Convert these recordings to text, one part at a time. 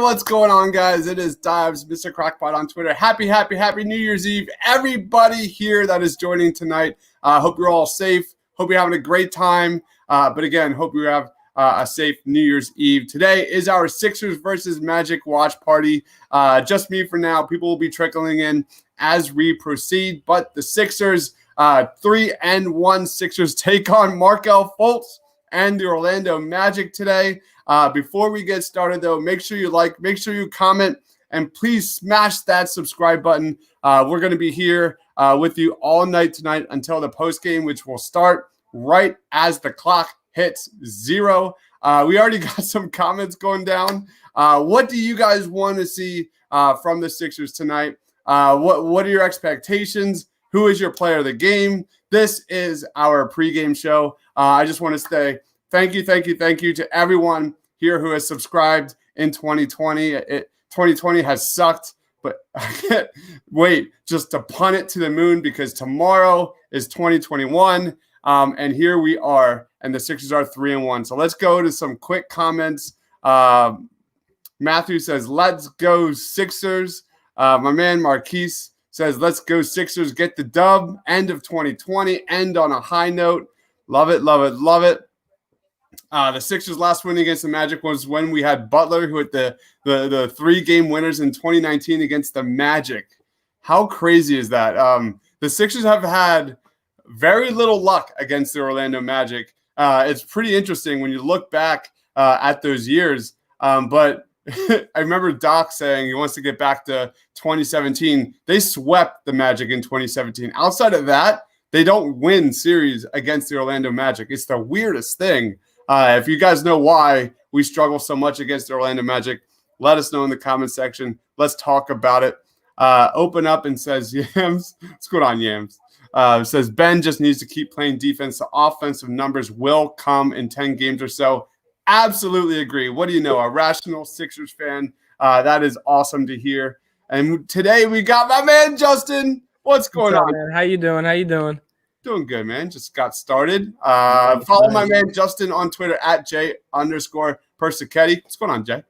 what's going on, guys? It is Dives, Mr. Crockpot on Twitter. Happy New Year's Eve. Everybody here that is joining tonight. Hope you're all safe. Hope you're having a great time. But again, hope you have a safe New Year's Eve. Today is our Sixers versus Magic watch party. Just me for now. People will be trickling in as we proceed. But the Sixers, 3-1 Sixers take on Markelle Fultz and the Orlando Magic today. Before we get started, though, make sure you like, make sure you comment, and please smash that subscribe button. We're going to be here with you all night tonight until the postgame, which will start right as the clock hits 0. We already got some comments going down. What do you guys want to see from the Sixers tonight? What are your expectations? Who is your player of the game? This is our pregame show. I just want to say thank you to everyone here who has subscribed in 2020. 2020 has sucked, but I can't wait just to punt it to the moon because tomorrow is 2021, and here we are, and the Sixers are 3-1. So let's go to some quick comments. Matthew says, "Let's go Sixers." My man Marquise says, "Let's go Sixers, get the dub. End of 2020, end on a high note." Love it. The Sixers' last win against the Magic was when we had Butler, who hit the 3-game winners in 2019 against the Magic. How crazy is that? The Sixers have had very little luck against the Orlando Magic. It's pretty interesting when you look back at those years. But I remember Doc saying he wants to get back to 2017. They swept the Magic in 2017. Outside of that, they don't win series against the Orlando Magic. It's the weirdest thing. If you guys know why we struggle so much against the Orlando Magic, let us know in the comment section. Let's talk about it. Open up and says, Yams. What's going on, Yams? Says, Ben just needs to keep playing defense. The offensive numbers will come in 10 games or so. Absolutely agree. What do you know? A rational Sixers fan. That is awesome to hear. And today we got my man, Justin. What's going on? Man? How you doing? Doing good, man. Just got started. Follow my man Justin on Twitter at J_Persichetti. What's going on, Jay?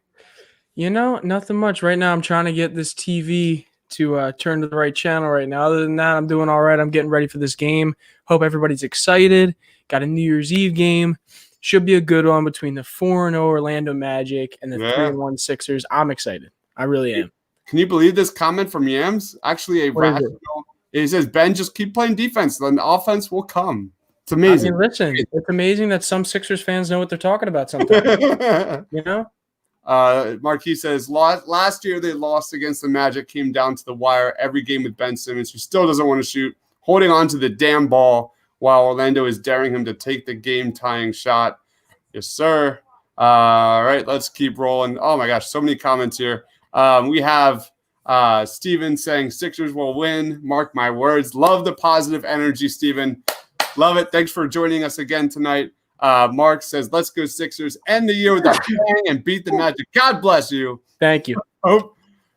You know, nothing much. Right now I'm trying to get this TV to turn to the right channel right now. Other than that, I'm doing all right. I'm getting ready for this game. Hope everybody's excited. Got a New Year's Eve game. Should be a good one between the 4-0 Orlando Magic and the 3-1 Sixers. I'm excited. I really am. Can you believe this comment from Yams? Actually, he says, Ben, just keep playing defense. Then the offense will come. It's amazing. I mean, listen, it's amazing that some Sixers fans know what they're talking about sometimes. You know? Marquis says, last year they lost against the Magic, came down to the wire every game with Ben Simmons, who still doesn't want to shoot, holding on to the damn ball while Orlando is daring him to take the game-tying shot. Yes, sir. All right, let's keep rolling. Oh, my gosh, so many comments here. We have Steven saying Sixers will win. Mark my words. Love the positive energy, Steven. Love it. Thanks for joining us again tonight. Mark says, let's go Sixers. End the year with a bang and beat the Magic. God bless you. Thank you.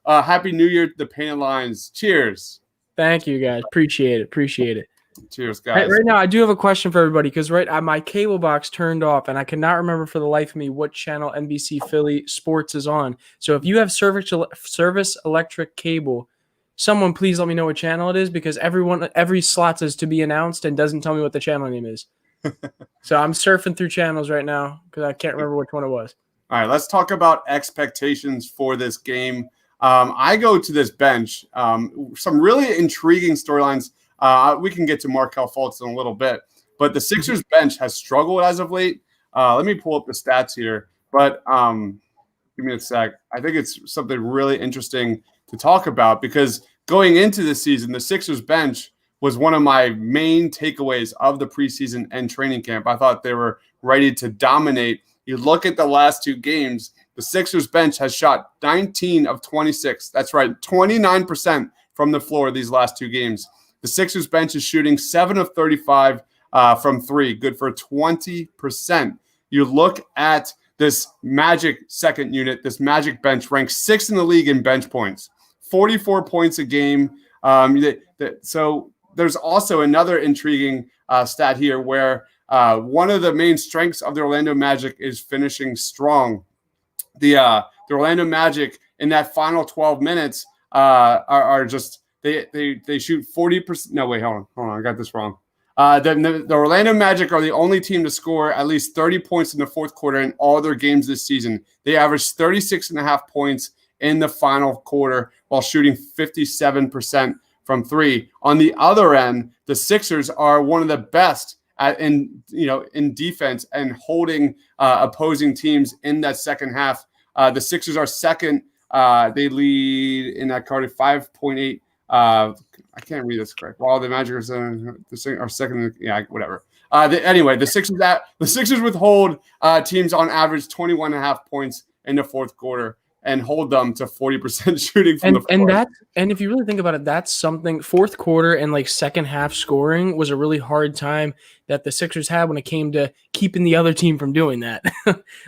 Happy New Year to the Painted Lines. Cheers. Thank you, guys. Appreciate it. Cheers, guys. Right now, I do have a question for everybody because my cable box turned off, and I cannot remember for the life of me what channel NBC Philly Sports is on. So if you have service electric cable, someone please let me know what channel it is because every slot says to be announced and doesn't tell me what the channel name is. So I'm surfing through channels right now because I can't remember which one it was. All right, let's talk about expectations for this game. I go to this bench. Some really intriguing storylines. We can get to Markelle Fultz in a little bit, but the Sixers bench has struggled as of late. Let me pull up the stats here, but give me a sec. I think it's something really interesting to talk about because going into the season, the Sixers bench was one of my main takeaways of the preseason and training camp. I thought they were ready to dominate. You look at the last 2 games, the Sixers bench has shot 19 of 26. That's right, 29% from the floor these last 2 games. The Sixers bench is shooting 7 of 35 from 3, good for 20%. You look at this Magic second unit, this Magic bench ranks 6th in the league in bench points, 44 points a game. So there's also another intriguing stat here where one of the main strengths of the Orlando Magic is finishing strong. The the Orlando Magic in that final 12 minutes are just they shoot 40%. No, wait, hold on, I got this wrong. The Orlando Magic are the only team to score at least 30 points in the fourth quarter in all their games this season. They averaged 36.5 points in the final quarter while shooting 57% from three. On the other end, the Sixers are one of the best in defense and holding opposing teams in that second half. The Sixers are second. They lead in that quarter 5.8. I can't read this correct. While the Magic are second. Yeah, whatever. Anyway, the Sixers withhold teams on average 21.5 points in the fourth quarter and hold them to 40% shooting from the floor. And if you really think about it, that's something. Fourth quarter and like second half scoring was a really hard time that the Sixers had when it came to keeping the other team from doing that.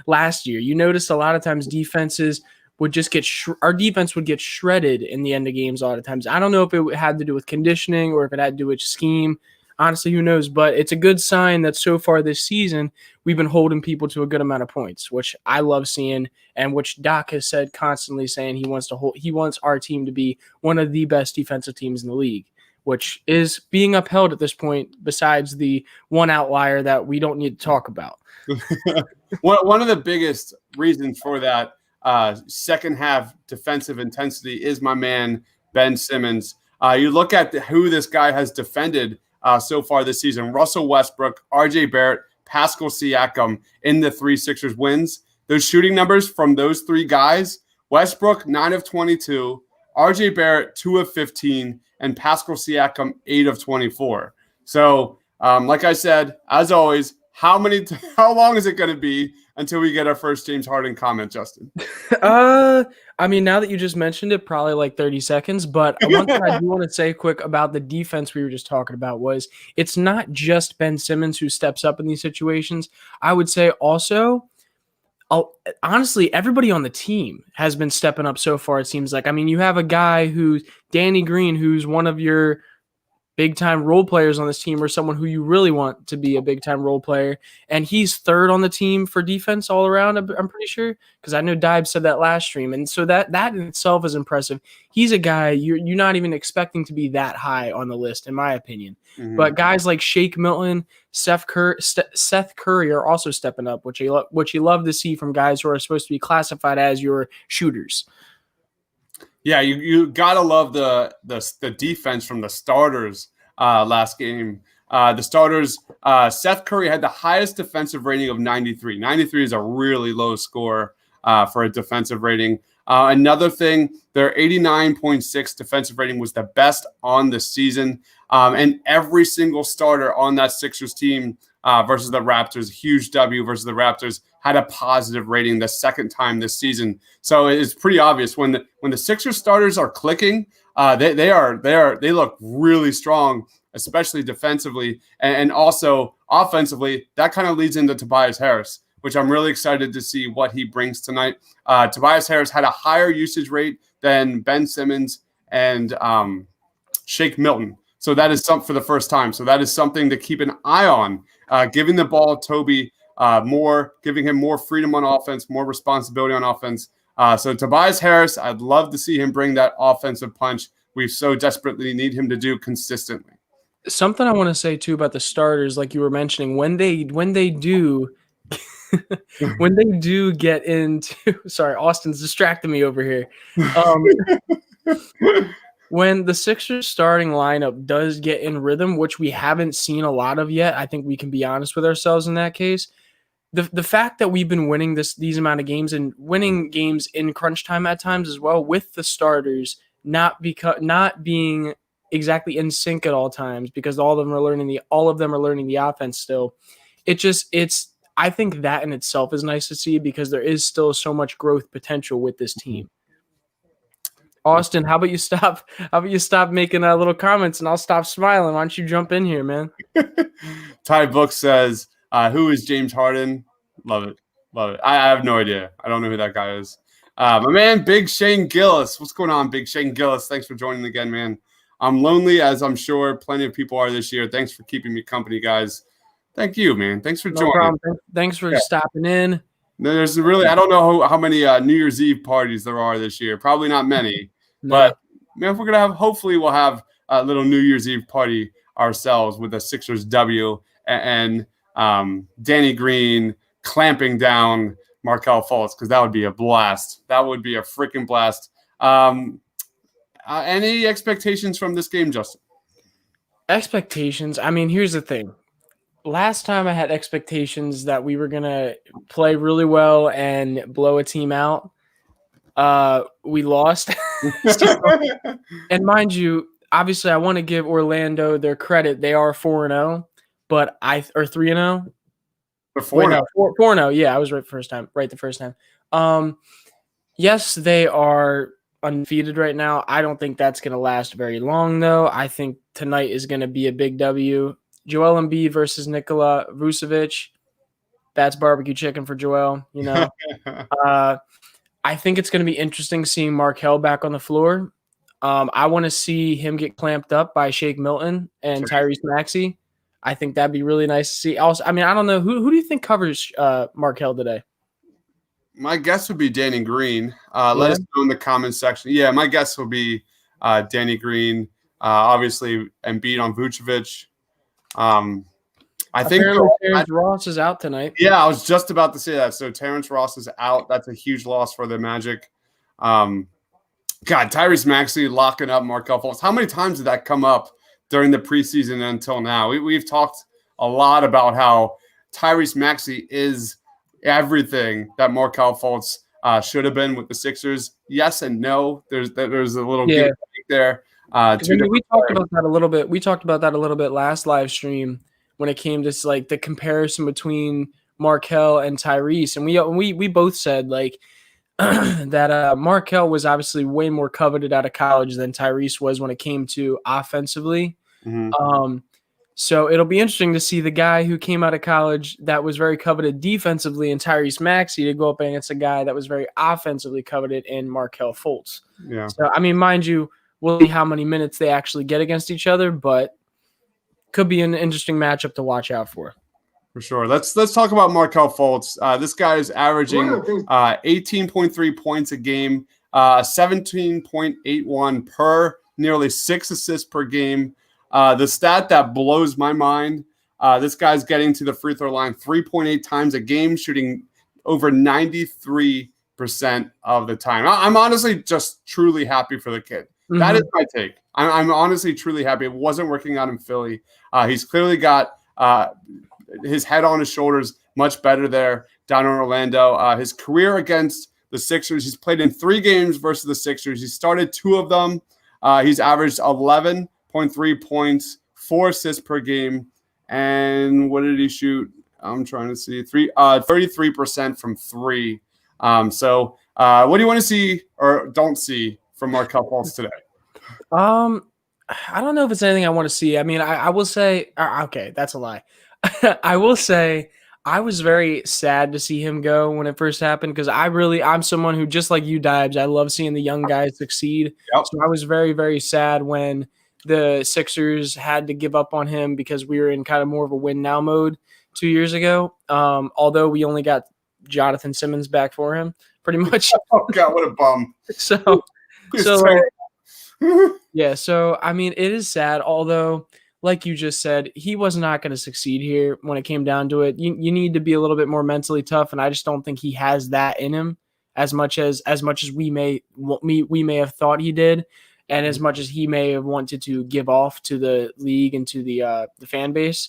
Last year, you noticed a lot of times defenses would just our defense would get shredded in the end of games a lot of times. I don't know if it had to do with conditioning or if it had to do with scheme. Honestly, who knows? But it's a good sign that so far this season, we've been holding people to a good amount of points, which I love seeing, and which Doc has said constantly, saying he wants our team to be one of the best defensive teams in the league, which is being upheld at this point, besides the one outlier that we don't need to talk about. One of the biggest reasons for that second half defensive intensity is my man, Ben Simmons. You look at who this guy has defended so far this season: Russell Westbrook, RJ Barrett, Pascal Siakam in the 3 Sixers wins. Those shooting numbers from those 3 guys: Westbrook 9 of 22, RJ Barrett 2 of 15, and Pascal Siakam 8 of 24. So, like I said, as always, how long is it going to be until we get our first James Harden comment, Justin? I mean, now that you just mentioned it, probably like 30 seconds. But one thing I do want to say quick about the defense we were just talking about was it's not just Ben Simmons who steps up in these situations. I would say also, honestly, everybody on the team has been stepping up so far, it seems like. I mean, you have a guy who's Danny Green, who's one of your big-time role players on this team, or someone who you really want to be a big-time role player, and he's third on the team for defense all around, I'm pretty sure, because I know Dibe said that last stream, and so that in itself is impressive. He's a guy you're not even expecting to be that high on the list, in my opinion. Mm-hmm. But guys like Shake Milton, Seth Curry are also stepping up, which you love to see from guys who are supposed to be classified as your shooters. Yeah, you gotta love the defense from the starters last game. The starters, Seth Curry had the highest defensive rating of 93. 93 is a really low score for a defensive rating. Another thing, their 89.6 defensive rating was the best on the season. And every single starter on that Sixers team versus the Raptors, huge W versus the Raptors, had a positive rating the second time this season. So it's pretty obvious when the Sixers starters are clicking, they look really strong, especially defensively and also offensively. That kind of leads into Tobias Harris, which I'm really excited to see what he brings tonight. Tobias Harris had a higher usage rate than Ben Simmons and Shake Milton. So that is something for the first time. So that is something to keep an eye on. Giving the ball to Toby giving him more freedom on offense, more responsibility on offense. So Tobias Harris, I'd love to see him bring that offensive punch we so desperately need him to do consistently. Something I want to say too about the starters, like you were mentioning, when they do when they do get into, sorry, Austin's distracting me over here. When the Sixers starting lineup does get in rhythm, which we haven't seen a lot of yet, I think we can be honest with ourselves in that case. The fact that we've been winning these amount of games and winning games in crunch time at times as well, with the starters not being exactly in sync at all times, because all of them are learning the offense still. I think that in itself is nice to see, because there is still so much growth potential with this team. Austin, how about you stop making little comments and I'll stop smiling? Why don't you jump in here, man? Ty Book says, who is James Harden? Love it. I have no idea. I don't know who that guy is. My man, Big Shane Gillis. What's going on, Big Shane Gillis? Thanks for joining again, man. I'm lonely, as I'm sure plenty of people are this year. Thanks for keeping me company, guys. Thank you, man. Thanks for joining. No problem. Thanks for stopping in. There's really, I don't know how many New Year's Eve parties there are this year. Probably not many. No. But if we're gonna have, hopefully we'll have a little New Year's Eve party ourselves with a Sixers W and Danny Green clamping down Markelle Fultz, because that would be a blast. That would be a freaking blast. Any expectations from this game, Justin? Expectations. I mean, here's the thing. Last time I had expectations that we were going to play really well and blow a team out. We lost. And mind you, obviously I want to give Orlando their credit. They are 4-0, but or 3-0. They're 4-0. 4-0. Yeah, I was right the first time. Yes, they are undefeated right now. I don't think that's going to last very long, though. I think tonight is going to be a big W. Joel Embiid versus Nikola Vucevic. That's barbecue chicken for Joel, you know. I think it's going to be interesting seeing Markelle back on the floor. I want to see him get clamped up by Shake Milton and Tyrese Maxey. I think that'd be really nice to see. Also, I mean, I don't know. Who do you think covers Markelle today? My guess would be Danny Green. Let us know in the comments section. Yeah, my guess will be Danny Green. Obviously, Embiid on Vucevic. I think Terrence Ross is out tonight. Yeah, I was just about to say that. So Terrence Ross is out. That's a huge loss for the Magic. God, Tyrese Maxey locking up Markelle Fultz. How many times did that come up during the preseason until now? We've talked a lot about how Tyrese Maxey is everything that Markelle Fultz should have been with the Sixers. Yes and no. There's a little give and take there. We talked about that a little bit. We talked about that a little bit last live stream when it came to like the comparison between Markelle and Tyrese, and we both said like that Markelle was obviously way more coveted out of college than Tyrese was when it came to offensively. Mm-hmm. So it'll be interesting to see the guy who came out of college that was very coveted defensively in Tyrese Maxey to go up against a guy that was very offensively coveted in Markelle Fultz. Yeah. So I mean, mind you, we'll see how many minutes they actually get against each other, but could be an interesting matchup to watch out for. For sure. Let's talk about Markelle Fultz. This guy is averaging 18.3 points a game, 17.81 per, nearly 6 assists per game. The stat that blows my mind, this guy's getting to the free throw line 3.8 times a game, shooting over 93% of the time. I'm honestly just truly happy for the kid. Mm-hmm. That is my take. I'm honestly truly happy. It wasn't working out in Philly. He's clearly got his head on his shoulders much better there down in Orlando. His career against the Sixers, he's played in 3 games versus the Sixers. He started 2 of them. He's averaged 11.3 points, 4 assists per game. And what did he shoot? I'm trying to see. 33% from 3. So what do you want to see or don't see from Markelle Fultz today? I don't know if it's anything I want to see. I mean, I will say, okay, that's a lie. I will say I was very sad to see him go when it first happened because I'm someone who, just like you, Dibes, I love seeing the young guys succeed. Yep. So I was very, very sad when the Sixers had to give up on him because we were in kind of more of a win now mode 2 years ago. Although we only got Jonathan Simmons back for him, pretty much. Oh God, what a bum! So yeah. So I mean, it is sad. Although, like you just said, he was not going to succeed here when it came down to it. You need to be a little bit more mentally tough, and I just don't think he has that in him as much as we may have thought he did. And as much as he may have wanted to give off to the league and to the fan base.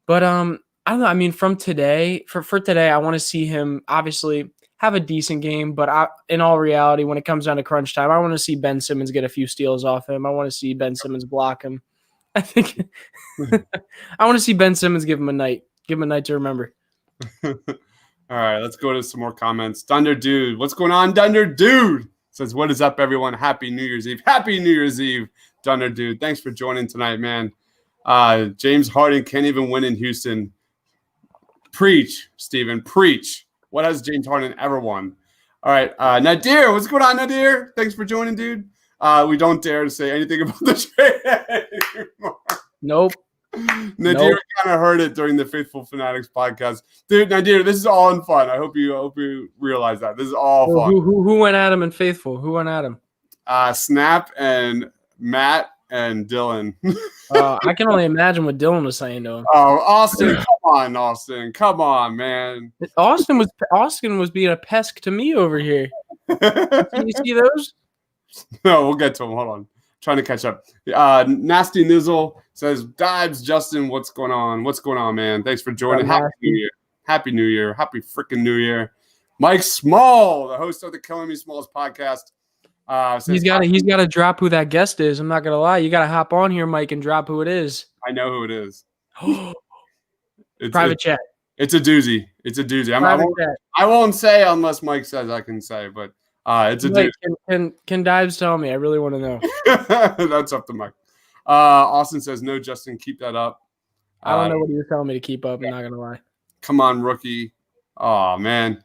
But I don't know. I mean, from today, for today, I want to see him obviously have a decent game. But in all reality, when it comes down to crunch time, I want to see Ben Simmons get a few steals off him. I want to see Ben Simmons block him. I think I want to see Ben Simmons give him a night to remember. All right, let's go to some more comments. Dunder Dude, what's going on, Dunder Dude? Says, what is up, everyone? Happy New Year's Eve. Happy New Year's Eve, Dunder Dude. Thanks for joining tonight, man. James Harden can't even win in Houston. Preach, Steven. Preach. What has James Harden ever won? All right. Nadir, what's going on, Nadir? Thanks for joining, dude. We don't dare to say anything about the trade anymore. Nope. Nadir Nope. kind of heard it during the Faithful Fanatics podcast. Dude, Nadir, this is all in fun. I hope you realize that. This is all fun. Who went at him in Faithful? Who went at him? Snap and Matt and Dylan. I can only imagine what Dylan was saying to him. Oh, Austin, come on, Austin. Come on, man. Austin was being a pest to me over here. Can you see those? No, we'll get to him. Hold on. Trying to catch up. Nasty Nizzle says, Dives, Justin, what's going on? What's going on, man? Thanks for joining. Happy New Year. Happy New Year. Happy freaking New Year. Mike Small, the host of the Killing Me Smalls podcast. Says, he's got to drop who that guest is. I'm not gonna lie. You got to hop on here, Mike, and drop who it is. I know who it is. Private chat. It's a doozy. It's a doozy. I won't say unless Mike says I can say, but it's a doozy. Can Dives tell me? I really want to know. That's up to Mike. Austin says, no, Justin, keep that up. I don't know what he was telling me to keep up. I'm not gonna lie. Come on, rookie. Oh man.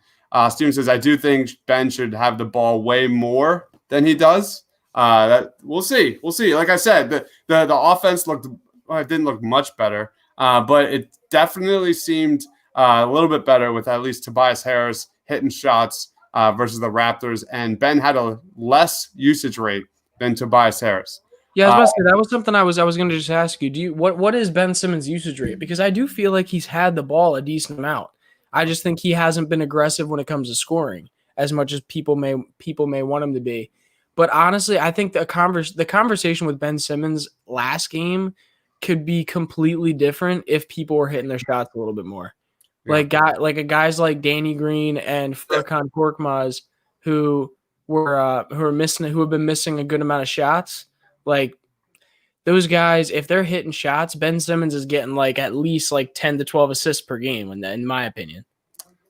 Steven says, I do think Ben should have the ball way more than he does. That we'll see. We'll see. Like I said, the offense didn't look much better, but it definitely seemed a little bit better with at least Tobias Harris hitting shots versus the Raptors, and Ben had a less usage rate than Tobias Harris. Yeah, I was about to say, that was something I was going to just ask you. What is Ben Simmons' usage rate? Because I do feel like he's had the ball a decent amount. I just think he hasn't been aggressive when it comes to scoring as much as people may want him to be. But honestly, I think the conversation with Ben Simmons last game could be completely different if people were hitting their shots a little bit more. Yeah. Guys like Danny Green and Furkan Korkmaz who have been missing a good amount of shots. Like those guys, if they're hitting shots, Ben Simmons is getting at least 10 to 12 assists per game, in my opinion.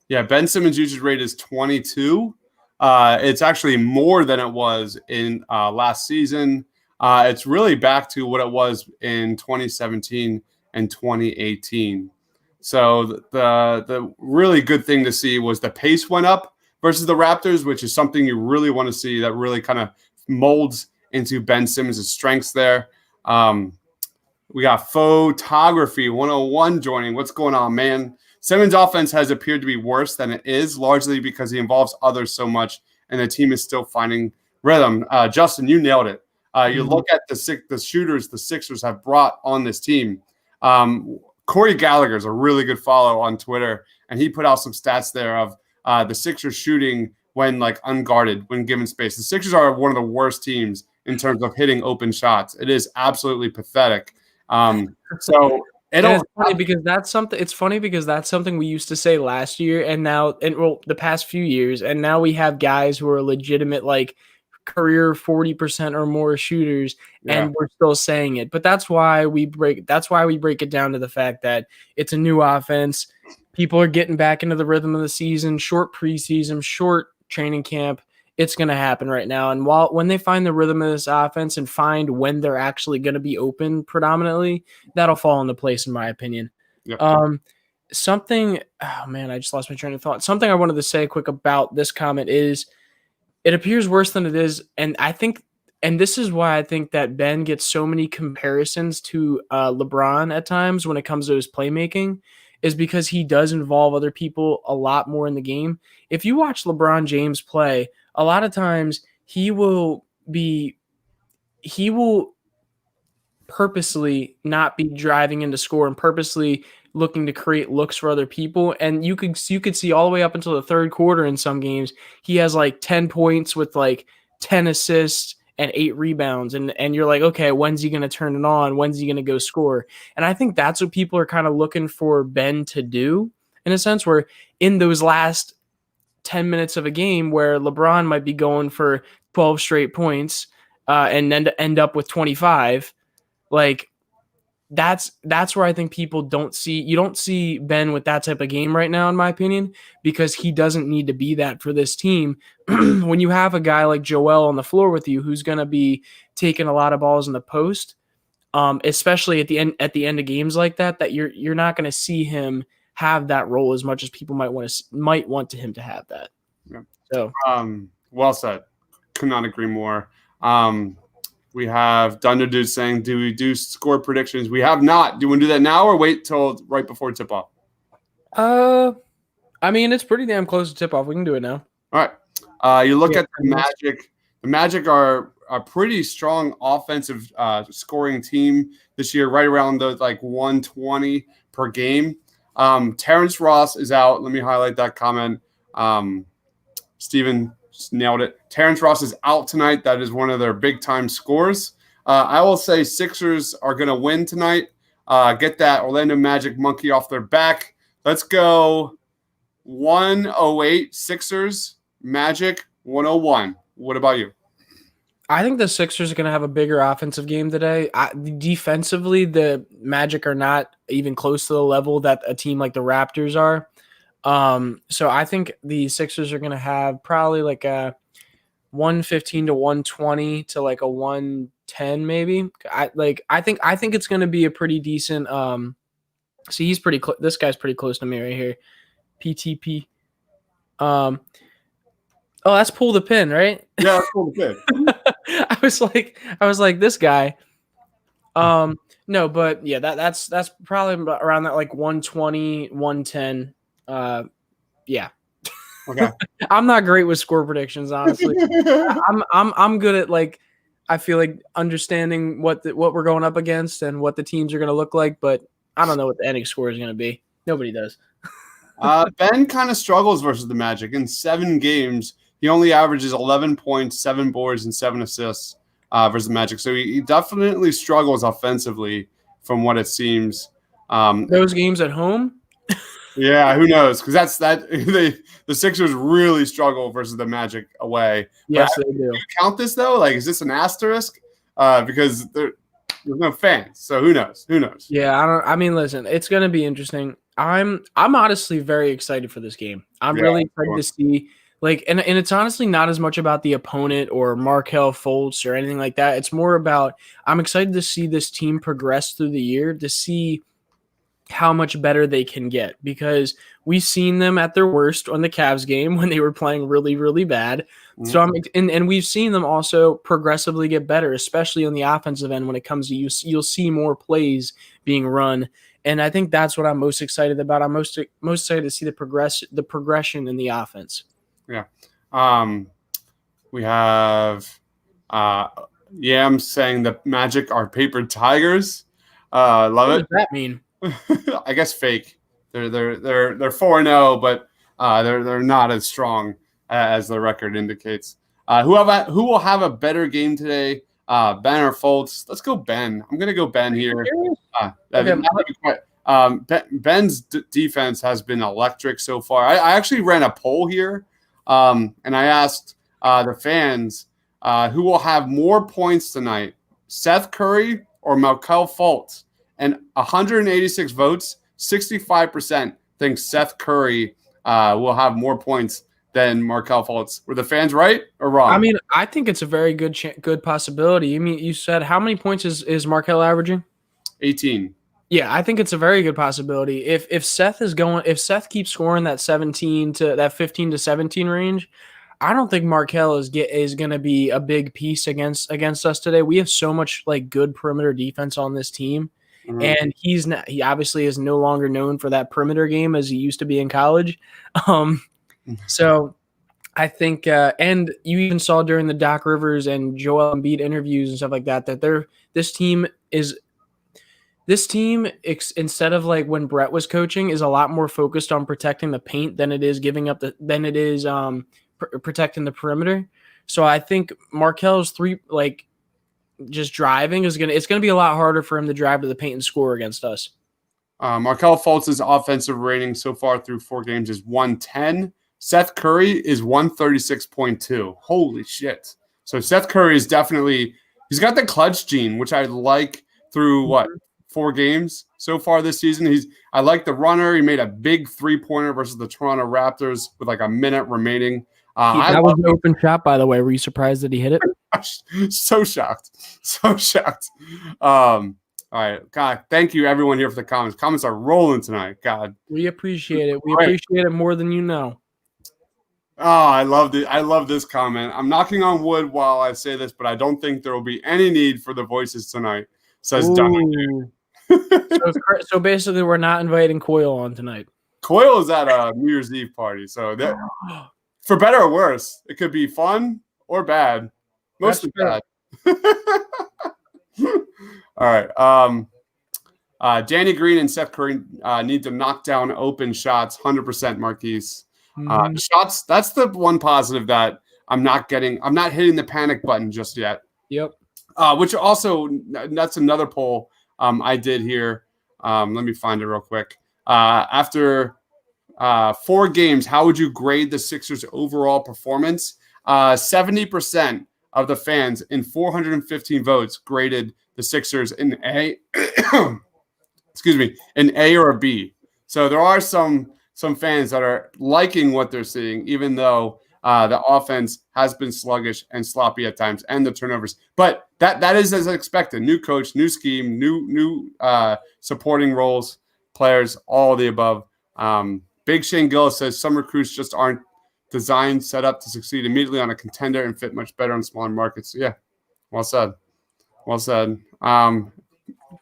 Yeah, Ben Simmons' usage rate is 22. It's actually more than it was in last season. It's really back to what it was in 2017 and 2018. So the really good thing to see was the pace went up versus the Raptors, which is something you really want to see that really kind of molds into Ben Simmons' strengths there. We got Photography 101 joining. What's going on, man? Simmons' offense has appeared to be worse than it is, largely because he involves others so much, and the team is still finding rhythm. Justin, you nailed it. You look at the shooters the Sixers have brought on this team. Corey Gallagher is a really good follow on Twitter, and he put out some stats there of the Sixers shooting when unguarded, when given space. The Sixers are one of the worst teams in terms of hitting open shots. It is absolutely pathetic. It's funny because that's something we used to say last year the past few years, and now we have guys who are legitimate career 40% or more shooters, and we're still saying it. But that's why we break it down to the fact that it's a new offense. People are getting back into the rhythm of the season, short preseason, short training camp. It's going to happen right now. And when they find the rhythm of this offense and find when they're actually going to be open predominantly, that'll fall into place, in my opinion. Yep. I just lost my train of thought. Something I wanted to say quick about this comment is it appears worse than it is. And this is why I think that Ben gets so many comparisons to LeBron at times when it comes to his playmaking, is because he does involve other people a lot more in the game. If you watch LeBron James play, a lot of times he will purposely not be driving into score and purposely looking to create looks for other people. And you could see all the way up until the third quarter in some games, he has 10 points with 10 assists and 8 rebounds. And you're like, okay, when's he going to turn it on? When's he going to go score? And I think that's what people are kind of looking for Ben to do, in a sense, where in those last 10 minutes of a game where LeBron might be going for 12 straight points and then to end up with 25, that's where I think people don't see Ben with that type of game right now, in my opinion, because he doesn't need to be that for this team. When you have a guy like Joel on the floor with you, who's going to be taking a lot of balls in the post, especially at the end of games like that you're not going to see him have that role as much as people might want him to have that. Yeah. So, well said. Could not agree more. We have Dunder Dude saying, do we do score predictions? We have not. Do we do that now or wait till right before tip-off? I mean, it's pretty damn close to tip-off. We can do it now. All right. You look at the Magic. The Magic are a pretty strong offensive scoring team this year, right around the 120 per game. Terrence Ross is out. Let me highlight that comment. Steven nailed it. Terrence Ross is out tonight. That is one of their big-time scores. I will say Sixers are going to win tonight. Get that Orlando Magic monkey off their back. Let's go 108 Sixers, Magic 101. What about you? I think the Sixers are going to have a bigger offensive game today. Defensively, the Magic are not even close to the level that a team like the Raptors are. So I think the Sixers are going to have probably like a 115 to 120 to like a 110 maybe. I think it's going to be a pretty decent. See, he's pretty. This guy's pretty close to me right here. PTP. Oh, that's pull the pin, right? Yeah, that's pull the pin. I was like this guy. No, but yeah, that's probably around that like 120, 110. Yeah. Okay. I'm not great with score predictions, honestly. I'm good at like I feel like understanding what we're going up against and what the teams are going to look like, but I don't know what the ending score is going to be. Nobody does. Ben kind of struggles versus the Magic. In 7 games, he only averages 11 points, 7 boards, and 7 assists versus the Magic. So he definitely struggles offensively from what it seems. Those games at home? Yeah, who knows? Because the Sixers really struggle versus the Magic away. Yes, they do. Do you count this though? Like, is this an asterisk? Because there's no fans, so who knows? Who knows? Yeah, I mean, listen, it's going to be interesting. I'm honestly very excited for this game. I'm really excited to see and it's honestly not as much about the opponent or Markelle Fultz or anything like that. It's more about I'm excited to see this team progress through the year, to see how much better they can get, because we've seen them at their worst on the Cavs game when they were playing really, really bad. Mm-hmm. So and we've seen them also progressively get better, especially on the offensive end when it comes to you'll see more plays being run. And I think that's what I'm most excited about. I'm most excited to see the progression in the offense. Yeah. We have Yam saying the Magic are paper tigers. Love what it. What does that mean? I guess fake. They're 4-0, but they're not as strong as the record indicates. Who will have a better game today? Ben or Fultz? Let's go Ben. I'm gonna go Ben here. Ben's defense has been electric so far. I actually ran a poll here, and I asked the fans who will have more points tonight, Seth Curry or Markelle Fultz. And 186 votes, 65% think Seth Curry will have more points than Markelle Fultz. Were the fans right or wrong? I mean, I think it's a very good possibility. I mean, you said how many points is Markelle averaging? 18. Yeah, I think it's a very good possibility. If Seth keeps scoring that 15 to 17 range, I don't think Markelle is going to be a big piece against us today. We have so much like good perimeter defense on this team. Mm-hmm. And he obviously is no longer known for that perimeter game as he used to be in college. So I think, and you even saw during the Doc Rivers and Joel Embiid interviews and stuff like that, this team, instead of like when Brett was coaching, is a lot more focused on protecting the paint than it is protecting the perimeter. So I think Markelle's just driving it's gonna be a lot harder for him to drive to the paint and score against us. Markelle Fultz's offensive rating so far through 4 games is 110. Seth Curry is 136.2. Holy shit! So Seth Curry is he's got the clutch gene, which I like through 4 games so far this season. I like the runner. He made a big 3-pointer versus the Toronto Raptors with like a minute remaining. That was an open shot, by the way. Were you surprised that he hit it? So shocked. All right. God, thank you everyone here for the comments. Comments are rolling tonight. God. We appreciate it. We appreciate it more than you know. I love this comment. I'm knocking on wood while I say this, but I don't think there will be any need for the voices tonight, says Dunn. So basically, we're not inviting Coyle on tonight. Coyle is at a New Year's Eve party, so that, for better or worse, it could be fun or bad. Mostly bad. All right. Danny Green and Seth Curry need to knock down open shots, 100% Marquise. The shots, that's the one positive that I'm not getting. I'm not hitting the panic button just yet. Yep. Which also, that's another poll I did here. Let me find it real quick. After 4 games, how would you grade the Sixers' overall performance? 70% of the fans in 415 votes graded the Sixers in A, excuse me, an A or a B. So there are some fans that are liking what they're seeing, even though the offense has been sluggish and sloppy at times, and the turnovers. But that is as expected. New coach, new scheme, new supporting roles, players, all of the above. Big Shane Gillis says some recruits just aren't designed, set up to succeed immediately on a contender and fit much better in smaller markets. Yeah, well said. Well said.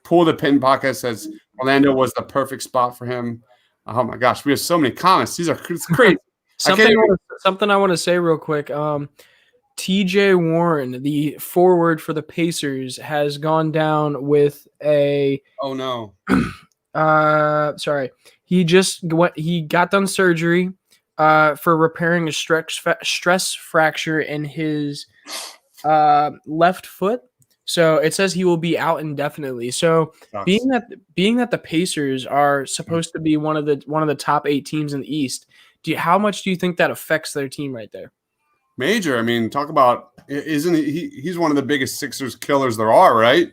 Pull the Pin Pocket says Orlando was the perfect spot for him. Oh my gosh, we have so many comments. These are great. Something I want to say real quick. TJ Warren, the forward for the Pacers, has gone down with a. Oh no. Sorry. He got done surgery for repairing a stress fracture in his left foot. So it says he will be out indefinitely. So being that the Pacers are supposed to be one of the top 8 teams in the East, how much do you think that affects their team right there? Major. I mean, talk about, isn't he's one of the biggest Sixers killers there are, right?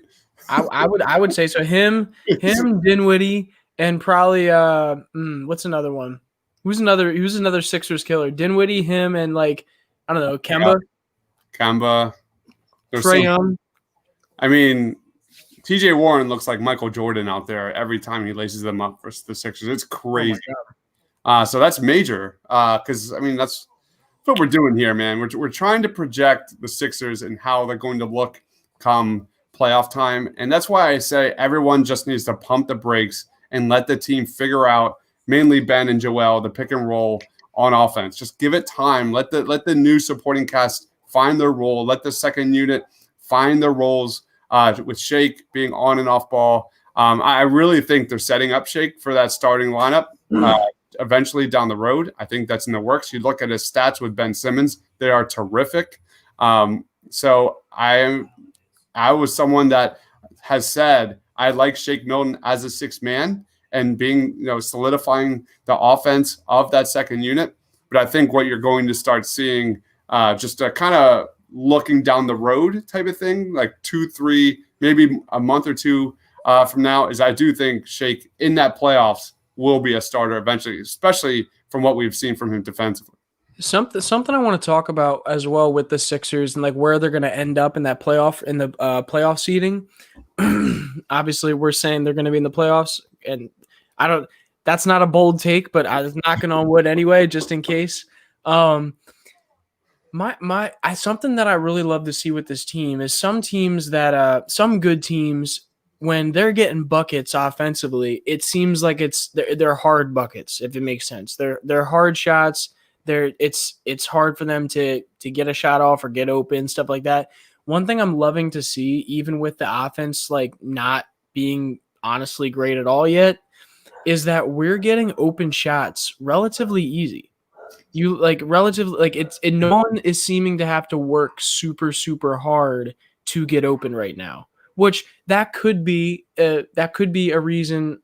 I would say so. Him, Dinwiddie, and probably what's another one? Who's another Sixers killer? Dinwiddie, him, and like I don't know, Kemba. Kemba. Trae Young. I mean, TJ Warren looks like Michael Jordan out there every time he laces them up for the Sixers. It's crazy. So that's major because, I mean, that's what we're doing here, man. We're trying to project the Sixers and how they're going to look come playoff time. And that's why I say everyone just needs to pump the brakes and let the team figure out, mainly Ben and Joel, the pick and roll on offense. Just give it time. Let the new supporting cast find their role. Let the second unit find their roles with Shake being on and off ball. I really think they're setting up Shake for that starting lineup eventually down the road. I think that's in the works. You look at his stats with Ben Simmons. They are terrific. So I was someone that has said I like Shake Milton as a 6th man and being, solidifying the offense of that second unit. But I think what you're going to start seeing just a kind of looking down the road type of thing, like 2, 3, maybe a month or 2 from now, is I do think Shake in that playoffs will be a starter eventually, especially from what we've seen from him defensively. Something I want to talk about as well with the Sixers and like where they're going to end up in that playoff seeding. Obviously, we're saying they're going to be in the playoffs, and that's not a bold take, but I was knocking on wood anyway, just in case. Something that I really love to see with this team is some teams that some good teams, when they're getting buckets offensively, it seems like they're hard buckets, if it makes sense. They're hard shots. It's hard for them to get a shot off or get open, stuff like that. One thing I'm loving to see, even with the offense like not being honestly great at all yet, is that we're getting open shots relatively easy. No one is seeming to have to work super, super hard to get open right now, which that could be a reason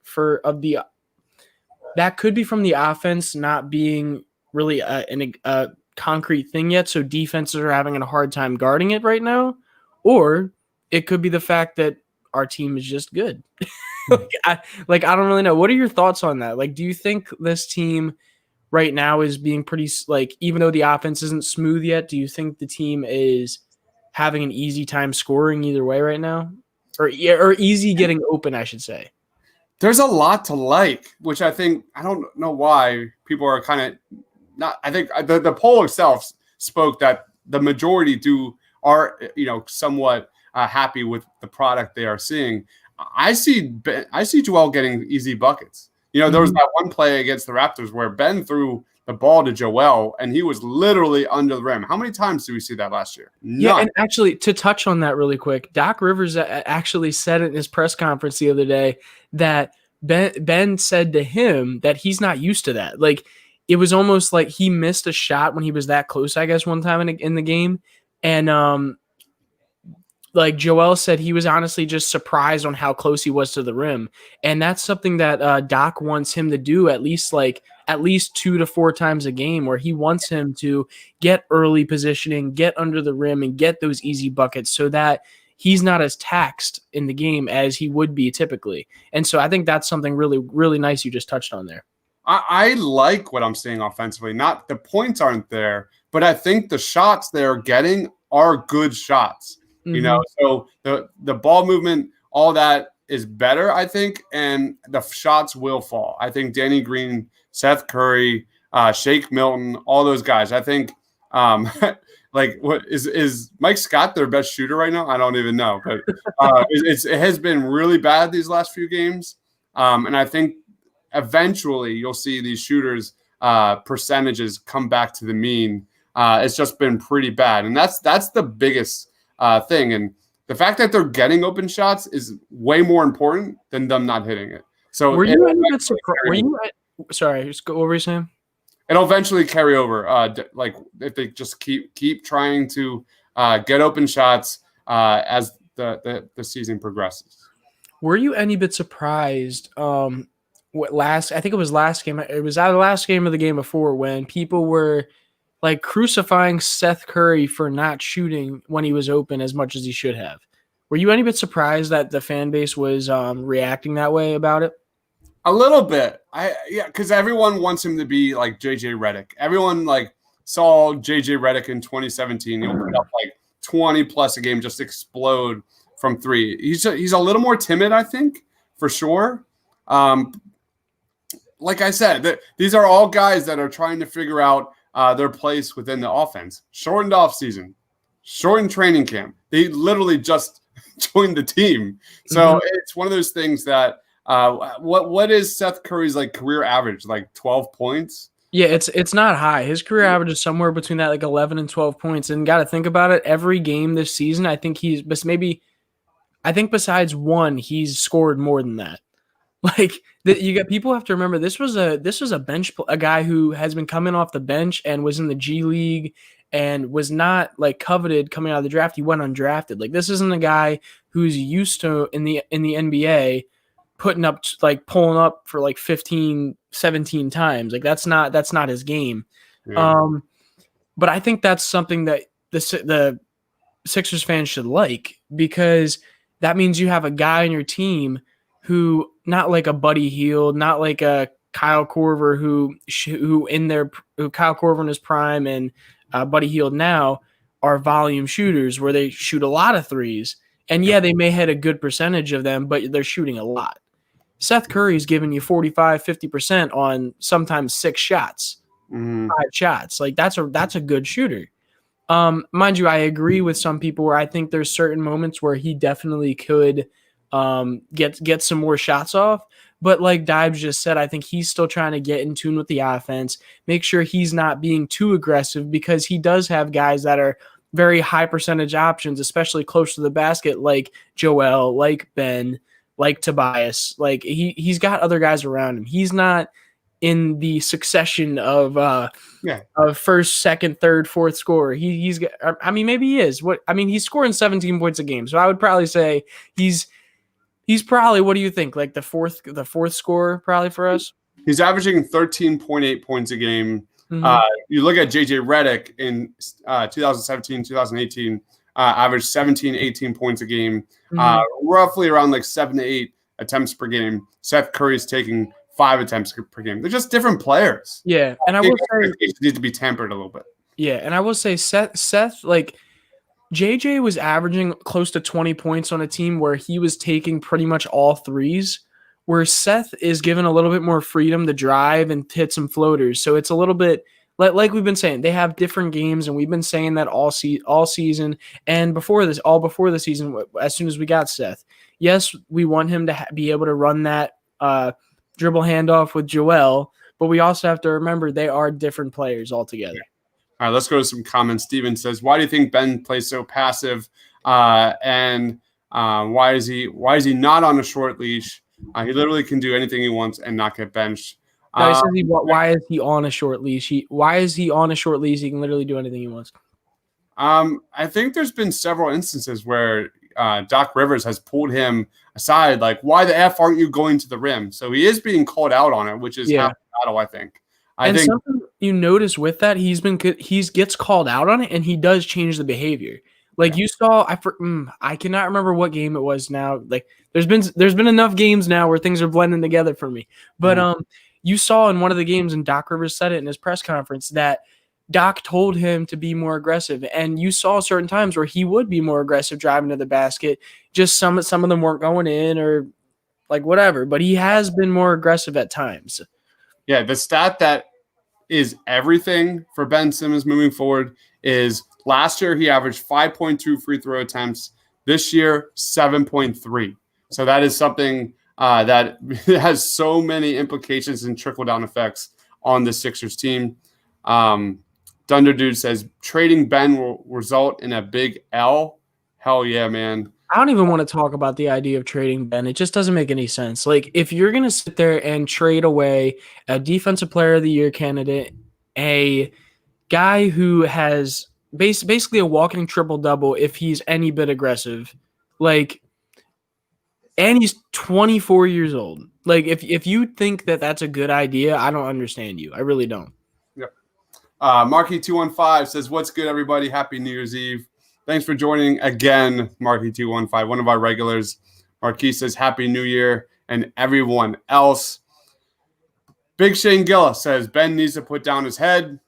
that could be from the offense not being really a concrete thing yet. So defenses are having a hard time guarding it right now, or it could be the fact that our team is just good. I don't really know. What are your thoughts on that? Like, do you think this team right now is being pretty, like, even though the offense isn't smooth yet, do you think the team is having an easy time scoring either way right now? Or easy getting open, I should say. There's a lot to like, which I don't know why people are kind of not. I think the poll itself spoke that the majority are somewhat happy with the product they are seeing. I see Joel getting easy buckets. There was that one play against the Raptors where Ben threw the ball to Joel, and he was literally under the rim. How many times do we see that last year? None. Yeah, and actually, to touch on that really quick, Doc Rivers actually said in his press conference the other day that Ben said to him that he's not used to that. Like, it was almost like he missed a shot when he was that close, I guess, one time in the game. And like Joel said, he was honestly just surprised on how close he was to the rim. And that's something that Doc wants him to do at least 2 to 4 times a game, where he wants him to get early positioning, get under the rim, and get those easy buckets so that he's not as taxed in the game as he would be typically. And so I think that's something really, really nice you just touched on there. I like what I'm seeing offensively. Not the points aren't there, but I think the shots they're getting are good shots. So the ball movement, all that is better, I think, and the shots will fall. I think Danny Green, Seth Curry, Shake Milton, all those guys. I think, what is Mike Scott their best shooter right now? I don't even know, but it has been really bad these last few games, and I think eventually you'll see these shooters' percentages come back to the mean. It's just been pretty bad, and that's the biggest thing. And the fact that they're getting open shots is way more important than them not hitting it. So were you any bit surprised? Sorry, just go over, Sam. It'll eventually carry over. Like if they just keep trying to get open shots as the season progresses. Were you any bit surprised? I think it was last game. It was out of the last game of the game before when people were like crucifying Seth Curry for not shooting when he was open as much as he should have. Were you any bit surprised that the fan base was reacting that way about it? A little bit. Because everyone wants him to be like JJ Redick. Everyone saw JJ Redick in 2017. He'll put up 20 plus a game, just explode from three. He's a little more timid, I think, for sure. Like I said, these are all guys that are trying to figure out their place within the offense. Shortened off season, shortened training camp. They literally just joined the team. So it's one of those things that what is Seth Curry's career average? 12 points? Yeah, it's not high. His career average is somewhere between that 11 and 12 points. And got to think about it, every game this season, I think besides one, he's scored more than that. People have to remember this was a guy who has been coming off the bench and was in the G League and was not coveted coming out of the draft. He went undrafted. This isn't a guy who's used to in the NBA pulling up for 15, 17 times. That's not his game. Yeah. But I think that's something that the Sixers fans should like, because that means you have a guy on your team who, not like a Buddy Hield, not like a Kyle Korver, who Kyle Korver in his prime and Buddy Hield now are volume shooters where they shoot a lot of threes. And yeah, they may hit a good percentage of them, but they're shooting a lot. Seth Curry's giving you 45, 50% on sometimes 6 shots, 5 shots. That's a good shooter. Mind you, I agree with some people where I think there's certain moments where he definitely could get some more shots off. But like Dibes just said, I think he's still trying to get in tune with the offense, make sure he's not being too aggressive, because he does have guys that are very high percentage options, especially close to the basket, like Joel, like Ben, like Tobias. He's got other guys around him. He's not in the succession of first, second, third, fourth scorer. Maybe he is. He's scoring 17 points a game. So I would probably say he's probably, what do you think? The fourth scorer probably for us? He's averaging 13.8 points a game. You look at JJ Redick in 2017, 2018, averaged 17, 18 points a game, roughly around 7 to 8 attempts per game. Seth Curry's taking 5 attempts per game. They're just different players. Yeah, and I will say it needs to be tempered a little bit. Yeah, and I will say Seth JJ was averaging close to 20 points on a team where he was taking pretty much all threes, where Seth is given a little bit more freedom to drive and hit some floaters. So it's a little bit Like we've been saying, they have different games, and we've been saying that all season and before the season. As soon as we got Seth, yes, we want him to be able to run that dribble handoff with Joel, but we also have to remember they are different players altogether. All right, let's go to some comments. Steven says, "Why do you think Ben plays so passive? And why is he not on a short leash? He literally can do anything he wants and not get benched." No, he says why is he on a short leash? Why is he on a short leash? He can literally do anything he wants. I think there's been several instances where Doc Rivers has pulled him aside, like, "Why the F aren't you going to the rim?" So he is being called out on it, which is half the battle, I think. I think something you notice with that, he gets called out on it, and he does change the behavior. Like you saw, I cannot remember what game it was now. Like there's been enough games now where things are blending together for me. But you saw in one of the games, and Doc Rivers said it in his press conference, that Doc told him to be more aggressive, and you saw certain times where he would be more aggressive driving to the basket. Just some of them weren't going in or like whatever, but he has been more aggressive at times. Yeah, the stat that is everything for Ben Simmons moving forward is last year he averaged 5.2 free throw attempts. This year, 7.3. So that is something that has so many implications and trickle-down effects on the Sixers team. Thunder Dude says, trading Ben will result in a big L. Hell yeah, man. I don't even want to talk about the idea of trading Ben. It just doesn't make any sense. Like, if you're going to sit there and trade away a defensive player of the year candidate, a guy who has basically a walking triple-double if he's any bit aggressive, like, and he's 24 years old. Like, if you think that that's a good idea, I don't understand you. I really don't. Yep. Marky215 says, "What's good, everybody? Happy New Year's Eve. Thanks for joining again, Marky215, one of our regulars." Marquis says, "Happy New Year," and everyone else. Big Shane Gilla says, "Ben needs to put down his head,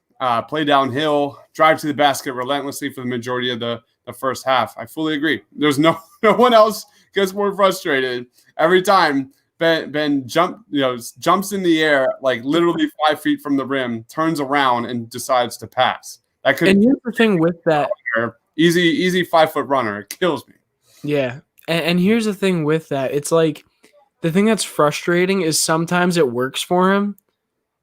play downhill, drive to the basket relentlessly for the majority of the first half." I fully agree. There's no one else gets more frustrated every time Ben jumps in the air, like literally 5 feet from the rim, turns around and decides to pass. That could. And here's the thing with that. Easy 5 foot runner. It kills me. Yeah. And here's the thing with that. It's like the thing that's frustrating is sometimes it works for him.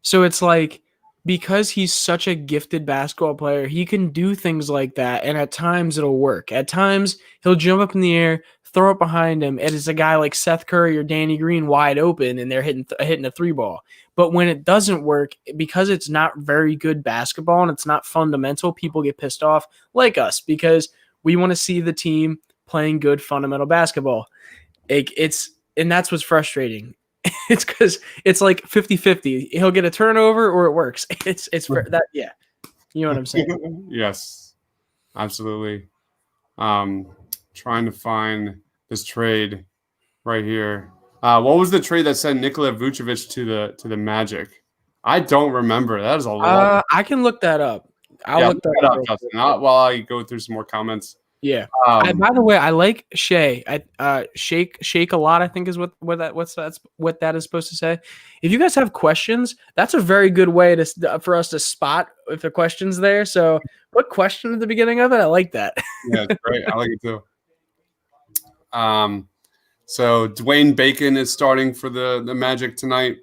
So it's like because he's such a gifted basketball player, he can do things like that. And at times it'll work. At times he'll jump up in the air, throw it behind him, and it's a guy like Seth Curry or Danny Green wide open, and they're hitting a three ball. But when it doesn't work, because it's not very good basketball and it's not fundamental, people get pissed off, like us, because we want to see the team playing good fundamental basketball. And that's what's frustrating. It's because it's like 50-50. He'll get a turnover or it works. It's for that. Yeah. You know what I'm saying? Yes, absolutely. Trying to find this trade right here. What was the trade that sent Nikola Vucevic to the Magic? I don't remember. That is a lot. I can look that up. I'll look that up, Justin. While I go through some more comments. Yeah. By the way, I like Shea. Shake a lot, I think is what that is supposed to say. If you guys have questions, that's a very good way for us to spot if the question's there. So put question at the beginning of it. I like that. Yeah, it's great. I like it too. So Dwayne Bacon is starting for the Magic tonight.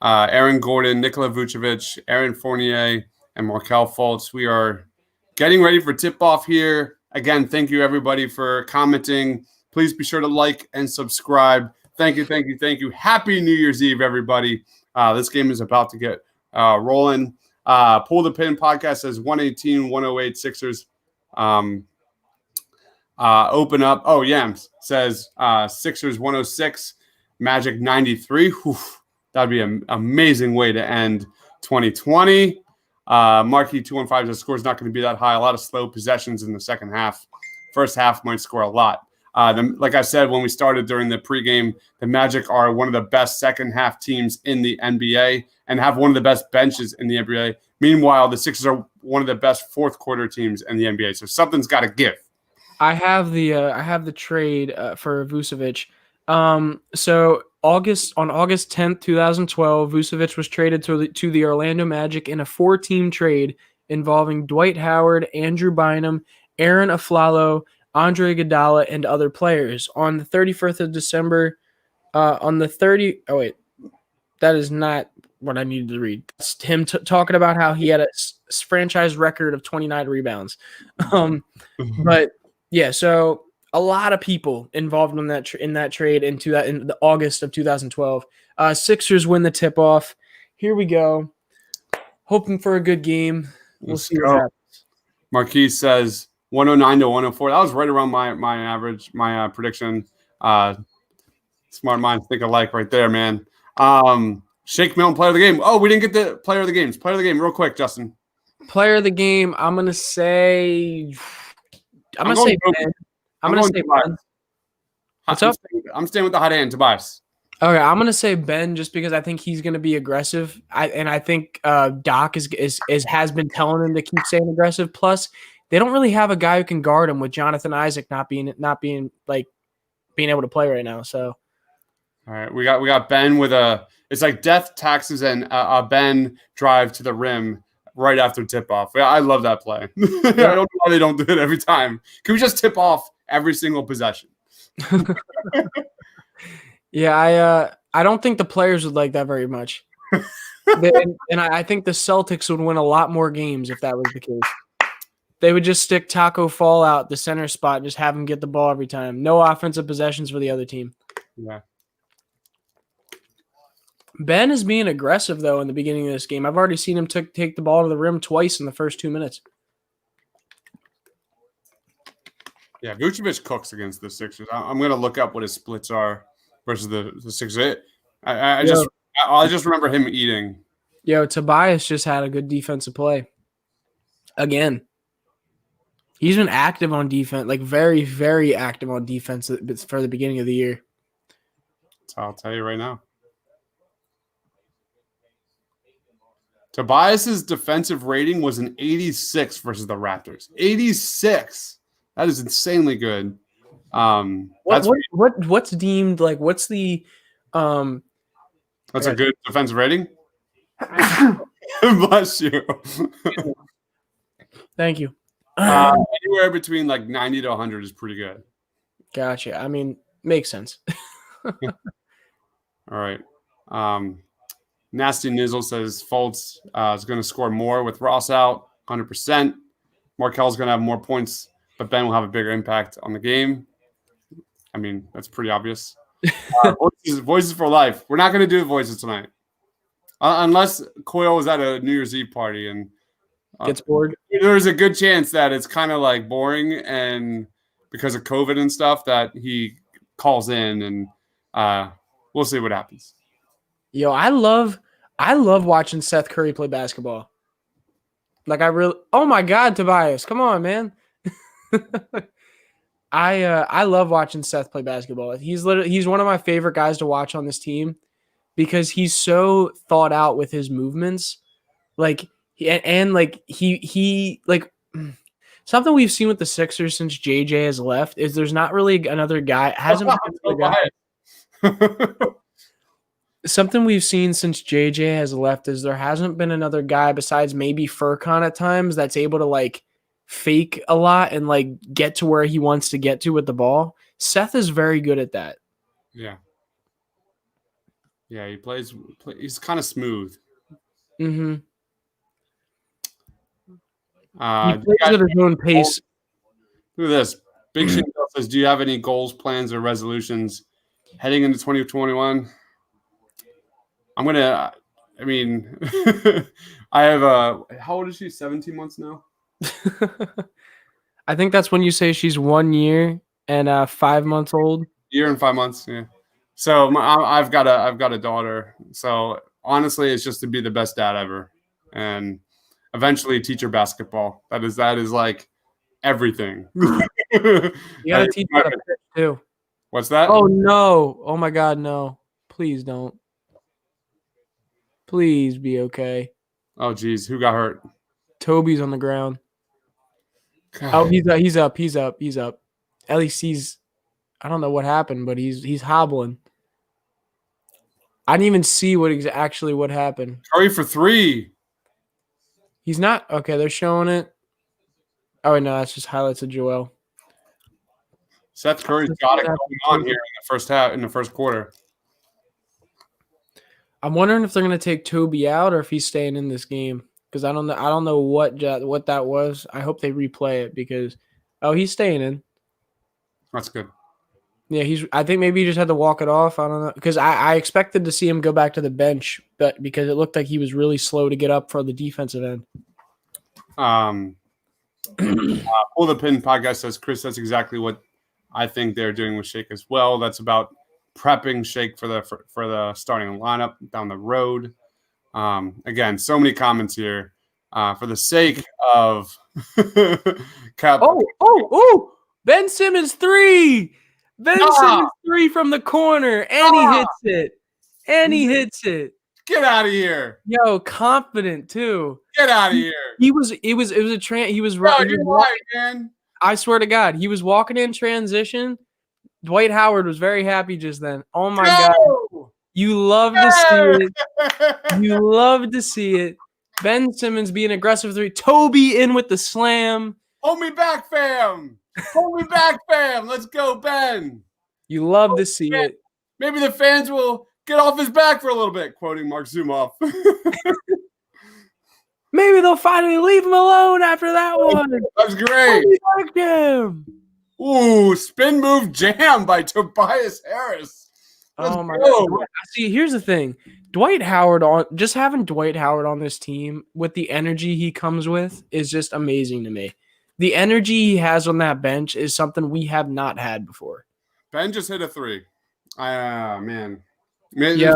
Aaron Gordon, Nikola Vucevic, Aaron Fournier, and Markelle Fultz. We are getting ready for tip-off here. Again, thank you, everybody, for commenting. Please be sure to like and subscribe. Thank you. Happy New Year's Eve, everybody. This game is about to get rolling. Pull the Pin podcast says 118-108 Sixers. Open up. Oh, Yams says Sixers 106, Magic 93. Whew, that'd be an amazing way to end 2020. Marquee 215 says score is not going to be that high. A lot of slow possessions in the second half. First half might score a lot. Like I said when we started during the pregame, the Magic are one of the best second half teams in the NBA and have one of the best benches in the NBA. Meanwhile, the Sixers are one of the best fourth quarter teams in the NBA. So something's got to give. I have the trade for Vucevic. So on August 10th, 2012, Vucevic was traded to the Orlando Magic in a 4-team trade involving Dwight Howard, Andrew Bynum, Aaron Aflalo, Andre Iguodala, and other players. On the 31st of December, oh wait, that is not what I needed to read. It's him talking about how he had a franchise record of 29 rebounds. But yeah, so a lot of people involved in that trade in the August of 2012. Sixers win the tip off. Here we go. Hoping for a good game. We'll see what happens. Marquise says 109 to 104. That was right around my average, my prediction. Smart minds think alike right there, man. Shake Milton, player of the game. Oh, we didn't get the player of the games. Player of the game, real quick, Justin. Player of the game, I'm gonna say Ben. I'm gonna say Ben. What's up? I'm staying with the hot hand, Tobias. Okay, I'm gonna say Ben just because I think he's gonna be aggressive. I think Doc has been telling him to keep staying aggressive. Plus, they don't really have a guy who can guard him with Jonathan Isaac not being able to play right now. So, all right, we got Ben with it's like death taxes and a Ben drive to the rim right after tip off. Yeah, I love that play. I don't know why they don't do it every time. Can we just tip off every single possession? Yeah, I don't think the players would like that very much. and I think the Celtics would win a lot more games if that was the case. They would just stick Taco Fall out the center spot and just have him get the ball every time. No offensive possessions for the other team. Yeah. Ben is being aggressive, though, in the beginning of this game. I've already seen him take the ball to the rim twice in the first 2 minutes. Yeah, Vucevic cooks against the Sixers. I'm going to look up what his splits are versus the Sixers. I just remember him eating. Yo, Tobias just had a good defensive play. Again. He's been active on defense, like very, very active on defense for the beginning of the year. I'll tell you right now. Tobias's defensive rating was an 86 versus the Raptors. 86. That is insanely good. What's deemed like what's the That's a good defensive rating? Bless you. Thank you. Anywhere between like 90 to 100 is pretty good. Gotcha. I mean, makes sense. All right. Nasty Nizzle says Fultz is going to score more with Ross out, 100%. Markel's going to have more points, but Ben will have a bigger impact on the game. I mean, that's pretty obvious. Voices for life. We're not going to do the voices tonight. Unless Coyle was at a New Year's Eve party and gets bored. There's a good chance that it's kind of like boring and because of COVID and stuff that he calls in and we'll see what happens. Yo, I love watching Seth Curry play basketball. Like oh my God, Tobias, come on, man. I love watching Seth play basketball. He's one of my favorite guys to watch on this team because he's so thought out with his movements. Like he something we've seen with the Sixers since JJ has left is there's not really another guy. Hasn't been another guy. Something we've seen since JJ has left is there hasn't been another guy besides maybe Furkan at times that's able to like fake a lot and like get to where he wants to get to with the ball. Seth is very good at that. Yeah. Yeah, he's kind of smooth. Mm-hmm. He plays at his own pace. Look at this. Big Shane says, do you have any goals, plans, or resolutions heading into 2021? I have how old is she? 17 months now? I think that's when you say she's 1 year and 5 months old. Year and 5 months, yeah. So I've got a daughter. So honestly, it's just to be the best dad ever, and eventually teach her basketball. That is like everything. You gotta teach her to pitch too. What's that? Oh no! Oh my God, no! Please don't. Please be okay. Oh geez, who got hurt? Toby's on the ground. God. Oh, he's up. At least he's I don't know what happened, but he's hobbling. I didn't even see what happened. Curry for 3. He's not okay. They're showing it. Oh wait, no, that's just highlights of Joel. Seth Curry's got it going on here in the first quarter. I'm wondering if they're gonna take Toby out or if he's staying in this game because I don't know what that was. I hope they replay it because he's staying in. That's good. Yeah, I think maybe he just had to walk it off. I don't know because I expected to see him go back to the bench, but because it looked like he was really slow to get up for the defensive end. Pull the Pin podcast says, Chris, that's exactly what I think they're doing with Shake as well. That's about prepping Shake for the starting lineup down the road. Again, so many comments here. For the sake of Cap. Oh! Ben Simmons 3. Ben Simmons 3 from the corner, and he hits it. Get out of here. Yo, confident too. Get out of here. It was a he was right. You're right, man. I swear to God, he was walking in transition. Dwight Howard was very happy just then. Oh my God. You love to see it. You love to see it. Ben Simmons being aggressive 3. Toby in with the slam. Hold me back, fam. Hold me back, fam. Let's go, Ben. You love to see it. Maybe the fans will get off his back for a little bit, quoting Mark Zumoff. Maybe they'll finally leave him alone after that one. That's great. Ooh, spin move jam by Tobias Harris. Oh my God. See, here's the thing. Having Dwight Howard on this team with the energy he comes with is just amazing to me. The energy he has on that bench is something we have not had before. Ben just hit a 3. Man, yeah.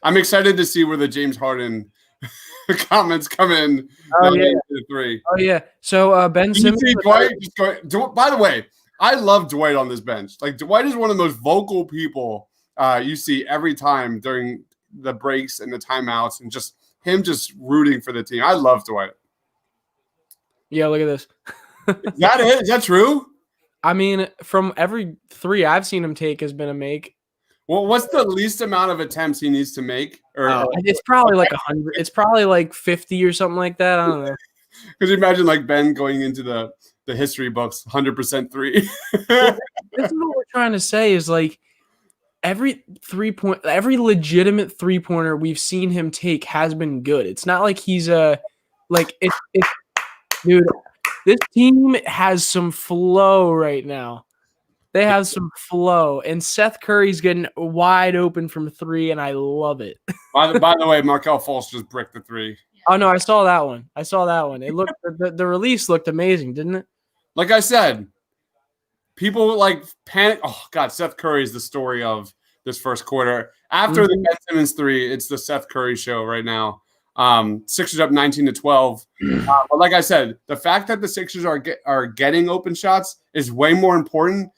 I'm excited to see where the James Harden comments come in. Oh yeah, 3. Oh yeah. So Ben Simmons. Dwight by the way, I love Dwight on this bench. Like Dwight is one of the most vocal people you see every time during the breaks and the timeouts, and just him just rooting for the team. I love Dwight. Yeah, look at this. Is that it? Is that true? I mean, from every 3 I've seen him take has been a make. Well, what's the least amount of attempts he needs to make? It's probably like 100. It's probably like 50 or something like that. I don't know. Because you imagine like Ben going into the history books, 100% 3. Well, this is what we're trying to say is like every legitimate 3-pointer we've seen him take has been good. It's not like he's dude. This team has some flow right now. They have some flow, and Seth Curry's getting wide open from 3, and I love it. By the way, Markelle Fultz just bricked the 3. Oh no, I saw that one. It looked the release looked amazing, didn't it? Like I said, people like panic. Oh God, Seth Curry is the story of this first quarter. After the Ben Simmons 3, it's the Seth Curry show right now. Sixers up 19-12. But like I said, the fact that the Sixers are getting open shots is way more important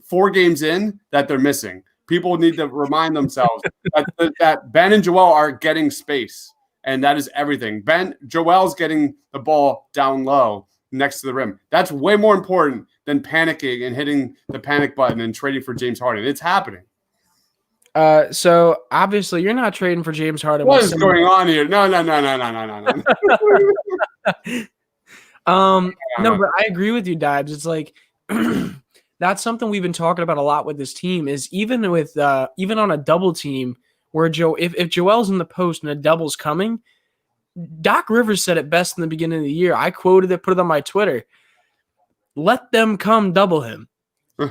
4 games in that they're missing. People need to remind themselves that Ben and Joel are getting space, and that is everything. Joel's getting the ball down low next to the rim. That's way more important than panicking and hitting the panic button and trading for James Harden. It's happening. So obviously you're not trading for James Harden. What is going on here? No. No, but I agree with you, Dibs. It's like that's something we've been talking about a lot with this team. Is even on a double team where if Joel's in the post and a double's coming, Doc Rivers said it best in the beginning of the year. I quoted it, put it on my Twitter. Let them come double him.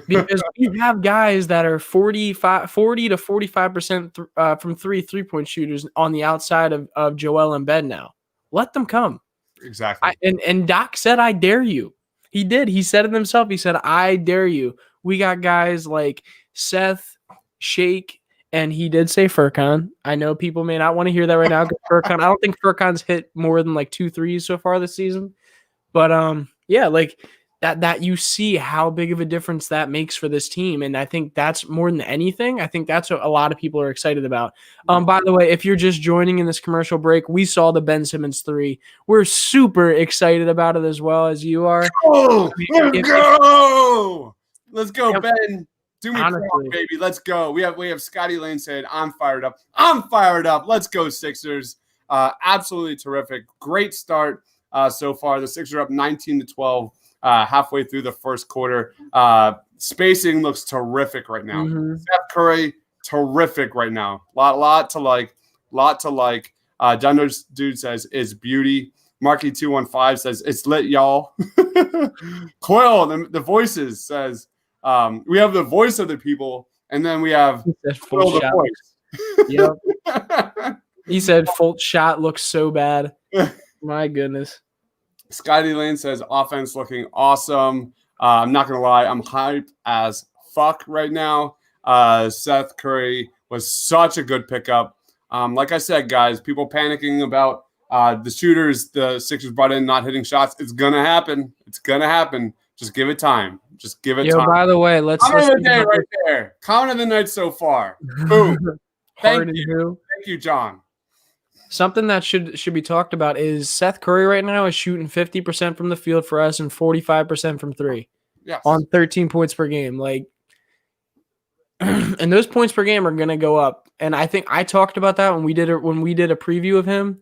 Because we have guys that are 40 to 45% from 3-point shooters on the outside of Joel and Ben now. Let them come. Exactly. And Doc said, I dare you. He did. He said it himself. He said, I dare you. We got guys like Seth, Shake, and he did say Furkan. I know people may not want to hear that right now. Furkan, I don't think Furkan's hit more than like 2 threes so far this season. But yeah, like that you see how big of a difference that makes for this team. And I think that's more than anything. I think that's what a lot of people are excited about. By the way, if you're just joining in this commercial break, we saw the Ben Simmons 3. We're super excited about it as well as you are. Let's go, Ben. Do me proud, baby. Let's go. We have Scotty Lane saying, I'm fired up. I'm fired up. Let's go, Sixers. Absolutely terrific. Great start so far. The Sixers are up 19-12 halfway through the first quarter. Spacing looks terrific right now. Mm-hmm. Seth Curry, terrific right now. Lot to like. John Dude says, it's beauty. Marky215 says, it's lit, y'all. Coil, the voices, says, we have the voice of the people, and then we have Coil the voice. Yep. He said, Fultz shot looks so bad. My goodness. Scotty Lane says, offense looking awesome. I'm not going to lie. I'm hyped as fuck right now. Seth Curry was such a good pickup. Like I said, guys, people panicking about the shooters the Sixers brought in not hitting shots. It's going to happen. It's going to happen. Just give it time. Just give it time. By the way, let's comment of the day right there. Comment of the night so far. Boom. Thank you, John. Something that should be talked about is Seth Curry right now is shooting 50% from the field for us and 45% from three. Yes. On 13 points per game. Like, and those points per game are going to go up. And I think I talked about that when we did a preview of him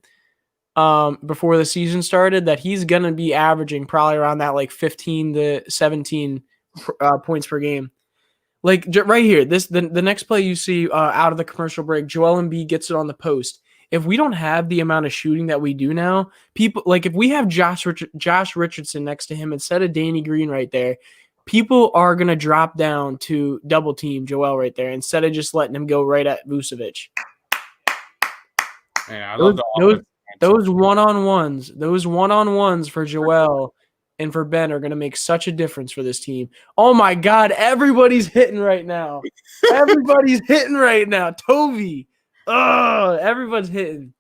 before the season started, that he's going to be averaging probably around that like 15 to 17 points per game. Like right here, the next play you see out of the commercial break, Joel Embiid gets it on the post. If we don't have the amount of shooting that we do now, people like if we have Josh Richardson next to him instead of Danny Green right there, people are going to drop down to double team Joel right there instead of just letting him go right at Vucevic. Yeah, I love those one-on-ones for Joel and for Ben are going to make such a difference for this team. Oh my God, everybody's hitting right now. Everybody's hitting right now. Toby. Oh, everyone's hitting.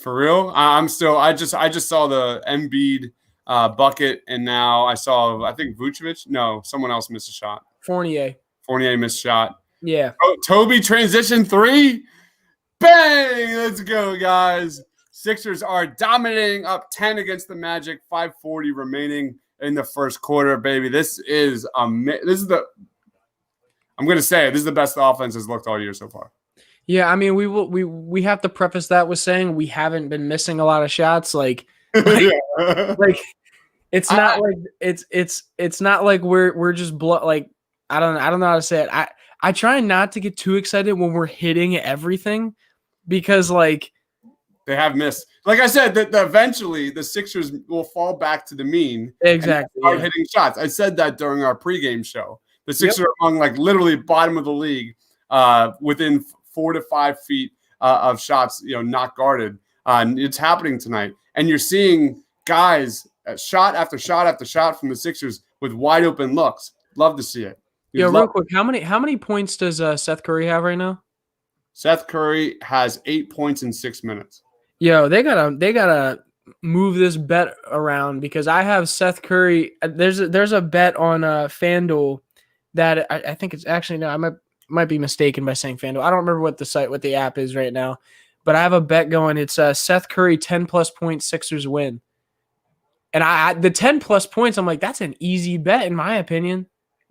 For real? I just saw the Embiid bucket, and now I think Vucevic. No, someone else missed a shot. Fournier missed a shot. Yeah. Toby transition 3. Bang! Let's go, guys. Sixers are dominating, up 10 against the Magic. 5:40 remaining in the first quarter, baby. This is I'm going to say it, this is the best the offense has looked all year so far. Yeah, I mean, we have to preface that with saying we haven't been missing a lot of shots. Like it's not like we're just like I don't know how to say it. I try not to get too excited when we're hitting everything because like they have missed. Like I said, that eventually the Sixers will fall back to the mean. Exactly. And start hitting shots. I said that during our pregame show. The Sixers are among like literally bottom of the league, within 4 to 5 feet of shots, not guarded. It's happening tonight, and you're seeing guys shot after shot after shot from the Sixers with wide open looks. Love to see it. Real quick, how many points does Seth Curry have right now? Seth Curry has 8 points in 6 minutes. They gotta move this bet around because I have Seth Curry. There's a bet on FanDuel that I think it's actually no, I might be mistaken by saying FanDuel. I don't remember what the app is right now, but I have a bet going. It's Seth Curry 10+ points, Sixers win. And the 10+ points, I'm like, that's an easy bet in my opinion.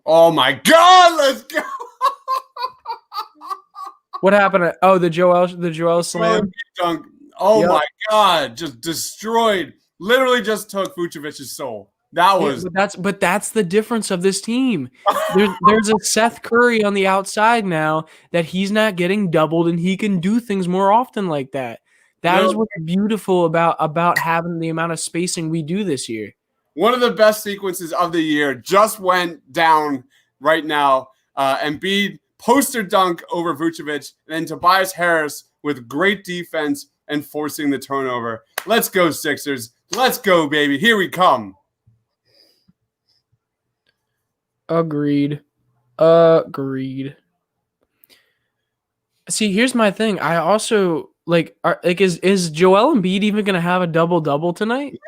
Oh my God, let's go. What happened? The Joel slam dunk. Oh my God, just destroyed. Literally just took Vucevic's soul. That was but that's the difference of this team. There's a Seth Curry on the outside now that he's not getting doubled and he can do things more often like that. That is what's beautiful about having the amount of spacing we do this year. One of the best sequences of the year just went down right now. Embiid poster dunk over Vucevic, and then Tobias Harris with great defense and forcing the turnover. Let's go, Sixers. Let's go, baby. Here we come. Agreed. See, here's my thing. I also is Joel Embiid even going to have a double-double tonight?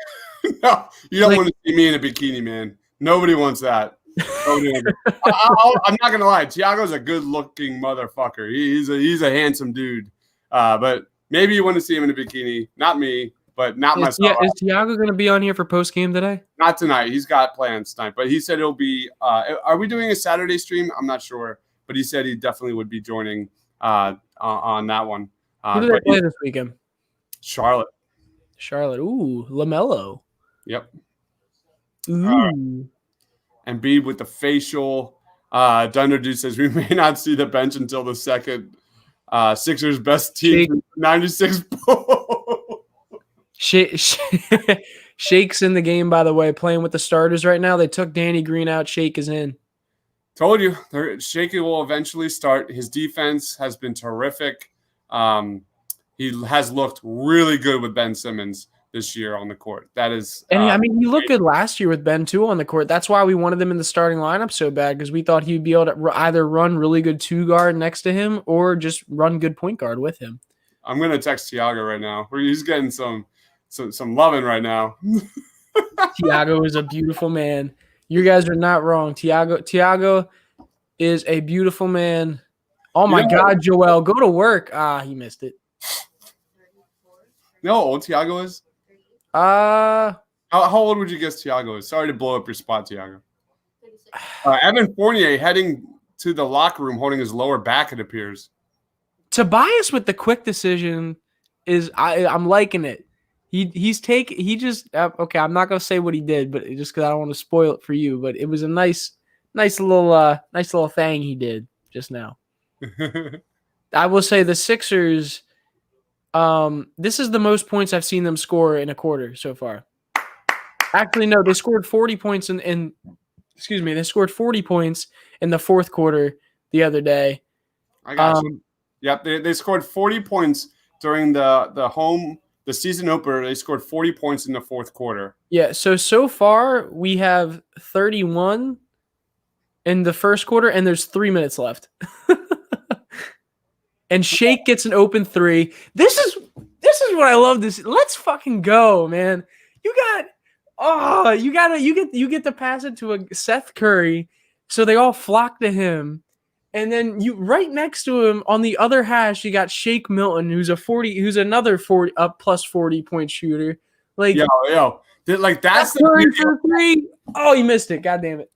No, you don't want to see me in a bikini, man. Nobody wants that. I'm not gonna lie. Thiago's a good-looking motherfucker. He's a handsome dude. But maybe you want to see him in a bikini. Not me, but not myself. Is Thiago gonna be on here for post game today? Not tonight. He's got plans tonight. But he said it'll be. Are we doing a Saturday stream? I'm not sure. but he said he definitely would be joining on that one. Who do they play this weekend? Charlotte. Ooh, LaMelo. Yep. Ooh. Embiid with the facial. Dunder Dude says we may not see the bench until the second. Sixers best team, 96 Shake's in the game, by the way, playing with the starters right now. They took Danny Green out. Shake is in. Told you, Shake will eventually start. His defense has been terrific. He has looked really good with Ben Simmons this year on the court. That is, and I mean, he looked good last year with Ben too on the court. That's why we wanted him in the starting lineup so bad, because we thought he'd be able to either run really good 2-guard next to him or just run good point guard with him. I'm gonna text Tiago right now. He's getting some loving right now. Tiago is a beautiful man. You guys are not wrong. Tiago is a beautiful man. Oh my God, Joel, go to work. He missed it. You know how old Tiago is? How old would you guess Tiago is? Sorry to blow up your spot, Tiago. Evan Fournier heading to the locker room holding his lower back, it appears. Tobias with the quick decision is I'm liking it. Okay, I'm not gonna say what he did, but just because I don't want to spoil it for you. But it was a nice little thing he did just now. I will say the Sixers. This is the most points I've seen them score in a quarter so far. Actually, no, they scored 40 points they scored 40 points in the fourth quarter the other day. I got you. Yep, they scored 40 points during the season opener. They scored 40 points in the fourth quarter. Yeah, so far we have 31 in the first quarter, and there's 3 minutes left. And Shake gets an open 3. This is what I love. Let's fucking go, man. You get to pass it to a Seth Curry, so they all flock to him. And then you right next to him on the other hash, you got Shake Milton, who's another 40 plus 40-point shooter. Like that's Curry for 3. Oh, he missed it. God damn it.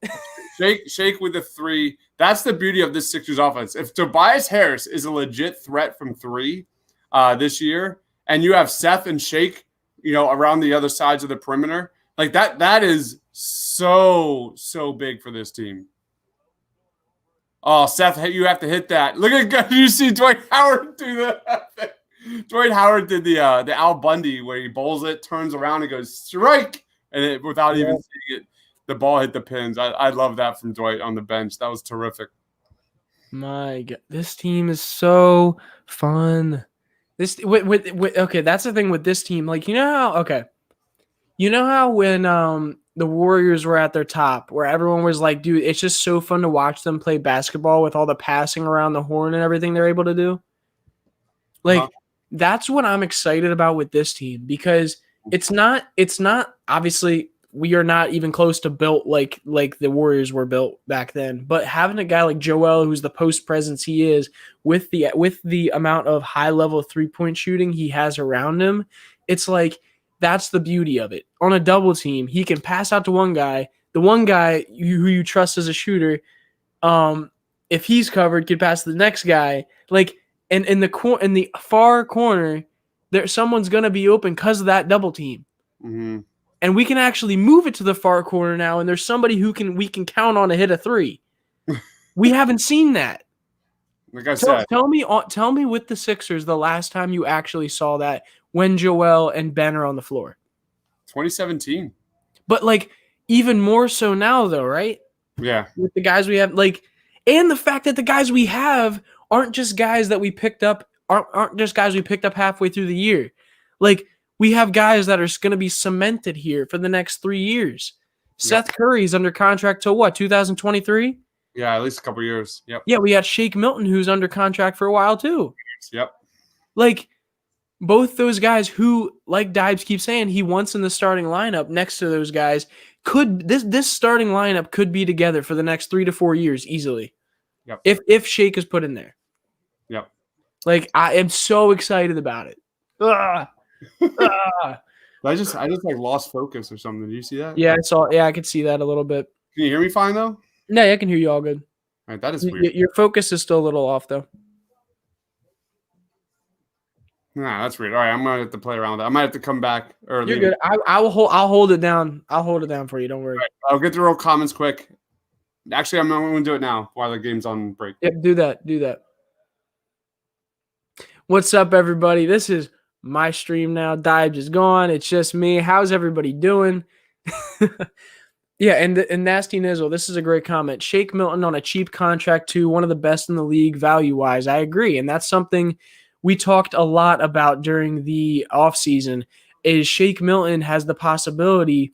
Shake with the 3. That's the beauty of this Sixers offense. If Tobias Harris is a legit threat from 3 this year, and you have Seth and Shake, around the other sides of the perimeter, like that is so big for this team. Oh, Seth, you have to hit that. Look at you see Dwight Howard do that. Dwight Howard did the Al Bundy where he bowls it, turns around, and goes strike, and without even seeing it, the ball hit the pins. I love that from Dwight on the bench. That was terrific. My God, this team is so fun. Okay, that's the thing with this team. Like, you know how when the Warriors were at their top, where everyone was like, dude, it's just so fun to watch them play basketball with all the passing around the horn and everything they're able to do. Like, that's what I'm excited about with this team, because it's not obviously we are not even close to built like the Warriors were built back then. But having a guy like Joel, who's the post presence he is, with the amount of high level 3-point shooting he has around him, it's like that's the beauty of it. On a double team, he can pass out to one guy. The one guy who you trust as a shooter, if he's covered, can pass to the next guy. Like, and in the far corner, someone's gonna be open because of that double team. Mm-hmm. And we can actually move it to the far corner now, and there's somebody we can count on to hit a 3. We haven't seen that. Like I said, tell me with the Sixers the last time you actually saw that when Joel and Ben are on the floor. 2017. But like even more so now, though, right? Yeah. With the guys we have, like, and the fact that the guys we have aren't just guys that we picked up, aren't just guys we picked up halfway through the year. Like, we have guys that are going to be cemented here for the next 3 years. Seth Curry's under contract till what, 2023? Yeah, at least a couple years. Yep. Yeah, we got Shake Milton, who's under contract for a while too. Yep. Like, both those guys who, like Dibes keeps saying, he wants in the starting lineup next to those guys, this starting lineup could be together for the next 3 to 4 years easily. Yep. If Shake is put in there. Yep. Like, I am so excited about it. I just like lost focus or something. Did you see that? Yeah, I saw. Yeah, I could see that a little bit. Can you hear me fine though? No, I can hear you all good. Right, that is weird. Your focus is still a little off, though. Nah, that's weird. All right, I'm gonna have to play around with that. I might have to come back or You're leave good. it. I'll hold it down. I'll hold it down for you. Don't worry. Right, I'll get through all comments quick. Actually, I'm not going to do it now while the game's on break. Yep, do that. What's up, everybody? This is my stream now. Dives is gone. It's just me. How's everybody doing? Yeah, and Nasty Nizzle, this is a great comment. Shake Milton on a cheap contract too, one of the best in the league value-wise. I agree, and that's something we talked a lot about during the offseason, is Shake Milton has the possibility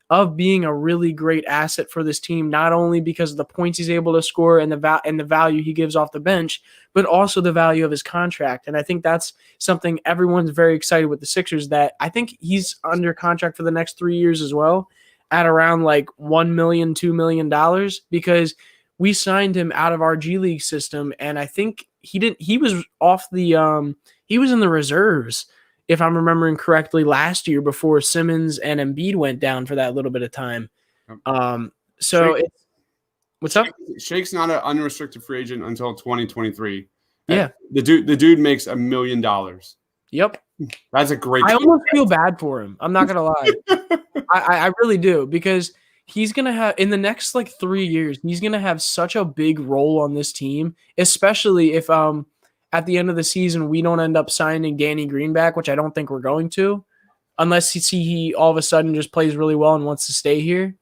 of being a really great asset for this team, not only because of the points he's able to score and the value he gives off the bench, but also the value of his contract. And I think that's something everyone's very excited with the Sixers, that I think he's under contract for the next 3 years as well, at around like $1 million, $2 million, because we signed him out of our G League system. And I think he was in the reserves, if I'm remembering correctly, last year before Simmons and Embiid went down for that little bit of time. What's up? Shake's not an unrestricted free agent until 2023. Yeah. The dude makes $1 million. Yep. That's a great. I almost feel bad for him. I'm not gonna lie. I really do, because he's gonna have, in the next like 3 years, he's gonna have such a big role on this team, especially if at the end of the season we don't end up signing Danny Green back, which I don't think we're going to, unless he all of a sudden just plays really well and wants to stay here.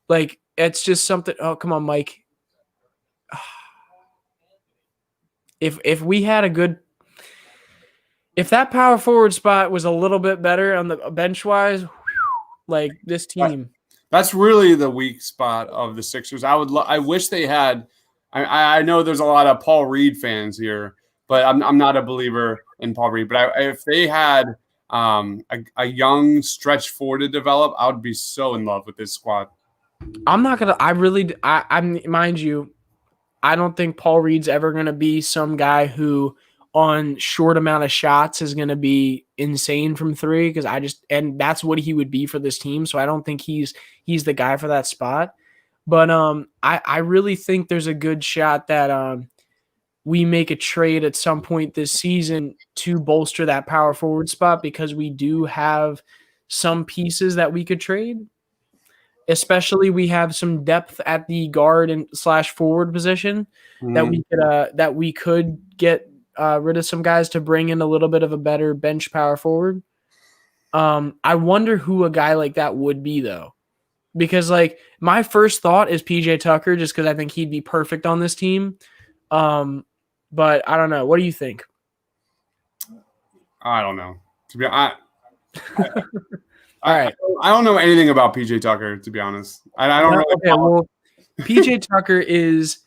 Like, it's just something. Oh, come on, Mike. If we had a good. If that power forward spot was a little bit better on the bench wise, like this team. That's really the weak spot of the Sixers. I wish they had. I know there's a lot of Paul Reed fans here, but I'm not a believer in Paul Reed. But if they had a young stretch four to develop, I would be so in love with this squad. I'm not gonna. I'm mind you, I don't think Paul Reed's ever gonna be some guy who, on short amount of shots, is going to be insane from three, because and that's what he would be for this team. So I don't think he's the guy for that spot. But I really think there's a good shot that we make a trade at some point this season to bolster that power forward spot, because we do have some pieces that we could trade. Especially we have some depth at the guard and / forward position that we could get rid of some guys to bring in a little bit of a better bench power forward. I wonder who a guy like that would be, though, because like my first thought is PJ Tucker, just because I think he'd be perfect on this team. But I don't know. What do you think? I don't know. To be honest, all right. I don't know anything about PJ Tucker, to be honest. I don't really. Okay, well, PJ Tucker is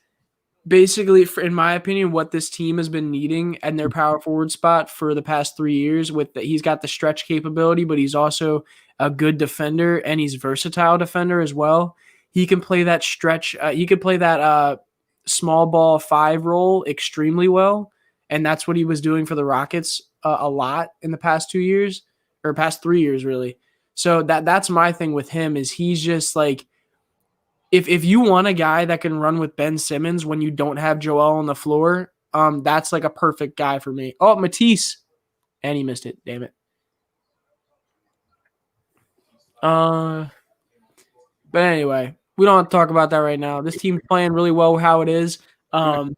basically, in my opinion, what this team has been needing and their power forward spot for the past 3 years. He's got the stretch capability, but he's also a good defender, and he's versatile defender as well. He can play that stretch. He could play that small ball 5 role extremely well, and that's what he was doing for the Rockets a lot in the past 2 years, or past 3 years, really. So that's my thing with him, is he's just like, if you want a guy that can run with Ben Simmons when you don't have Joel on the floor, that's like a perfect guy for me. Oh, Matisse. And he missed it. Damn it. But anyway, we don't have to talk about that right now. This team's playing really well how it is. An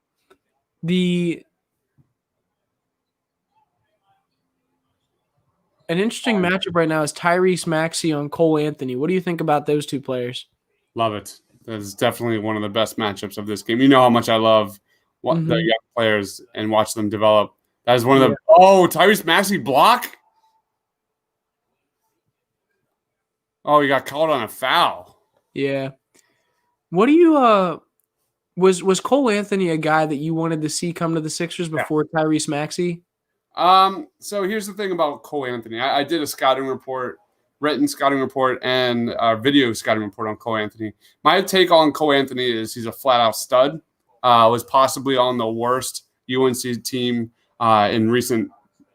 interesting matchup right now is Tyrese Maxey on Cole Anthony. What do you think about those two players? Love it. That's definitely one of the best matchups of this game. You know how much I love the young players and watch them develop. That is one of the Tyrese Maxey block. Oh, he got called on a foul. Yeah. What do you was Cole Anthony a guy that you wanted to see come to the Sixers before Tyrese Maxey? So here's the thing about Cole Anthony. I did a scouting report, written scouting report, and a video scouting report on Cole Anthony. My take on Cole Anthony is he's a flat-out stud. Was possibly on the worst UNC team in recent,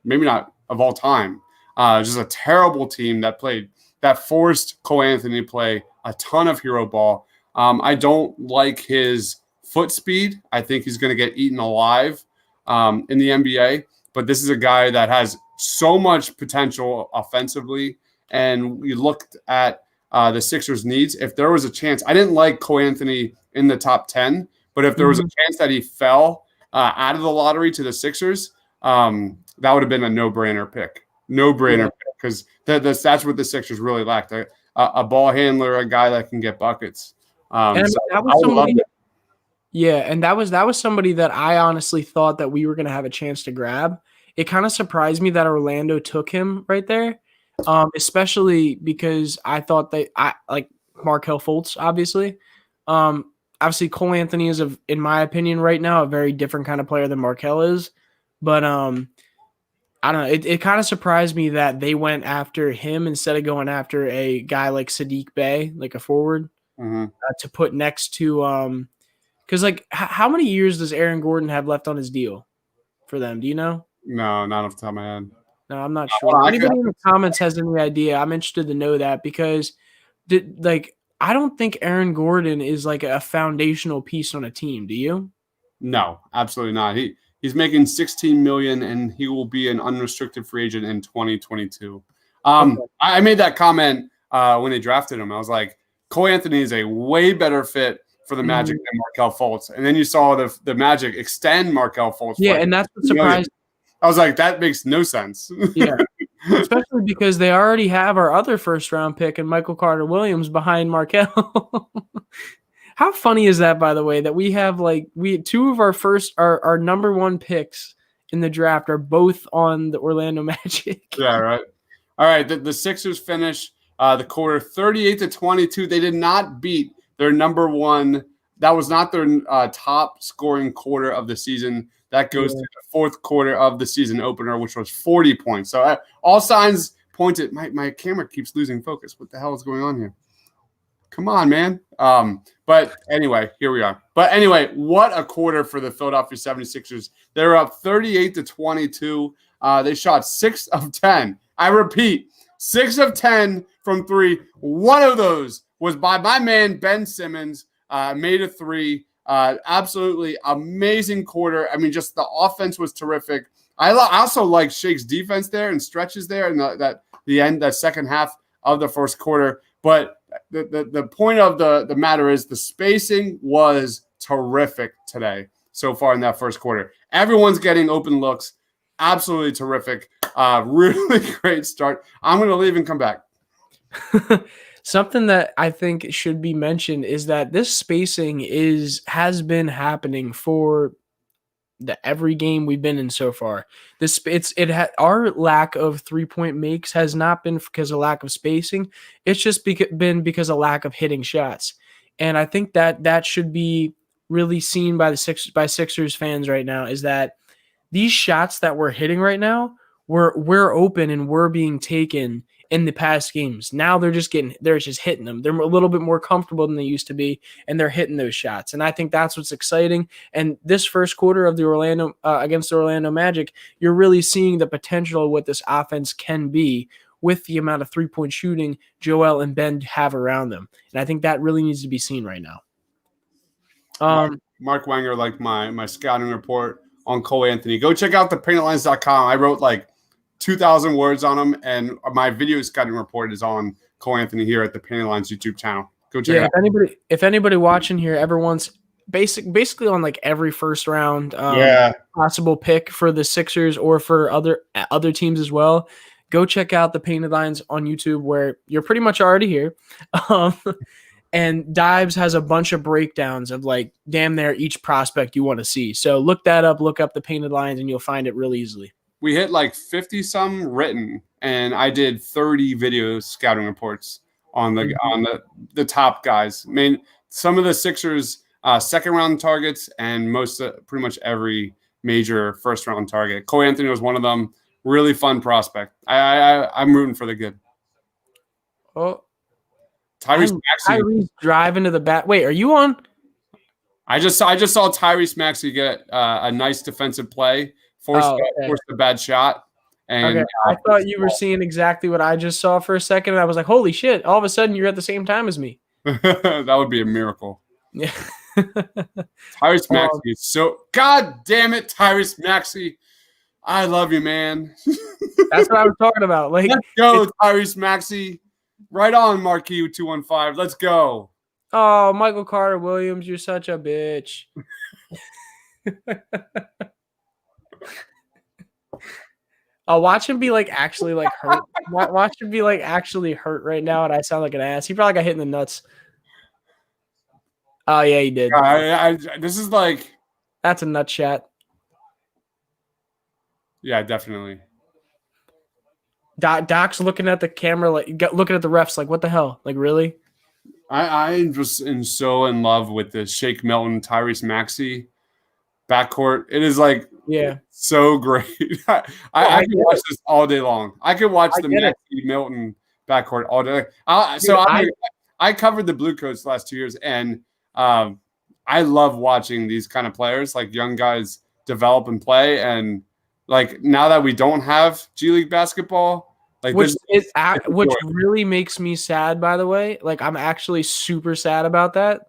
maybe not of all time. Just a terrible team that forced Cole Anthony to play a ton of hero ball. I don't like his foot speed. I think he's going to get eaten alive in the NBA. But this is a guy that has so much potential offensively. And we looked at the Sixers' needs. If there was a chance, I didn't like Cole Anthony in the top 10, but if there was a chance that he fell out of the lottery to the Sixers, that would have been a no-brainer pick. No-brainer pick, because that's what the Sixers really lacked. A ball handler, a guy that can get buckets. And So that was somebody, and that was somebody that I honestly thought that we were going to have a chance to grab. It kind of surprised me that Orlando took him right there, especially because I thought I like Markelle Fultz, obviously. Obviously, Cole Anthony is, in my opinion, right now, a very different kind of player than Markelle is. But I don't know. It kind of surprised me that they went after him instead of going after a guy like Sadiq Bey, like a forward, to put next to because like how many years does Aaron Gordon have left on his deal for them? Do you know? No, not off the top of my head. No, I'm not sure. If anybody in the comments has any idea, I'm interested to know that, because I don't think Aaron Gordon is like a foundational piece on a team. Do you? No, absolutely not. He's making $16 million, and he will be an unrestricted free agent in 2022. I made that comment when they drafted him. I was like, Cole Anthony is a way better fit for the Magic than Markelle Fultz. And then you saw the Magic extend Markelle Fultz. Yeah, and that's what surprised me. I was like, that makes no sense. Yeah, especially because they already have our other first-round pick and Michael Carter-Williams behind Markelle. How funny is that, by the way, that we have two of our number one picks in the draft are both on the Orlando Magic. Yeah, right. All right, the Sixers finish the quarter 38-22. They did not beat their number one. That was not their top scoring quarter of the season. That goes to the fourth quarter of the season opener, which was 40 points. So all signs pointed. My camera keeps losing focus. What the hell is going on here? Come on, man. But anyway, here we are. But anyway, what a quarter for the Philadelphia 76ers. They're up 38-22. They shot 6 of 10. I repeat, 6 of 10 from three. One of those was by my man, Ben Simmons. Made a three. Absolutely amazing quarter. I mean, just the offense was terrific. I also like Shake's defense there and stretches there and that second half of the first quarter. But the point of the matter is the spacing was terrific today so far in that first quarter. Everyone's getting open looks. Absolutely terrific. Really great start. I'm going to leave and come back. Something that I think should be mentioned is that this spacing has been happening for every game we've been in so far. Our lack of 3-point makes has not been because of lack of spacing. It's just been because of lack of hitting shots, and I think that should be really seen by Sixers fans right now. Is that these shots that we're hitting right now, we're open and we're being taken in the past games. Now they're just hitting them. They're a little bit more comfortable than they used to be, and they're hitting those shots. And I think that's what's exciting. And this first quarter of the against the Orlando Magic, you're really seeing the potential of what this offense can be with the amount of 3-point shooting Joel and Ben have around them. And I think that really needs to be seen right now. Mark Wenger liked my scouting report on Cole Anthony. Go check out thepaintlines.com. I wrote 2,000 words on him, and my video scouting report is on Cole Anthony here at the Painted Lines YouTube channel. Go check it out. If anybody watching here ever wants basically on every first round possible pick for the Sixers or for other teams as well, go check out the Painted Lines on YouTube, where you're pretty much already here. And Dives has a bunch of breakdowns of damn near each prospect you want to see. So look that up, look up the Painted Lines, and you'll find it real easily. We hit 50 some written, and I did 30 video scouting reports on the top guys. I mean, some of the Sixers second round targets and pretty much every major first round target. Cole Anthony was one of them. Really fun prospect. I'm rooting for the good. Oh, Tyrese driving to the bat. Wait, are you on? I just saw Tyrese Maxey get a nice defensive play. Forced a bad shot. And I thought you were seeing exactly what I just saw for a second, and I was like, holy shit, all of a sudden you're at the same time as me. That would be a miracle. Yeah. Tyrese Maxey is so. God damn it, Tyrese Maxey. I love you, man. That's what I was talking about. Like, let's go, Tyrese Maxey. Right on, Marquee 215. Let's go. Oh, Michael Carter Williams, you're such a bitch. I'll watch him be like actually like hurt. Watch him be like actually hurt right now, and I sound like an ass. He probably got hit in the nuts. Oh yeah, he did. This is like. That's a nut shot. Yeah, definitely. Doc's looking at the camera, like looking at the refs, like what the hell? Like really? I just am so in love with the Shake Milton, Tyrese Maxey backcourt. It is like so great. I could watch this all day long. I could watch the Maxey Milton backcourt all day. I covered the Blue Coats the last 2 years, and I love watching these kind of players, like young guys develop and play. And like now that we don't have G League basketball. Like which really makes me sad, by the way. Like I'm actually super sad about that.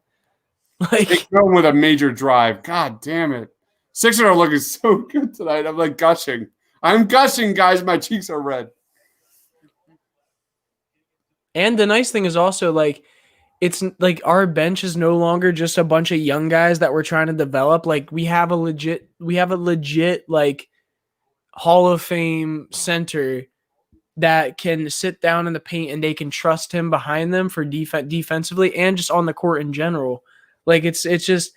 Like they go with a major drive. God damn it. Sixers are looking so good tonight. I'm like gushing. I'm gushing, guys. My cheeks are red. And the nice thing is also like it's like our bench is no longer just a bunch of young guys that we're trying to develop. Like we have a legit like Hall of Fame center that can sit down in the paint and they can trust him behind them for defensively and just on the court in general. Like it's just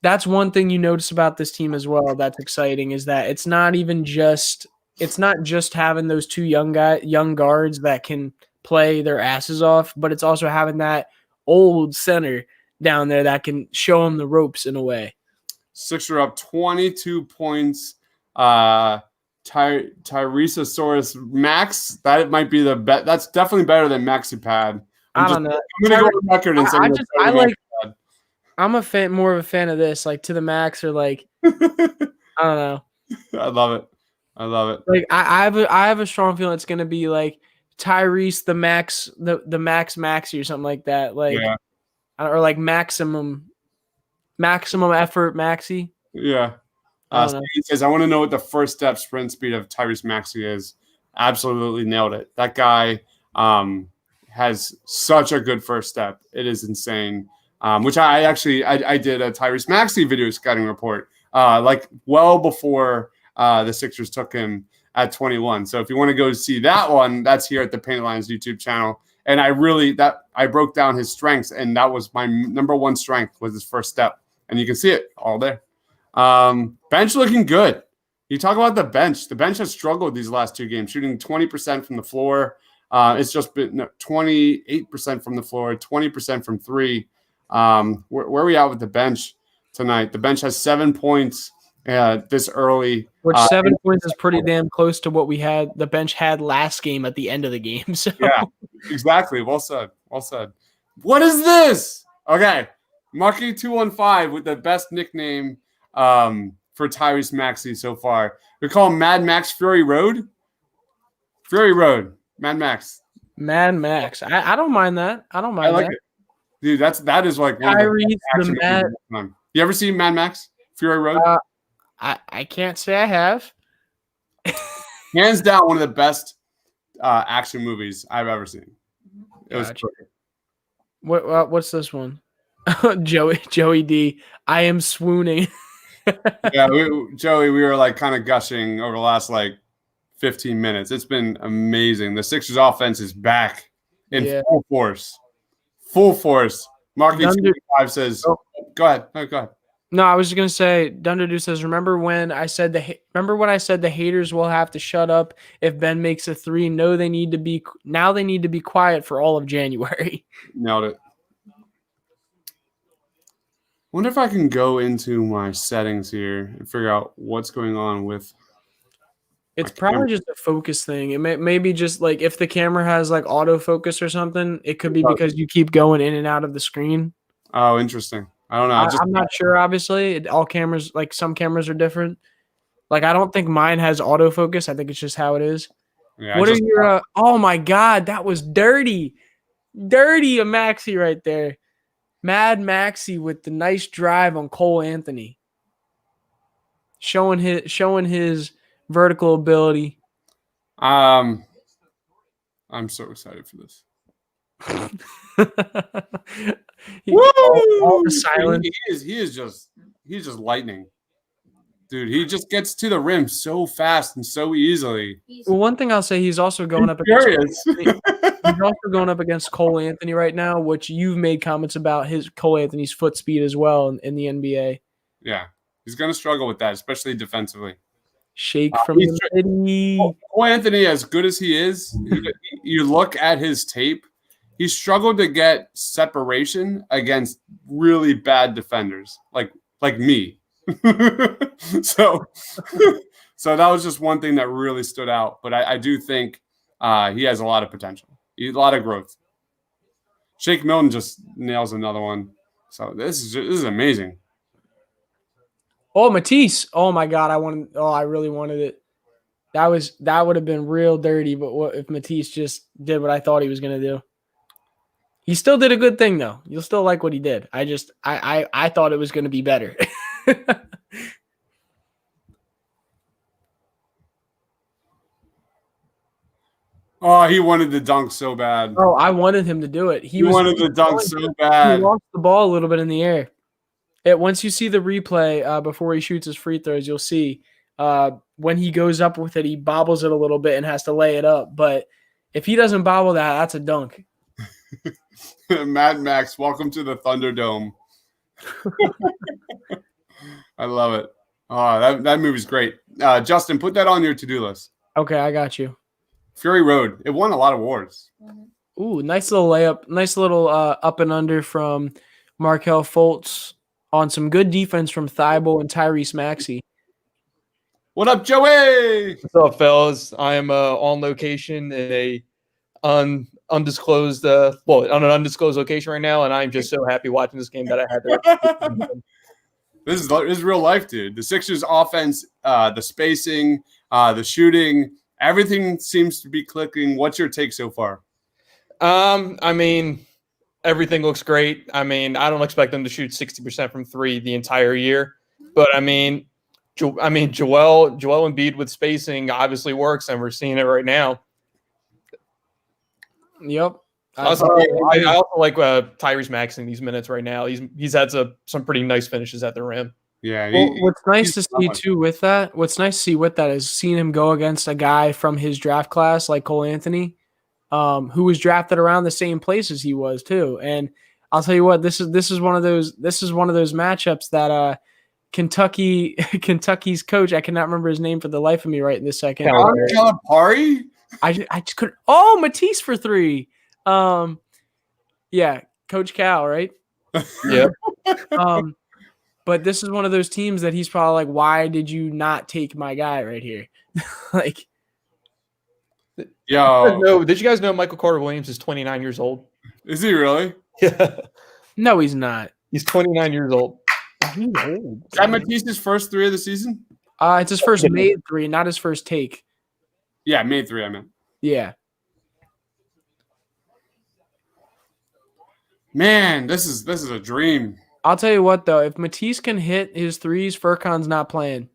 that's one thing you notice about this team as well that's exciting is that it's not just having those two young guards that can play their asses off, but it's also having that old center down there that can show them the ropes in a way. Sixers are up 22 points. Tyresasaurus Max, that might be the bet. That's definitely better than MaxiPad. I don't know. I'm gonna go on record and say I'm a fan, more of a fan of this, like to the max or like I don't know. I love it. Like I have a strong feeling it's gonna be like Tyrese the Max, the Max Maxi or something like that. Like or like maximum effort Maxi. Yeah. He says, I want to know what the first step sprint speed of Tyrese Maxey is. Absolutely nailed it. That guy has such a good first step. It is insane. Which I did a Tyrese Maxey video scouting report like well before the Sixers took him at 21. So if you want to go see that one, that's here at the Painted Lines YouTube channel. And I broke down his strengths, and that was my number one strength was his first step. And you can see it all there. Bench looking good. You talk about the bench. The bench has struggled these last two games, shooting 20% from the floor. It's just been 28% from the floor, 20% from three. Where are we at with the bench tonight? The bench has 7 points this early. Which 7 points is pretty damn close to what the bench had last game at the end of the game. So. Yeah, exactly. Well said. What is this? Okay. Marky 215 with the best nickname for Tyrese Maxey so far. We call him Mad Max Fury Road. Mad Max. I don't mind that. I like it. Dude, that is like one Tyrese of the Mad. You ever seen Mad Max Fury Road? I can't say I have. Hands down, one of the best action movies I've ever seen. It was perfect. What's this one? Joey D. I am swooning. Yeah, Joey, we were like kind of gushing over the last like 15 minutes. It's been amazing. The Sixers offense is back in full force. Full force. Marky 25 says, go ahead. No, go ahead. No, I was just gonna say, Dunderdo says, remember when I said the haters will have to shut up if Ben makes a three? No, they need to be quiet for all of January. Nailed it. Wonder if I can go into my settings here and figure out what's going on with. It's probably just a focus thing. It may be just like if the camera has like autofocus or something, it could be because you keep going in and out of the screen. Oh, interesting. I don't know. I'm not sure, obviously. All cameras, like some cameras are different. Like I don't think mine has autofocus. I think it's just how it is. Yeah, what are your oh my God, that was dirty. Dirty a Maxey right there. Mad Maxey with the nice drive on Cole Anthony. Showing his vertical ability. I'm so excited for this. all the silence. He's just lightning. Dude, he just gets to the rim so fast and so easily. Well, one thing I'll say, he's also going up against Cole Anthony right now, which you've made comments about Cole Anthony's foot speed as well in the NBA. Yeah, he's going to struggle with that, especially defensively. Shake from the city. Cole Anthony, as good as he is, you look at his tape, he struggled to get separation against really bad defenders, like me. So that was just one thing that really stood out. But I do think he has a lot of potential, a lot of growth. Shake Milton just nails another one. So this is amazing. Oh, Matisse! Oh my God, I really wanted it. That would have been real dirty. But what if Matisse just did what I thought he was gonna do? He still did a good thing though. You'll still like what he did. I thought it was gonna be better. Oh, he wanted to dunk so bad. Oh, I wanted him to do it. He wanted to dunk so bad. He lost the ball a little bit in the air. Once you see the replay before he shoots his free throws, you'll see when he goes up with it, he bobbles it a little bit and has to lay it up. But if he doesn't bobble that, that's a dunk. Mad Max, welcome to the Thunderdome. I love it. Oh, that movie's great. Justin, put that on your to-do list. Okay, I got you. Fury Road. It won a lot of awards. Ooh, nice little layup. Nice little up and under from Markelle Fultz on some good defense from Thibault and Tyrese Maxey. What up, Joey? What's up, fellas? I am on location in an undisclosed location right now, and I'm just so happy watching this game that I had to. This is real life, dude. The Sixers' offense, the spacing, the shooting, everything seems to be clicking. What's your take so far? I mean, everything looks great. I mean, I don't expect them to shoot 60% from three the entire year, but I mean, Joel Embiid with spacing obviously works, and we're seeing it right now. Yep. I also like Tyrese Maxey in these minutes right now. He's had some pretty nice finishes at the rim. Yeah. What's nice to see too with that is seeing him go against a guy from his draft class like Cole Anthony, who was drafted around the same place as he was too. And I'll tell you what, this is one of those matchups that Kentucky's coach, I cannot remember his name for the life of me right in this second. Calipari? I just couldn't. Oh, Matisse for three. Yeah, Coach Cal, right? Yeah. But this is one of those teams that he's probably like, why did you not take my guy right here? Like, yo, did you guys know Michael Carter Williams is 29 years old? Is he really? Yeah. No, he's not. He's 29 years old. He's old. Is that Matisse's first three of the season? It's his first made three, not his first take. Yeah, made three, I meant. Yeah. Man, this is a dream. I'll tell you what though, if Matisse can hit his threes, Furkan's not playing.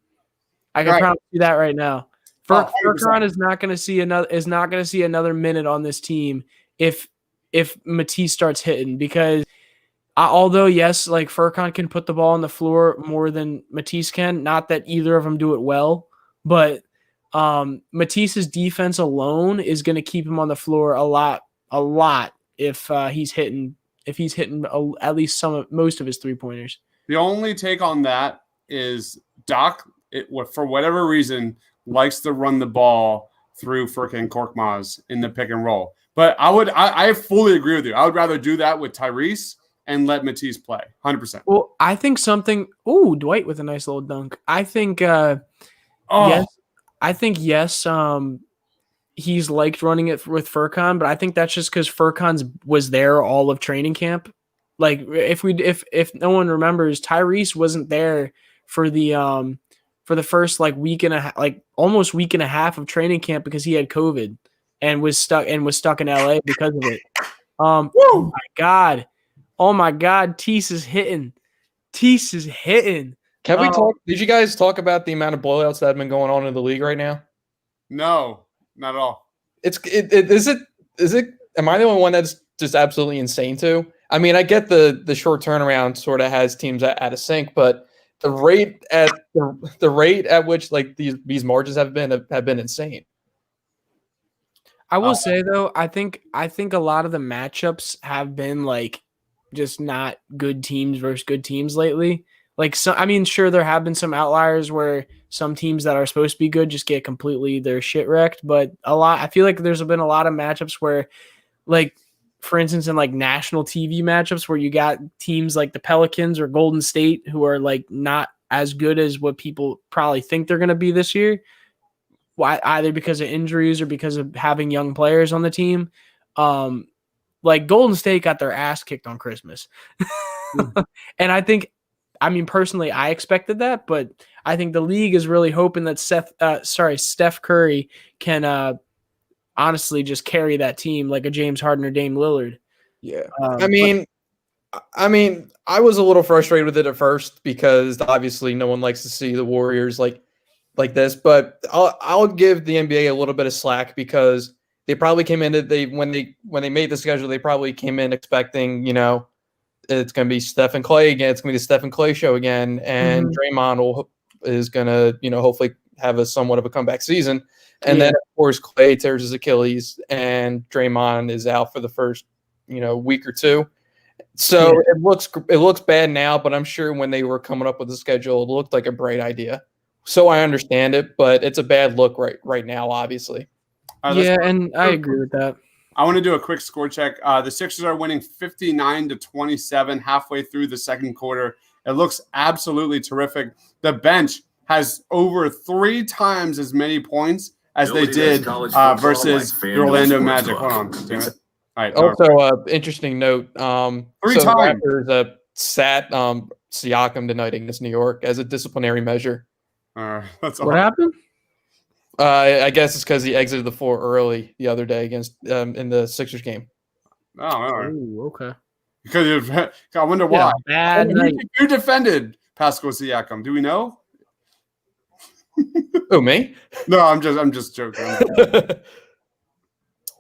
I can promise you that right now. Furkan is not going to see another minute on this team if Matisse starts hitting, because although yes, like Furkan can put the ball on the floor more than Matisse can, not that either of them do it well, but Matisse's defense alone is going to keep him on the floor a lot if he's hitting at least most of his 3-pointers. The only take on that is Doc, for whatever reason, likes to run the ball through Furkan Korkmaz in the pick and roll. But I fully agree with you. I would rather do that with Tyrese and let Matisse play 100%. Well, I think Dwight with a nice little dunk. I think yes. He's liked running it with Furkan, but I think that's just because Furkan's was there all of training camp. Like if no one remembers, Tyrese wasn't there for the first week and a half, almost week and a half of training camp because he had COVID and was stuck in LA because of it. Oh my God, Tease is hitting. Tease is hitting. Can we talk? Did you guys talk about the amount of blowouts that have been going on in the league right now? No, not at all. Is it? Am I the only one that's just absolutely insane too? I mean, I get the short turnaround sort of has teams out of sync, but the rate at which like these margins have been insane. I will say though, I think a lot of the matchups have been like just not good teams versus good teams lately. Like, so, I mean, sure, there have been some outliers where some teams that are supposed to be good just get completely their shit wrecked. But I feel like there's been a lot of matchups where, like, for instance, in like national TV matchups where you got teams like the Pelicans or Golden State who are like not as good as what people probably think they're going to be this year. Why, either because of injuries or because of having young players on the team. Like Golden State got their ass kicked on Christmas. And I mean, personally, I expected that, but I think the league is really hoping that Steph Curry can honestly just carry that team like a James Harden or Dame Lillard. Yeah. I mean, I was a little frustrated with it at first because obviously no one likes to see the Warriors like this, but I'll give the NBA a little bit of slack because they probably came in when they made the schedule, they probably came in expecting, it's going to be Steph and Clay again. It's going to be the Steph and Clay show again. And Draymond is going to, hopefully have a somewhat of a comeback season. And then, of course, Clay tears his Achilles and Draymond is out for the first, week or two. So it looks bad now, but I'm sure when they were coming up with the schedule, it looked like a bright idea. So I understand it, but it's a bad look right now, obviously. And I agree with that. I want to do a quick score check. The Sixers are winning 59-27 halfway through the second quarter. It looks absolutely terrific. The bench has over 3 times as many points as they did versus the Orlando Magic. Hold on. Damn it. All right. Also, interesting note. 3 times. The Raptors sat Siakam tonight against New York as a disciplinary measure. What happened? I guess it's because he exited the floor early the other day against in the Sixers game. Oh, all right. Ooh, okay. Because I wonder why. Bad night. Who defended Pascal Siakam? Do we know? Oh, me? No, I'm just joking.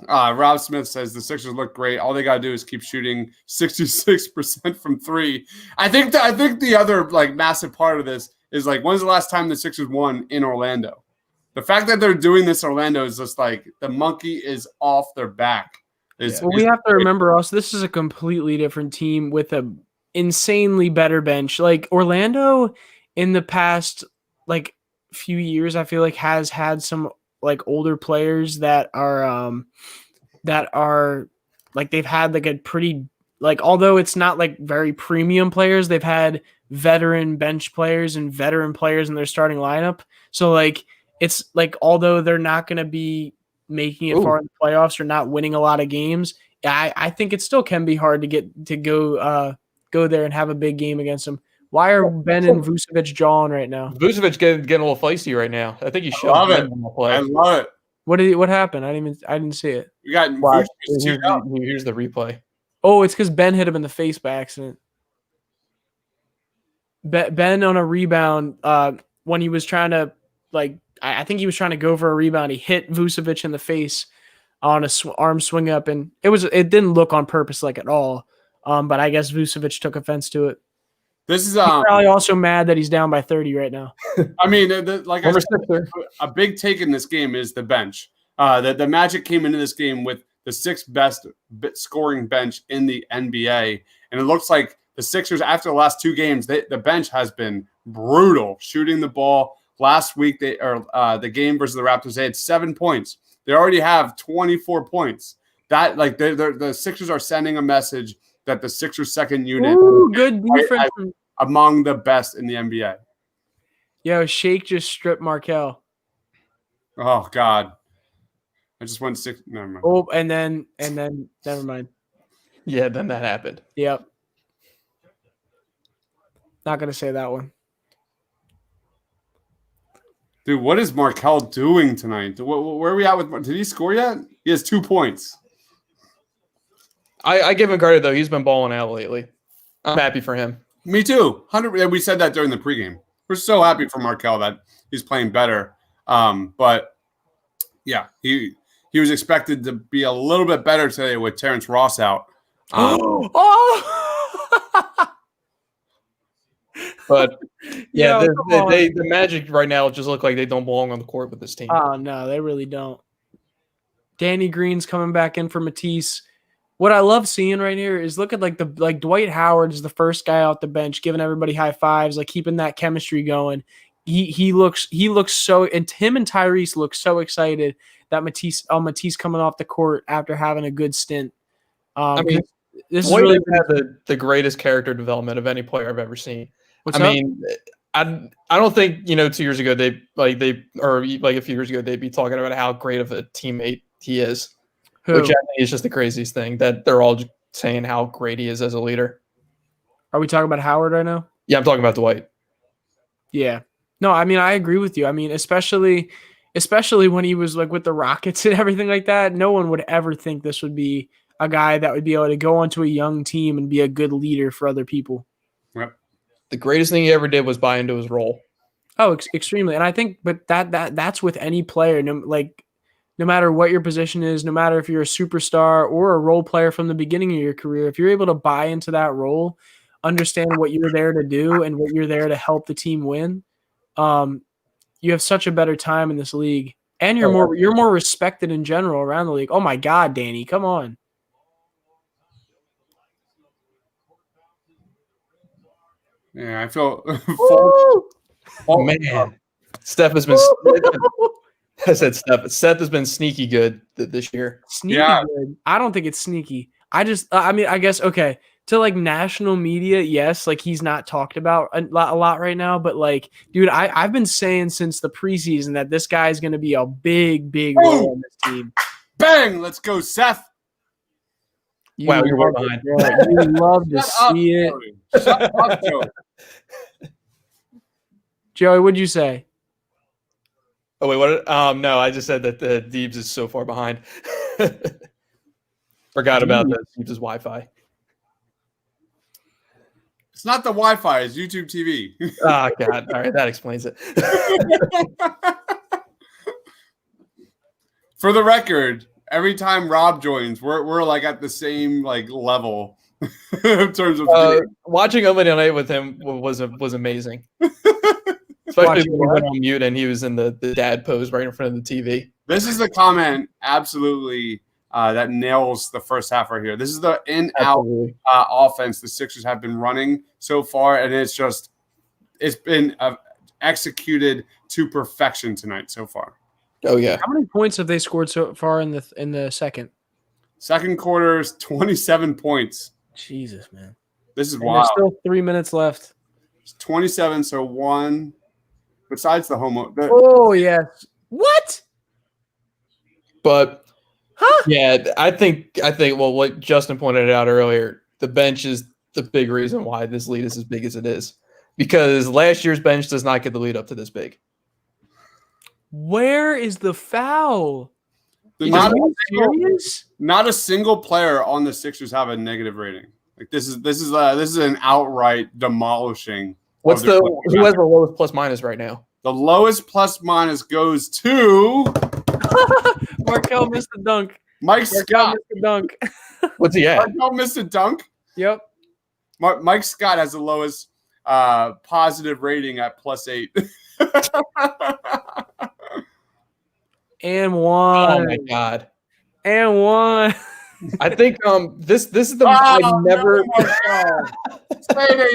Rob Smith says the Sixers look great. All they got to do is keep shooting 66% from 3. I think the other like massive part of this is like, when's the last time the Sixers won in Orlando? The fact that they're doing this Orlando is just like the monkey is off their back. We have to remember also this is a completely different team with a insanely better bench. Like Orlando in the past like few years, I feel like has had some like older players that are like they've had like a pretty like, although it's not like very premium players, they've had veteran bench players and veteran players in their starting lineup. So like it's like, although they're not going to be making it far in the playoffs or not winning a lot of games, I think it still can be hard to get to go there and have a big game against them. Why are Ben and Vucevic jawing right now? Vucevic getting a little feisty right now. I think he should. I love it. What happened? I didn't see it. You got here's the replay. Oh, it's because Ben hit him in the face by accident. Ben on a rebound when he was trying to I think he was trying to go for a rebound. He hit Vucevic in the face on a arm swing up, and it didn't look on purpose like at all. But I guess Vucevic took offense to it. This is he's probably also mad that he's down by 30 right now. I mean, I said, a big take in this game is the bench. The Magic came into this game with the 6th best scoring bench in the NBA, and it looks like the Sixers, after the last 2 games, the bench has been brutal shooting the ball. Last week, the game versus the Raptors, they had 7 points. They already have 24 points. That like the Sixers are sending a message that the Sixers second unit good defense among the best in the NBA. Yo, Shake just stripped Markel. Oh God, I just went 6. Never mind. Oh, and then never mind. Yeah, then that happened. Yep. Not gonna say that one. Dude, what is Markel doing tonight? Where are we at with? Did he score yet? He has 2 points. I give him credit though. He's been balling out lately. I'm happy for him. Me too. 100. We said that during the pregame. We're so happy for Markel that he's playing better. But yeah, he was expected to be a little bit better today with Terrence Ross out. But yeah, Yo, the Magic right now just look like they don't belong on the court with this team. Oh no, they really don't. Danny Green's coming back in for Matisse. What I love seeing right here is look at like Dwight Howard is the first guy out the bench, giving everybody high fives, like keeping that chemistry going. He looks so, and him and Tyrese look so excited that Matisse coming off the court after having a good stint. I mean, this Dwight is really had the greatest character development of any player I've ever seen. What's I up? mean, I don't think 2 years ago or a few years ago they'd be talking about how great of a teammate he is. Who? Which I think is just the craziest thing, that they're all just saying how great he is as a leader. Are we talking about Howard right now? Yeah, I'm talking about Dwight. Yeah. No, I mean, I agree with you. I mean, especially when he was like with the Rockets and everything like that, no one would ever think this would be a guy that would be able to go onto a young team and be a good leader for other people. Yep. The greatest thing he ever did was buy into his role. Oh, extremely. And I think, but that's with any player, no matter what your position is, no matter if you're a superstar or a role player from the beginning of your career, if you're able to buy into that role, understand what you're there to do and what you're there to help the team win, you have such a better time in this league. And you're more respected in general around the league. Oh my God, Danny, come on. Yeah, I feel. Oh man, Steph has been. I said Steph. Seth has been sneaky good this year. Sneaky good. I don't think it's sneaky. I guess, okay, to like national media, yes, like he's not talked about a lot right now, but like, dude, I've been saying since the preseason that this guy is going to be a big role in this team. Bang! Let's go, Seth. Wow, you're way behind. You love to see it. Shut up, Joey. Joey, what'd you say? Oh wait, what? No, I just said that the Deebs is so far behind. Forgot about that. Deebs' Wi-Fi. It's not the Wi-Fi. It's YouTube TV. Oh God! All right, that explains it. For the record, every time Rob joins, we're like at the same like level in terms of watching Opening Night with him was amazing. Especially when he went on mute and he was in the dad pose right in front of the TV. This is the comment absolutely that nails the first half right here. This is the in-out offense the Sixers have been running so far, and it's been executed to perfection tonight so far. Oh yeah. How many points have they scored so far in the second? Second quarter's 27 points. Jesus, man. This is and wild. There's still 3 minutes left. It's 27, so one. Besides the home. Oh yes. What? But huh? Yeah, I think well, what Justin pointed out earlier, the bench is the big reason why this lead is as big as it is. Because last year's bench does not get the lead up to this big. Where is the foul? Not a single player on the Sixers have a negative rating. Like this is an outright demolishing. Who has the lowest plus minus right now? The lowest plus minus goes to Markel missed the dunk. Mike Scott missed the dunk. What's he at? Markel missed a dunk. Yep. Mike Scott has the lowest positive rating at +8. And one. Oh my God. And one. I think this is the I never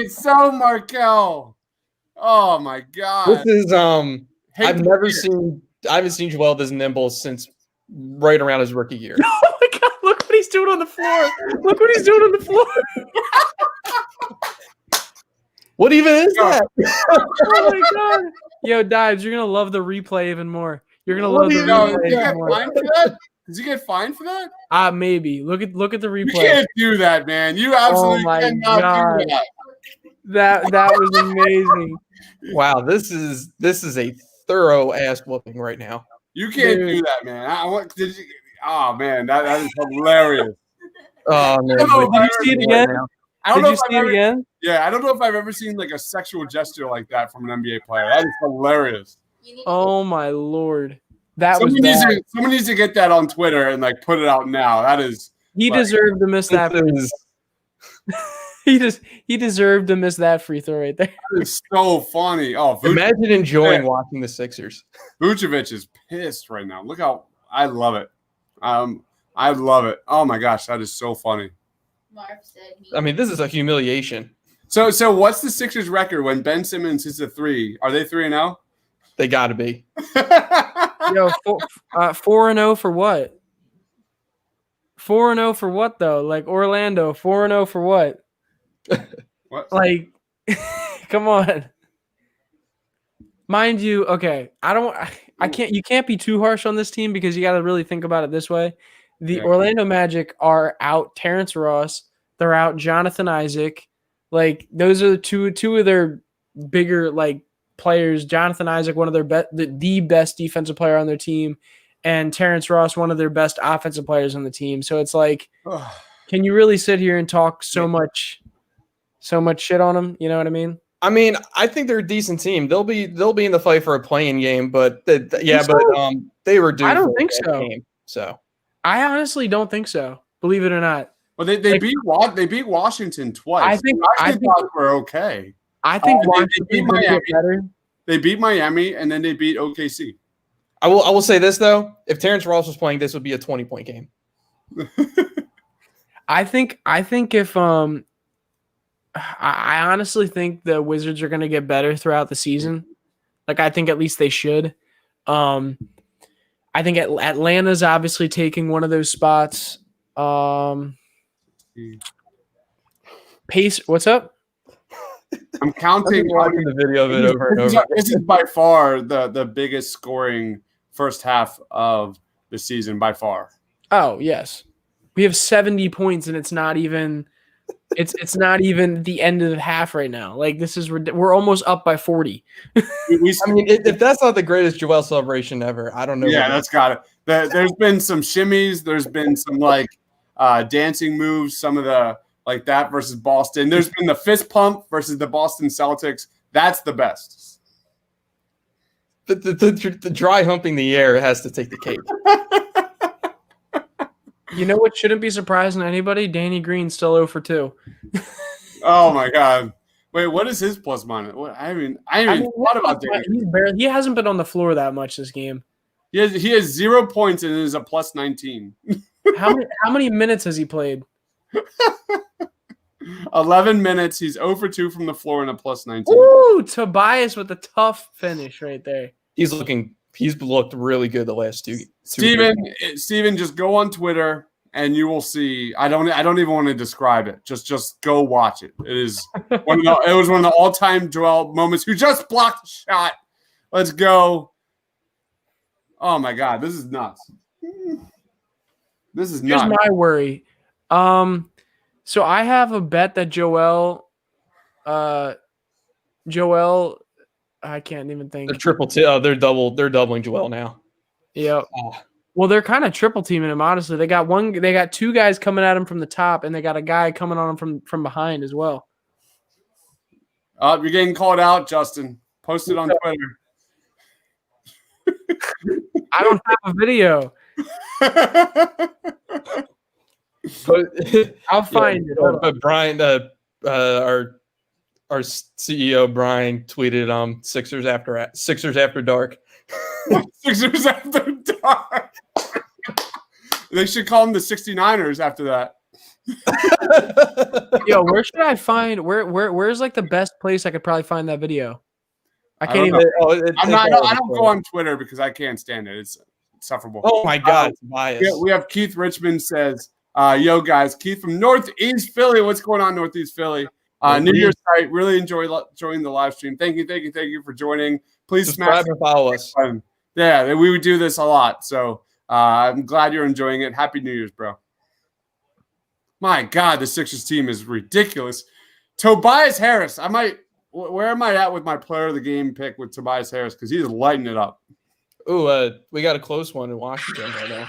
so Markel. Oh my God. This is I haven't seen Joel this nimble since right around his rookie year. Oh my God, look what he's doing on the floor. Look what he's doing on the floor. What even is that? Oh my God. Yo, Dives, you're gonna love the replay even more. You're gonna love the replay. Did you get fined for that? Maybe. Look at the replay. You can't do that, man. You absolutely cannot do that. That was amazing. Wow, this is a thorough ass whooping right now. You can't do that, man. Oh man, that is hilarious. Oh man, Did you see it again? I don't Did know you if see I've it ever, again? Yeah, I don't know if I've ever seen like a sexual gesture like that from an NBA player. That is hilarious. Oh my lord, that was bad. Someone needs to get that on Twitter and like put it out now. That is He like, deserved to miss that. He deserved to miss that free throw right there. that is so funny. Oh, Imagine enjoying watching the Sixers. Vucevic is pissed right now. Look how I love it. I love it. Oh my gosh, that is so funny. I mean, this is a humiliation. So what's the Sixers record when Ben Simmons hits a three? Are they 3-0? They got to be. Yo, 4-0 for what? 4-0 for what though? Like Orlando, 4-0 for what? What? Like, come on. Mind you, okay, I can't. You can't be too harsh on this team because you got to really think about it this way. The Orlando Magic are out Terrence Ross. They're out Jonathan Isaac. Like those are two of their bigger like players. Jonathan Isaac, one of their the best defensive player on their team, and Terrence Ross, one of their best offensive players on the team. So it's like, can you really sit here and talk so much shit on them? You know what I mean? I mean, I think they're a decent team. They'll be in the fight for a playing game, but they were due. I don't think so. Game, so I honestly don't think so. Believe it or not. Well, they beat Washington twice. I think we're okay. I think they beat Miami. They beat Miami and then they beat OKC. I will say this though: if Terrence Ross was playing, this would be a 20-point game. I think if I honestly think the Wizards are going to get better throughout the season. Like I think at least they should. I think Atlanta's obviously taking one of those spots. Pace, what's up? I'm counting watching the video of it over and over. This is by far the biggest scoring first half of the season by far. Oh, yes. We have 70 points and it's not even the end of the half right now. Like we're almost up by 40. I mean, if that's not the greatest Joel celebration ever, I don't know. Yeah, that's got it. There's been some shimmies. There's been some like dancing moves. Some of the like that versus Boston. There's been the fist pump versus the Boston Celtics. That's the best. The dry humping the air has to take the cake. You know what shouldn't be surprising to anybody? Danny Green's still 0 for 2. Oh my God! Wait, what is his plus minus? I mean, thought about Danny. He hasn't been on the floor that much this game. He has 0 points and is a plus 19. How many minutes has he played? 11 minutes. He's 0 for 2 from the floor and a plus 19. Ooh, Tobias with a tough finish right there. He's looked really good the last two. Steven, just go on Twitter and you will see. I don't even want to describe it. Just go watch it. It is it was one of the all-time Joel moments. Who just blocked the shot? Let's go. Oh my God, this is nuts. This is nuts. Here's my worry. So I have a bet that Joel, I can't even think. They're doubling Joel now. Yeah. Well, they're kind of triple teaming him. Honestly, they got two guys coming at him from the top, and they got a guy coming on him from behind as well. You're getting called out, Justin. Post it on Twitter. I don't have a video. I'll find it. But Brian, our CEO Brian tweeted Sixers after dark. Sixers after dark. They should call them the 69ers after that. Yo, where should I find where's like the best place I could probably find that video? I can't even. I don't go on Twitter because I can't stand it. It's insufferable. Oh my God, it's biased. We have Keith Richmond says, yo guys, Keith from Northeast Philly. What's going on, Northeast Philly? New Year's night. Really enjoying the live stream. Thank you for joining. Please subscribe and follow us. Yeah, we would do this a lot. So I'm glad you're enjoying it. Happy New Year's, bro. My God, the Sixers team is ridiculous. Tobias Harris. Where am I at with my player of the game pick with Tobias Harris? Because he's lighting it up. Ooh, we got a close one in Washington right now.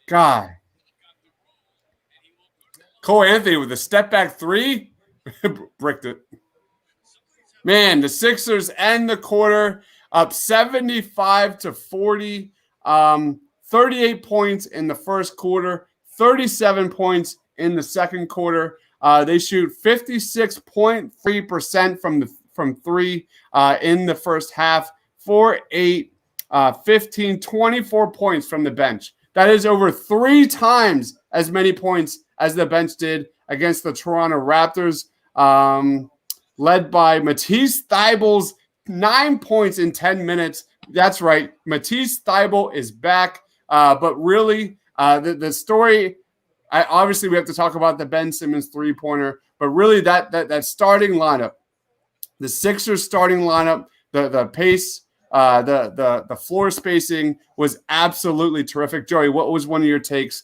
God. Cole Anthony with a step back three, bricked it. Man, the Sixers end the quarter up 75-40. 38 points in the first quarter, 37 points in the second quarter. They shoot 56.3% from three in the first half, 4, 8, 15, 24 points from the bench. That is over 3 times as many points as the bench did against the Toronto Raptors, led by Matisse Thybulle's 9 points in 10 minutes. That's right. Matisse Thybulle is back. But really, the story, obviously we have to talk about the Ben Simmons three-pointer, but really that starting lineup, the Sixers starting lineup, the pace, the floor spacing was absolutely terrific. Joey, what was one of your takes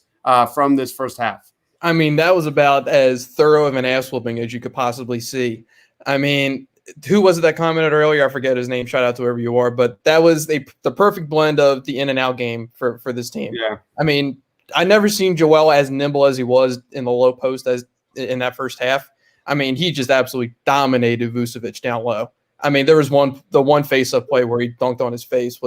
from this first half? I mean, that was about as thorough of an ass whooping as you could possibly see. I mean, who was it that commented earlier? I forget his name. Shout out to whoever you are. But that was the perfect blend of the in and out game for this team. Yeah. I mean, I never seen Joel as nimble as he was in the low post as in that first half. I mean, he just absolutely dominated Vucevic down low. I mean, there was the one face-up play where he dunked on his face.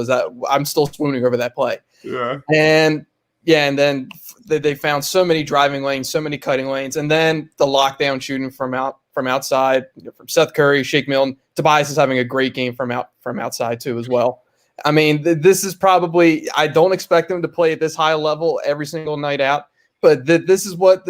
I'm still swooning over that play. Yeah. And then they found so many driving lanes, so many cutting lanes, and then the lockdown shooting from outside, from Seth Curry, Shake Milton. Tobias is having a great game from outside too as well. I mean, this is probably, I don't expect them to play at this high level every single night out, but this is what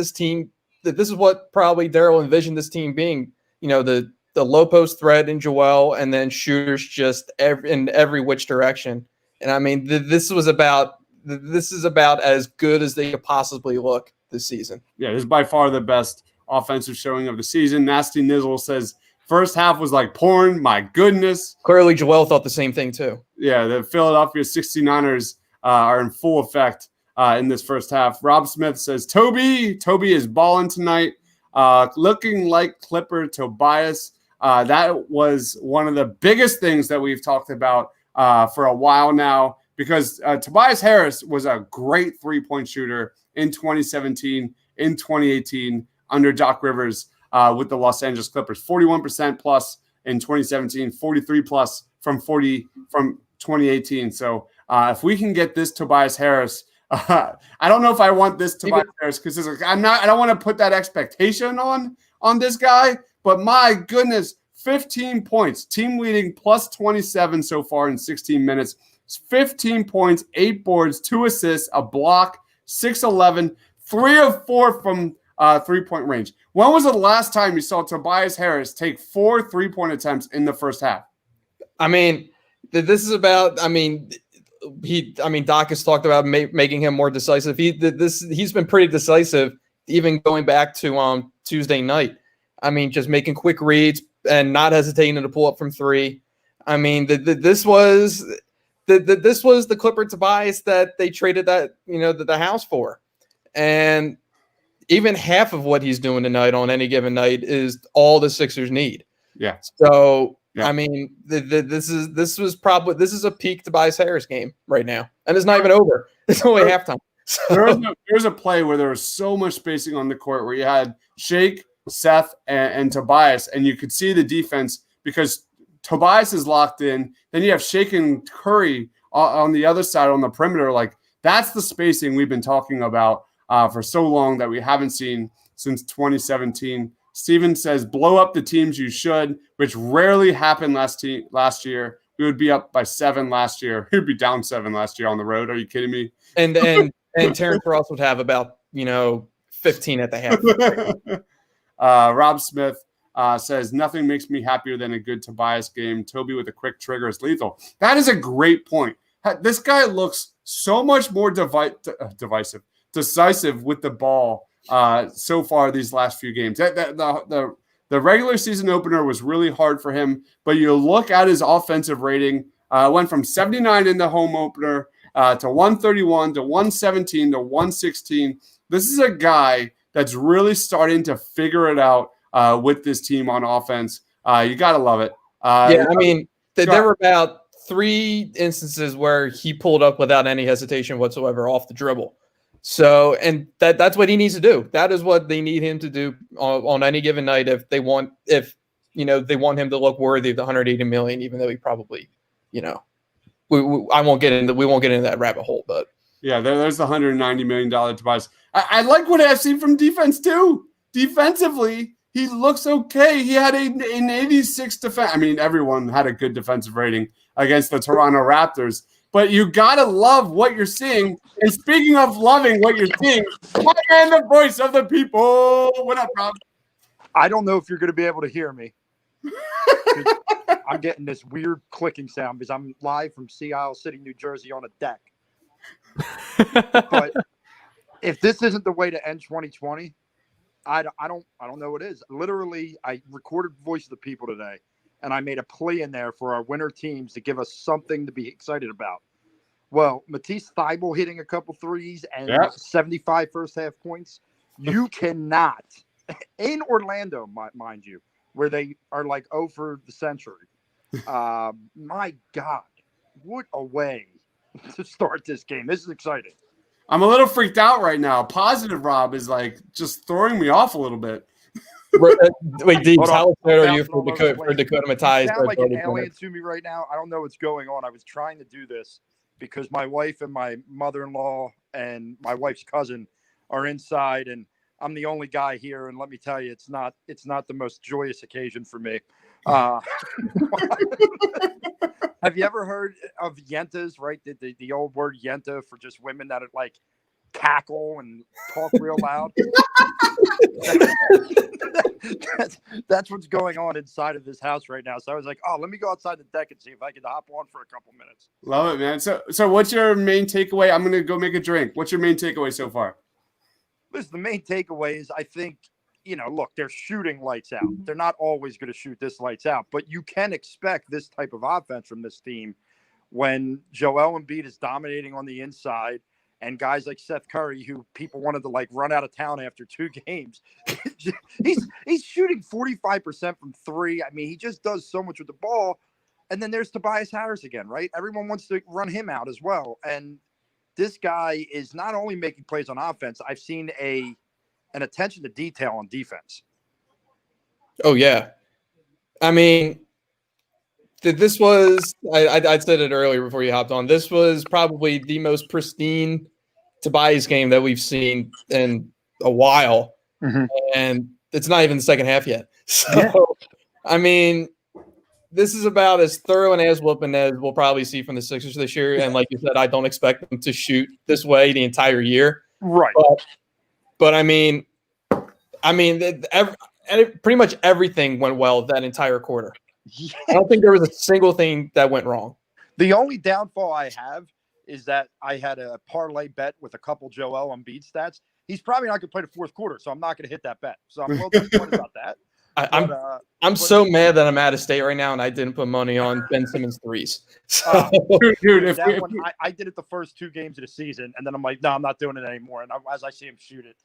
probably Daryl envisioned this team being. You know, the low post threat in Joel, and then shooters just in every which direction. And I mean, this is about as good as they could possibly look this season. Yeah, this is by far the best offensive showing of the season. Nasty Nizzle says first half was like porn. My goodness. Clearly, Joel thought the same thing too. Yeah, the Philadelphia 69ers are in full effect in this first half. Rob Smith says Toby is balling tonight, looking like Clipper Tobias. That was one of the biggest things that we've talked about for a while now, because Tobias Harris was a great three-point shooter in 2017, in 2018 under Doc Rivers with the Los Angeles Clippers. 41% plus in 2017, 43 plus from 2018. So if we can get this Tobias Harris, I don't know if I want this Tobias Harris, because I don't want to put that expectation on this guy, but my goodness, 15 points, team leading plus 27 so far in 16 minutes. 15 points, 8 boards, 2 assists, a block, 6'11", 3 of 4 from three-point range. When was the last time you saw Tobias Harris take 4 3-point attempts in the first half? I mean, this is about. I mean, Doc has talked about making him more decisive. He's been pretty decisive, even going back to Tuesday night. I mean, just making quick reads and not hesitating to pull up from three. I mean, this was the Clipper Tobias that they traded the house for, and even half of what he's doing tonight on any given night is all the Sixers need. Yeah. So yeah. I mean, this is a peak Tobias Harris game right now, and it's not even over. It's only halftime. So. There's a play where there was so much spacing on the court where you had Shake, Seth, and Tobias, and you could see the defense because Tobias is locked in. Then you have Shake and Curry on the other side on the perimeter. Like, that's the spacing we've been talking about for so long that we haven't seen since 2017. Steven says, blow up the teams you should, which rarely happened last year. We would be up by 7 last year. We'd be down 7 last year on the road. Are you kidding me? And Terrence Ross would have about 15 at the half. Rob Smith says, nothing makes me happier than a good Tobias game. Toby with a quick trigger is lethal. That is a great point. This guy looks so much more decisive with the ball so far these last few games. The regular season opener was really hard for him, but you look at his offensive rating, went from 79 in the home opener to 131 to 117 to 116. This is a guy that's really starting to figure it out with this team on offense. You got to love it. Yeah, I mean, there were about 3 instances where he pulled up without any hesitation whatsoever off the dribble. So, and that's what he needs to do. That is what they need him to do on any given night if they want him to look worthy of the 180 million, even though he probably, we won't get into that rabbit hole, but yeah, there's the $190 million Tobias. I like what I've seen from defense too. Defensively, he looks okay. He had an 86 defense. I mean, everyone had a good defensive rating against the Toronto Raptors. But you gotta love what you're seeing. And speaking of loving what you're seeing, my man, the voice of the people. What up, Rob? I don't know if you're going to be able to hear me. I'm getting this weird clicking sound because I'm live from Sea Isle City, New Jersey, on a deck. But if this isn't the way to end 2020, I don't know what is. Literally, I recorded Voice of the People today, and I made a plea in there for our winter teams to give us something to be excited about. Well, Matisse Thybulle hitting a couple threes and 75 first half points. You cannot, in Orlando, mind you, where they are like 0 for the century. My God, what a way to start this game. This is exciting. I'm a little freaked out right now. Positive Rob is like just throwing me off a little bit. Wait, Deebs, how excited are you for Dakota Matisse? You sound like an alien to me right now. I don't know what's going on. I was trying to do this because my wife and my mother-in-law and my wife's cousin are inside, and I'm the only guy here. And let me tell you, it's not the most joyous occasion for me. Have you ever heard of yentas, right? The old word yenta for just women that are like cackle and talk real loud. That's what's going on inside of this house right now. So I was like, let me go outside the deck and see if I can hop on for a couple minutes. Love it, man. So what's your main takeaway? I'm going to go make a drink. What's your main takeaway so far? Listen, the main takeaway is I think, look, they're shooting lights out. They're not always going to shoot this lights out, but you can expect this type of offense from this team when Joel Embiid is dominating on the inside and guys like Seth Curry, who people wanted to run out of town after 2 games. he's shooting 45% from 3. I mean, he just does so much with the ball. And then there's Tobias Harris again, right? Everyone wants to run him out as well. And this guy is not only making plays on offense, I've seen an attention to detail on defense. Oh, yeah. I mean, this was – I said it earlier before you hopped on. This was probably the most pristine Tobias game that we've seen in a while. Mm-hmm. And it's not even the second half yet. So, I mean, this is about as thorough an ass-whooping as we'll probably see from the Sixers this year. And like you said, I don't expect them to shoot this way the entire year. Right. But I mean, pretty much everything went well that entire quarter. Yeah. I don't think there was a single thing that went wrong. The only downfall I have is that I had a parlay bet with a couple Joel Embiid stats. He's probably not going to play the fourth quarter, so I'm not going to hit that bet. So I'm a little disappointed about that. I'm so mad that I'm out of state right now, and I didn't put money on Ben Simmons threes. So. Dude, I did it the first 2 games of the season, and then I'm like, no, I'm not doing it anymore. And as I see him shoot it,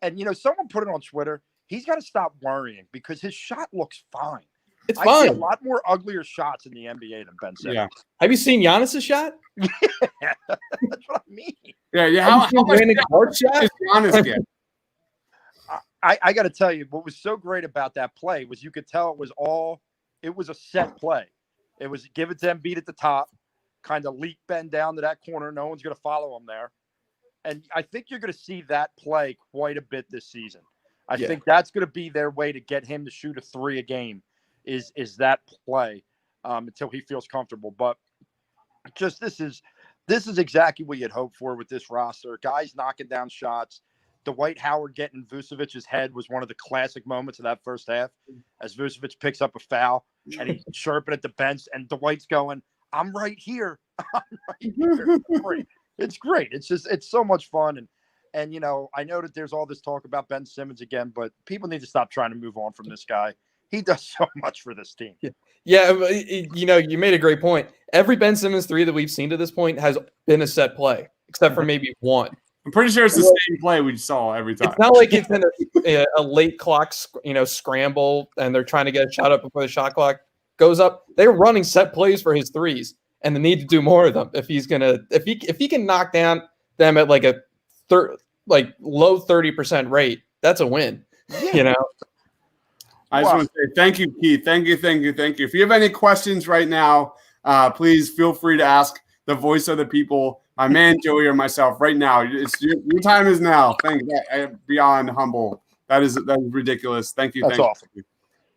and someone put it on Twitter, he's got to stop worrying because his shot looks fine. It's fine. I see a lot more uglier shots in the NBA than Ben Simmons. Yeah. Have you seen Giannis' shot? Yeah, that's what I mean. Yeah. How much shot does Giannis get? I got to tell you, what was so great about that play was you could tell it was a set play. It was give it to Embiid at the top, kind of leak Ben down to that corner. No one's going to follow him there. And I think you're going to see that play quite a bit this season. I think that's going to be their way to get him to shoot a 3 a game is that play until he feels comfortable. But just this is exactly what you'd hope for with this roster. Guys knocking down shots. Dwight Howard getting Vucevic's head was one of the classic moments of that first half as Vucevic picks up a foul and he's chirping at the bench and Dwight's going, I'm right here. I'm right here. It's great. It's so much fun. And I know that there's all this talk about Ben Simmons again, but people need to stop trying to move on from this guy. He does so much for this team. Yeah, you made a great point. Every Ben Simmons 3 that we've seen to this point has been a set play, except for maybe one. I'm pretty sure it's the same play we saw every time. It's not like it's in a late clock, scramble, and they're trying to get a shot up before the shot clock goes up. They're running set plays for his 3s, and they need to do more of them if he can knock down them at like a low 30% rate, that's a win. You know. I just want to say thank you, Keith. Thank you. If you have any questions right now, please feel free to ask the voice of the people, my man Joey or myself right now. Your time is now. Thank you. Beyond humble. That is ridiculous. Thank you. That's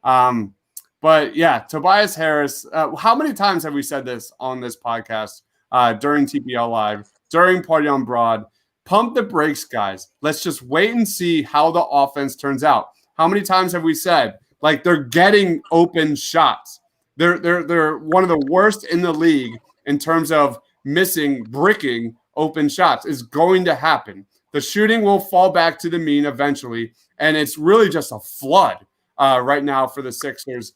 awesome. But yeah, Tobias Harris. How many times have we said this on this podcast during TPL Live, during Party on Broad? Pump the brakes, guys. Let's just wait and see how the offense turns out. How many times have we said, like, they're getting open shots? They're one of the worst in the league in terms of bricking open shots. Is going to happen. The shooting will fall back to the mean eventually, and it's really just a flood right now for the Sixers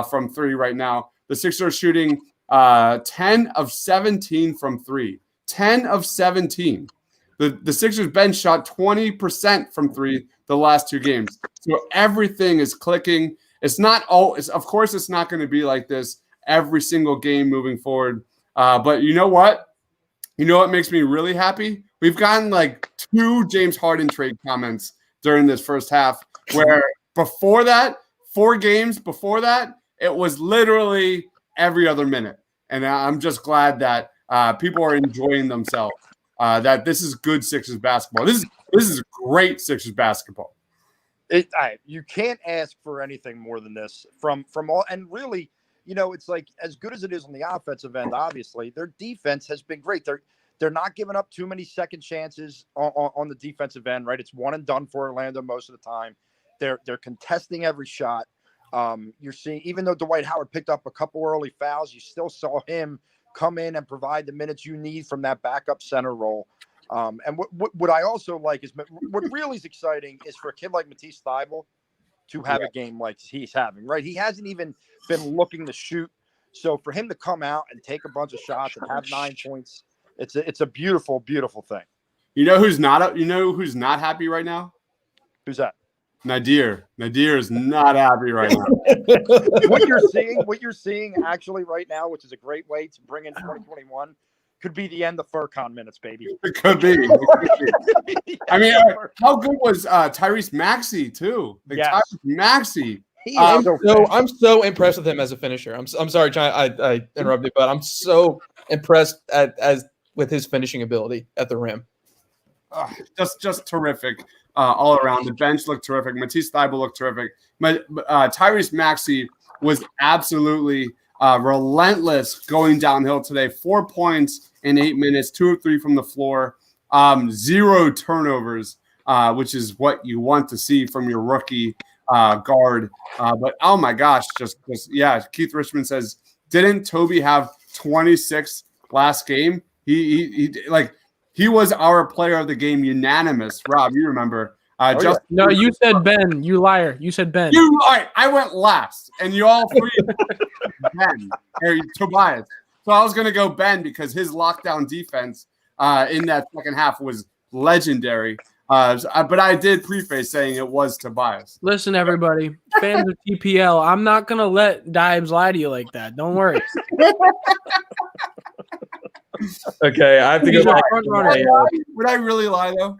from three right now. The Sixers are shooting 10 of 17 from three. 10 of 17. The Sixers bench shot 20% from three the last two games. So everything is clicking. It's not of course, it's not going to be like this every single game moving forward. But you know what? You know what makes me really happy? We've gotten like 2 James Harden trade comments during this first half, where before that, 4 games before that, it was literally every other minute. And I'm just glad that people are enjoying themselves. That this is good Sixers basketball. This is great Sixers basketball. You can't ask for anything more than this from all. And really, it's like, as good as it is on the offensive end, obviously their defense has been great. They're not giving up too many second chances on the defensive end, right? It's one and done for Orlando most of the time. They're contesting every shot. You're seeing, even though Dwight Howard picked up a couple early fouls, you still saw him come in and provide the minutes you need from that backup center role. And what I also like is, what really is exciting is for a kid like Matisse Thybulle to have a game like he's having, right? He hasn't even been looking to shoot. So for him to come out and take a bunch of shots and have 9 points, it's a beautiful, beautiful thing. You know who's not happy right now? Who's that? Nadir. Nadir is not happy right now. What you're seeing actually right now, which is a great way to bring in 2021, could be the end of FurCon minutes, baby. It could be. I mean, how good was Tyrese Maxey too? Tyrese Maxey. I'm so impressed with him as a finisher. I'm sorry, I interrupted, but I'm so impressed with his finishing ability at the rim. Just terrific all around. The bench looked terrific. Matisse Thybulle looked terrific. Tyrese Maxey was absolutely relentless going downhill today. 4 points in 8 minutes, 2 of 3 from the floor, 0 turnovers, which is what you want to see from your rookie guard. But oh my gosh, just Keith Richmond says, didn't Toby have 26 last game? He was our player of the game, unanimous. Rob, you remember? No, you said Ben. You liar. You said Ben. I went last, and you all three Ben or Tobias. So I was going to go Ben because his lockdown defense in that second half was legendary. But I did preface saying it was Tobias. Listen, everybody, fans of TPL, I'm not going to let Dibes lie to you like that. Don't worry. Okay, I have to go back. Would I really lie, though?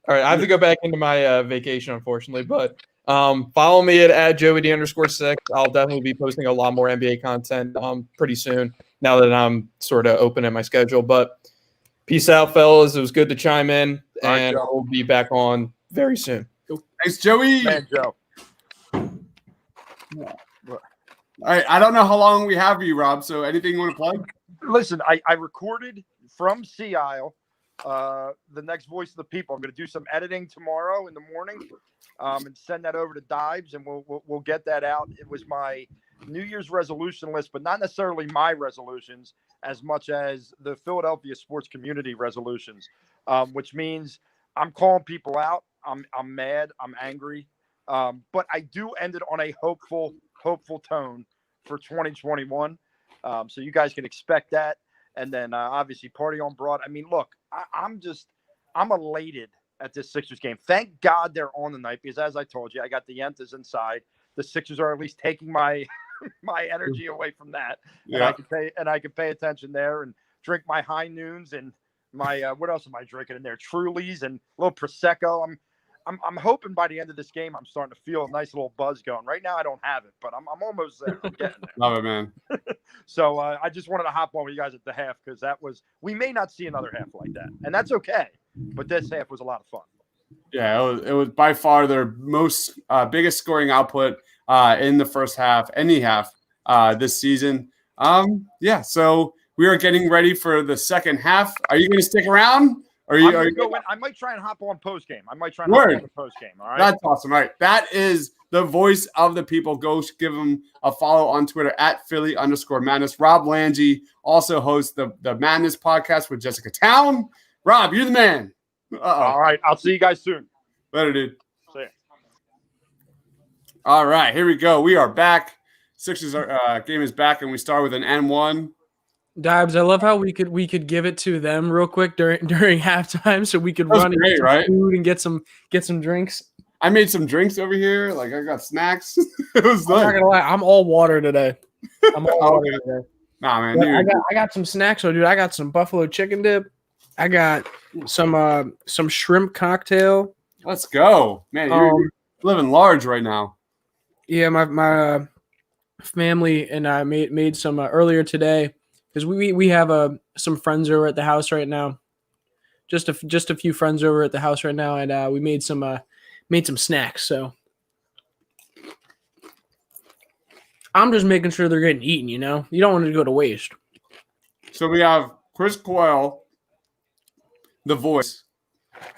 All right, I have to go back into my vacation, unfortunately. But follow me at Joey_6. I'll definitely be posting a lot more NBA content pretty soon now that I'm sort of open in my schedule. But peace out, fellas. It was good to chime in, and we'll be back on very soon. Thanks, Joey. Man, Joe. All right, I don't know how long we have you, Rob. So anything you want to plug? Listen, I recorded from Sea Isle the next Voice of the People. I'm going to do some editing tomorrow in the morning and send that over to Dibes, and we'll get that out. It was my New Year's resolution list, but not necessarily my resolutions as much as the Philadelphia sports community resolutions, which means I'm calling people out. I'm mad. I'm angry. But I do end it on a hopeful tone for 2021. So you guys can expect that. And then obviously Party on Broad. I mean, look, I'm elated at this Sixers game. Thank God they're on the night because, as I told you, I got the Yentas inside. The Sixers are at least taking my my energy away from that. Yeah. And I can pay attention there and drink my high noons and my what else am I drinking in there? Trulies and a little prosecco. I'm hoping by the end of this game I'm starting to feel a nice little buzz going. Right now I don't have it, but I'm almost there. I'm getting there. Love it, man. So I just wanted to hop on with you guys at the half because we may not see another half like that, and that's okay. But this half was a lot of fun. Yeah, it was by far their most biggest scoring output in the first half, any half this season. Yeah, so we are getting ready for the second half. Are you going to stick around? I might try and hop on post game. I might try and hop on the post game. All right. That's awesome. All right. That is the voice of the people. Go give him a follow on Twitter at Philly_Madness. Rob Lange also hosts the Madness podcast with Jessica Town. Rob, you're the man. All right. I'll see you guys soon. Later, dude. See ya. All right. Here we go. We are back. Sixers game is back, and we start with an N1. Dibs, I love how we could give it to them real quick during halftime, so we could run and great, get some right? food and get some drinks. I made some drinks over here. Like I got snacks. It was I'm nice. not gonna lie, I'm all water today. I'm all water today. Nah, man. But I got some snacks, so dude. I got some buffalo chicken dip. I got some shrimp cocktail. Let's go, man. You're living large right now. Yeah, my family and I made some earlier today. Because we have some friends over at the house right now, just a few friends over at the house right now, and we made some snacks. So I'm just making sure they're getting eaten. You know, you don't want it to go to waste. So we have Chris Coyle, the voice.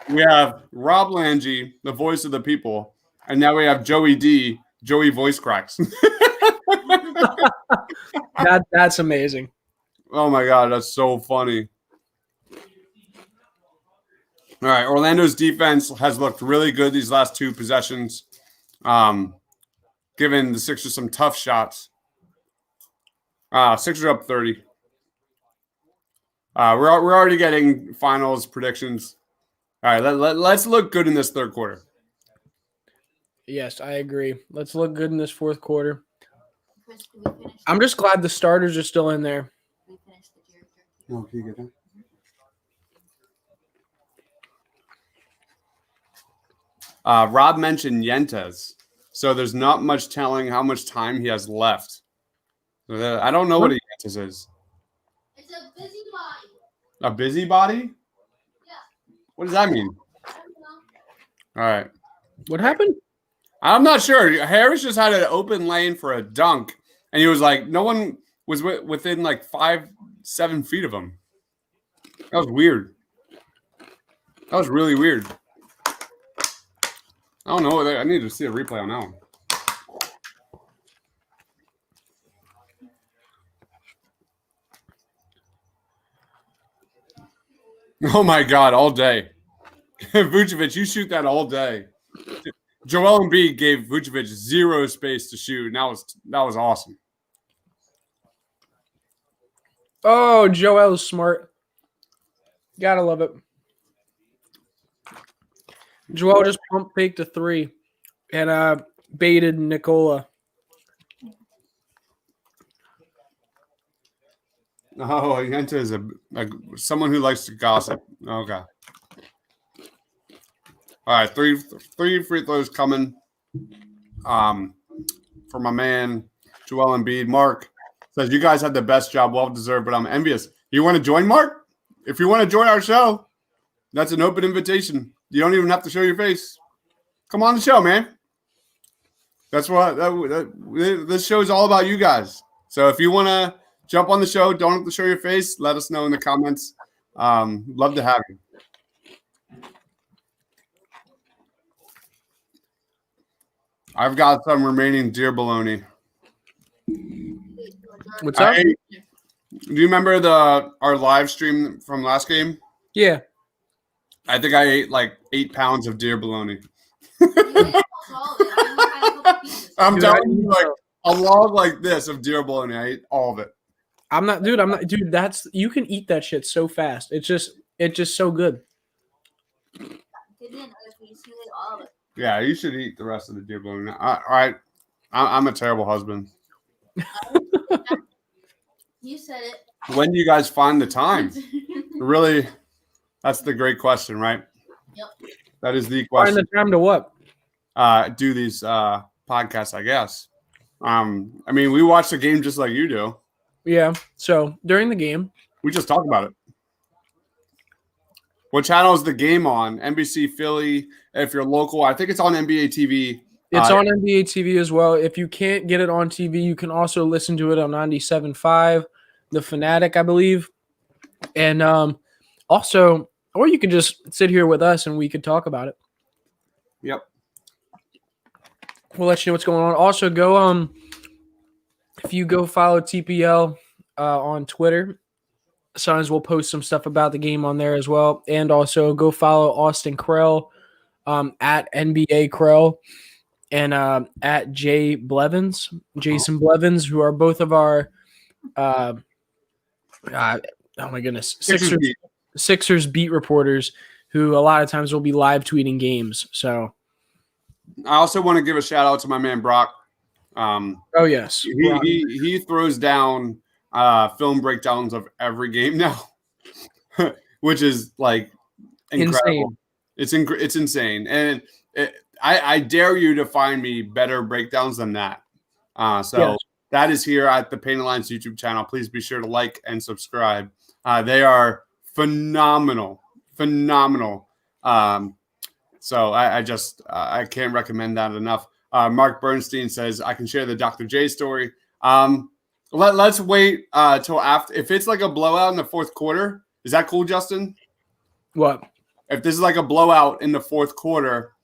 We have Rob Lange, the voice of the people, and now we have Joey D, Joey Voice Cracks. That's amazing. Oh my God, that's so funny. All right, Orlando's defense has looked really good these last two possessions, giving the Sixers some tough shots. Sixers up 30. We're already getting finals predictions. All right, let's look good in this third quarter. Yes, I agree. Let's look good in this fourth quarter. I'm just glad the starters are still in there. Oh, can you get that? Rob mentioned Yentes, so there's not much telling how much time he has left. I don't know what a Yentes is. It's a busybody. A busybody? Yeah. What does that mean? I don't know. All right. What happened? I'm not sure. Harris just had an open lane for a dunk, and he was like, no one was within like 5-7 feet of him. That was weird. That was really weird. I don't know. I need to see a replay on that one. Oh my God, all day. Vucevic, you shoot that all day. Joel Embiid gave Vucevic zero space to shoot, and that was awesome. Oh, Joel's smart. Gotta love it. Joel just pump faked a three and baited Nicola. Oh, Yenta is a someone who likes to gossip. Okay. All right, three free throws coming. For my man Joel Embiid. Mark says you guys had the best job, well deserved, but I'm envious. You want to join, Mark? If you want to join our show, that's an open invitation. You don't even have to show your face. Come on the show, man. That's what this show is all about. You guys. So if you want to jump on the show, don't have to show your face. Let us know in the comments. Love to have you. I've got some remaining deer bologna. What's up? Do you remember our live stream from last game? Yeah. I think I ate like 8 pounds of deer bologna. I'm telling you, like a log like this of deer bologna. I ate all of it. I'm not, dude. That's you can eat that shit so fast. It's just so good. Yeah, you should eat the rest of the deer bologna. All right, I'm a terrible husband. You said it. When do you guys find the time? Really, That's the great question, right? Yep. That is the Find question. the time to what? Do these podcasts, I guess. I mean, we watch the game just like you do. Yeah. So during the game, We just talk about it. What channel is the game on? NBC Philly. If you're local, I think it's on NBA TV. it's on NBA TV as well. If you can't get it on TV, you can also listen to it on 97.5, The Fanatic, I believe. And also, or you could just sit here with us and we could talk about it. Yep. We'll let you know what's going on. Also, go if you go follow TPL on Twitter, sometimes we'll post some stuff about the game on there as well. And also go follow Austin Krell at NBA Krell and at Jason Blevins, who are both of our oh my goodness, Sixers beat reporters who a lot of times will be live tweeting games. So I also want to give a shout out to my man Brock. oh yes, he throws down film breakdowns of every game now, which is like incredible. Insane. It's insane, and I dare you to find me better breakdowns than that. So that is here at the Painted Lines YouTube channel. Please be sure to like and subscribe. They are phenomenal. So I can't recommend that enough. Mark Bernstein says I can share the Dr. J story. Let's wait till after. If it's like a blowout in the fourth quarter, is that cool, Justin? What? If this is like a blowout in the fourth quarter,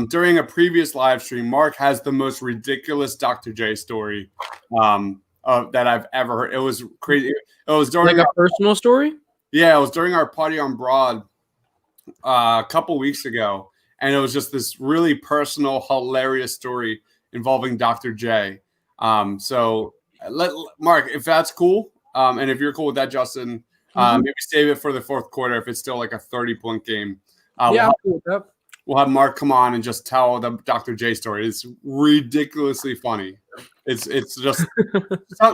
during a previous live stream, Mark has the most ridiculous Dr. J story that I've ever heard. It was crazy. It was during like a personal story. Yeah, it was during our party on Broad a couple weeks ago, and it was just this really personal, hilarious story involving Dr. J. So Mark, if that's cool, and if you're cool with that, Justin, maybe save it for the fourth quarter if it's still like a 30-point game. I'm cool with that. We'll have Mark come on and just tell the Dr. J story. It's ridiculously funny. It's just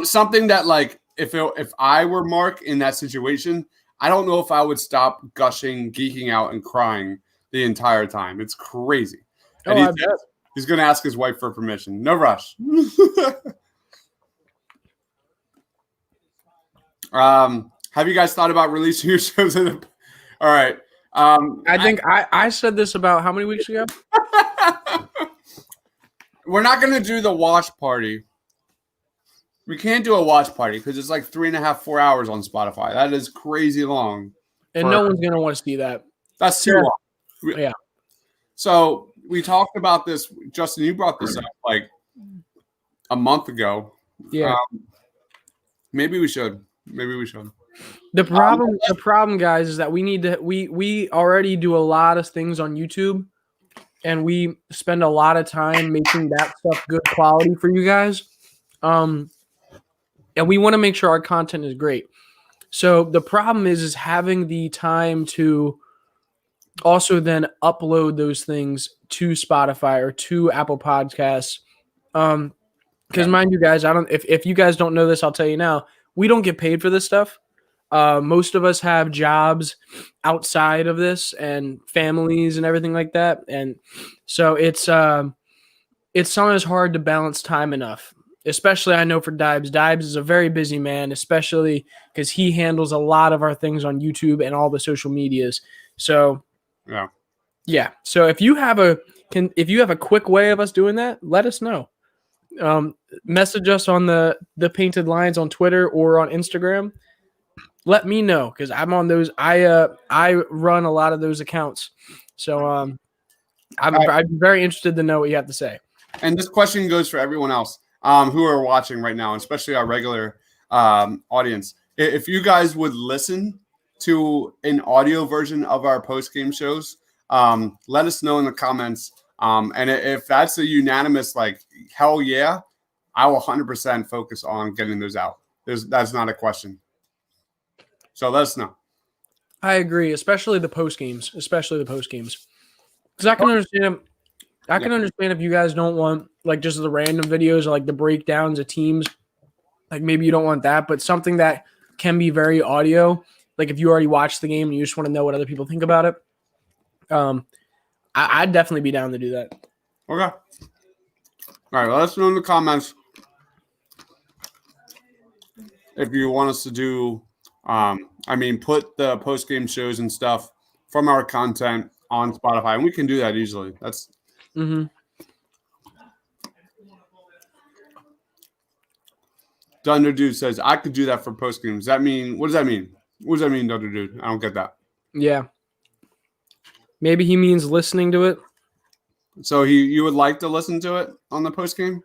something that, like, if I were Mark in that situation, I don't know if I would stop gushing, geeking out, and crying the entire time. It's crazy. And he's going to ask his wife for permission. No rush. Have you guys thought about releasing your shows? All right. I think I said this about how many weeks ago? We're not going to do the watch party. We can't do a watch party because it's like 3.5, 4 hours on Spotify. That is crazy long. And no one's going to want to see that. That's too long. Yeah. So we talked about this. Justin, you brought this up like a month ago. Yeah. Maybe we should. The problem, guys, is that we already do a lot of things on YouTube, and we spend a lot of time making that stuff good quality for you guys. And we want to make sure our content is great. So the problem is having the time to also then upload those things to Spotify or to Apple Podcasts. Because mind you guys, if you guys don't know this, I'll tell you now, we don't get paid for this stuff. Most of us have jobs outside of this and families and everything like that. And so it's sometimes hard to balance time enough. Especially, I know for Dibes. Dibes is a very busy man, especially because he handles a lot of our things on YouTube and all the social medias. So, yeah. So if you have a quick way of us doing that, let us know. Message us on the Painted Lines on Twitter or on Instagram. Let me know because I'm on those. I run a lot of those accounts, so I'm very interested to know what you have to say. And this question goes for everyone else who are watching right now, especially our regular audience. If you guys would listen to an audio version of our post-game shows, let us know in the comments. And if that's a unanimous, like, hell yeah, I will 100% focus on getting those out. That's not a question. So let us know. I agree, especially the post games. Because I can understand. I can understand if you guys don't want like just the random videos or like the breakdowns of teams. Like maybe you don't want that, but something that can be very audio. like if you already watched the game and you just want to know what other people think about it, I'd definitely be down to do that. Okay. All right. Let us know in the comments if you want us to do. Put the post game shows and stuff from our content on Spotify, and we can do that easily. That's. Mm-hmm. Dunder Dude says I could do that for post games. What does that mean? What does that mean, Dunder Dude? I don't get that. Yeah. Maybe he means listening to it. So you would like to listen to it on the post game?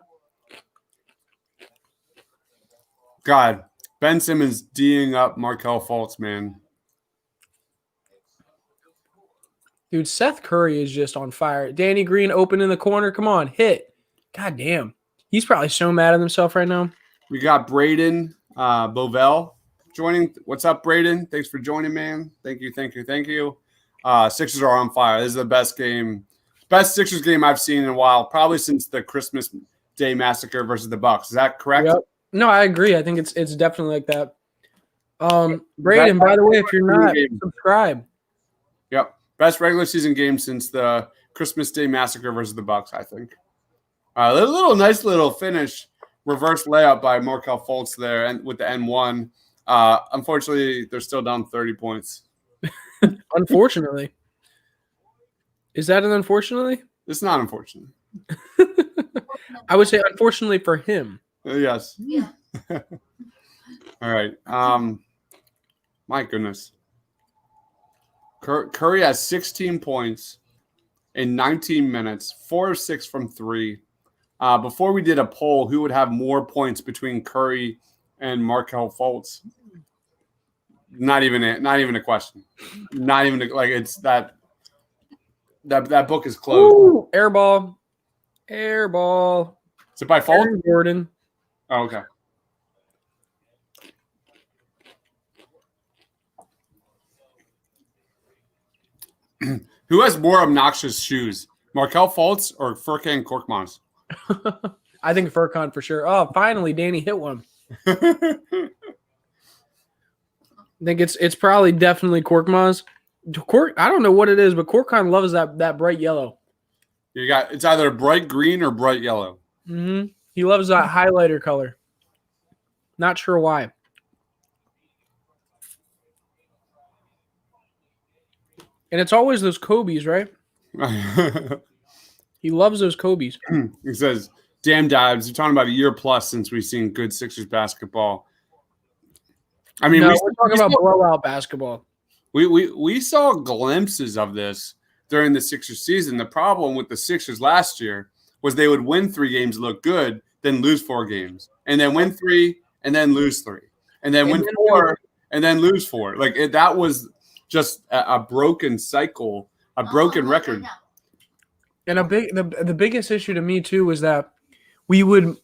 God, Ben Simmons D'ing up Markelle Fultz, man. Dude, Seth Curry is just on fire. Danny Green open in the corner. Come on, hit. God damn. He's probably so mad at himself right now. We got Braden Bovell joining. What's up, Braden? Thanks for joining, man. Thank you. Sixers are on fire. This is the best Sixers game I've seen in a while, probably since the Christmas Day massacre versus the Bucks. Is that correct? Yep. No, I agree. I think it's definitely like that. Braden, by the way, if you're not, subscribe. Yep. Best regular season game since the Christmas Day massacre versus the Bucks, I think. A nice little finish. Reverse layup by Markelle Fultz there and with the N1. Unfortunately, they're still down 30 points. Unfortunately. Is that an unfortunately? It's not unfortunate. I would say unfortunately for him. Yes. Yeah. All right. My goodness. Curry has 16 points in 19 minutes, 4 of 6 from 3. Before we did a poll, who would have more points between Curry and Markelle Fultz? Not even a question. Not even it's that book is closed. Ooh, air ball. Is it by Fultz? Aaron Gordon. Oh, okay. Who has more obnoxious shoes, Markelle Fultz or Furkan Korkmaz? I think Furkan for sure. Oh, finally, Danny hit one. I think it's probably definitely Korkmaz. I don't know what it is, but Korkan loves that bright yellow. It's either bright green or bright yellow. Mm-hmm. He loves that highlighter color. Not sure why. And it's always those Kobe's, right? He loves those Kobe's. He says, damn, Dives, you're talking about a year plus since we've seen good Sixers basketball. I mean, we're talking about blowout basketball. We saw glimpses of this during the Sixers season. The problem with the Sixers last year was they would win 3 games, look good, then lose 4 games, and then win 3, and then lose 3, and then win 4, and then lose 4. That was just a broken cycle, a broken record. And the biggest issue to me too was that we would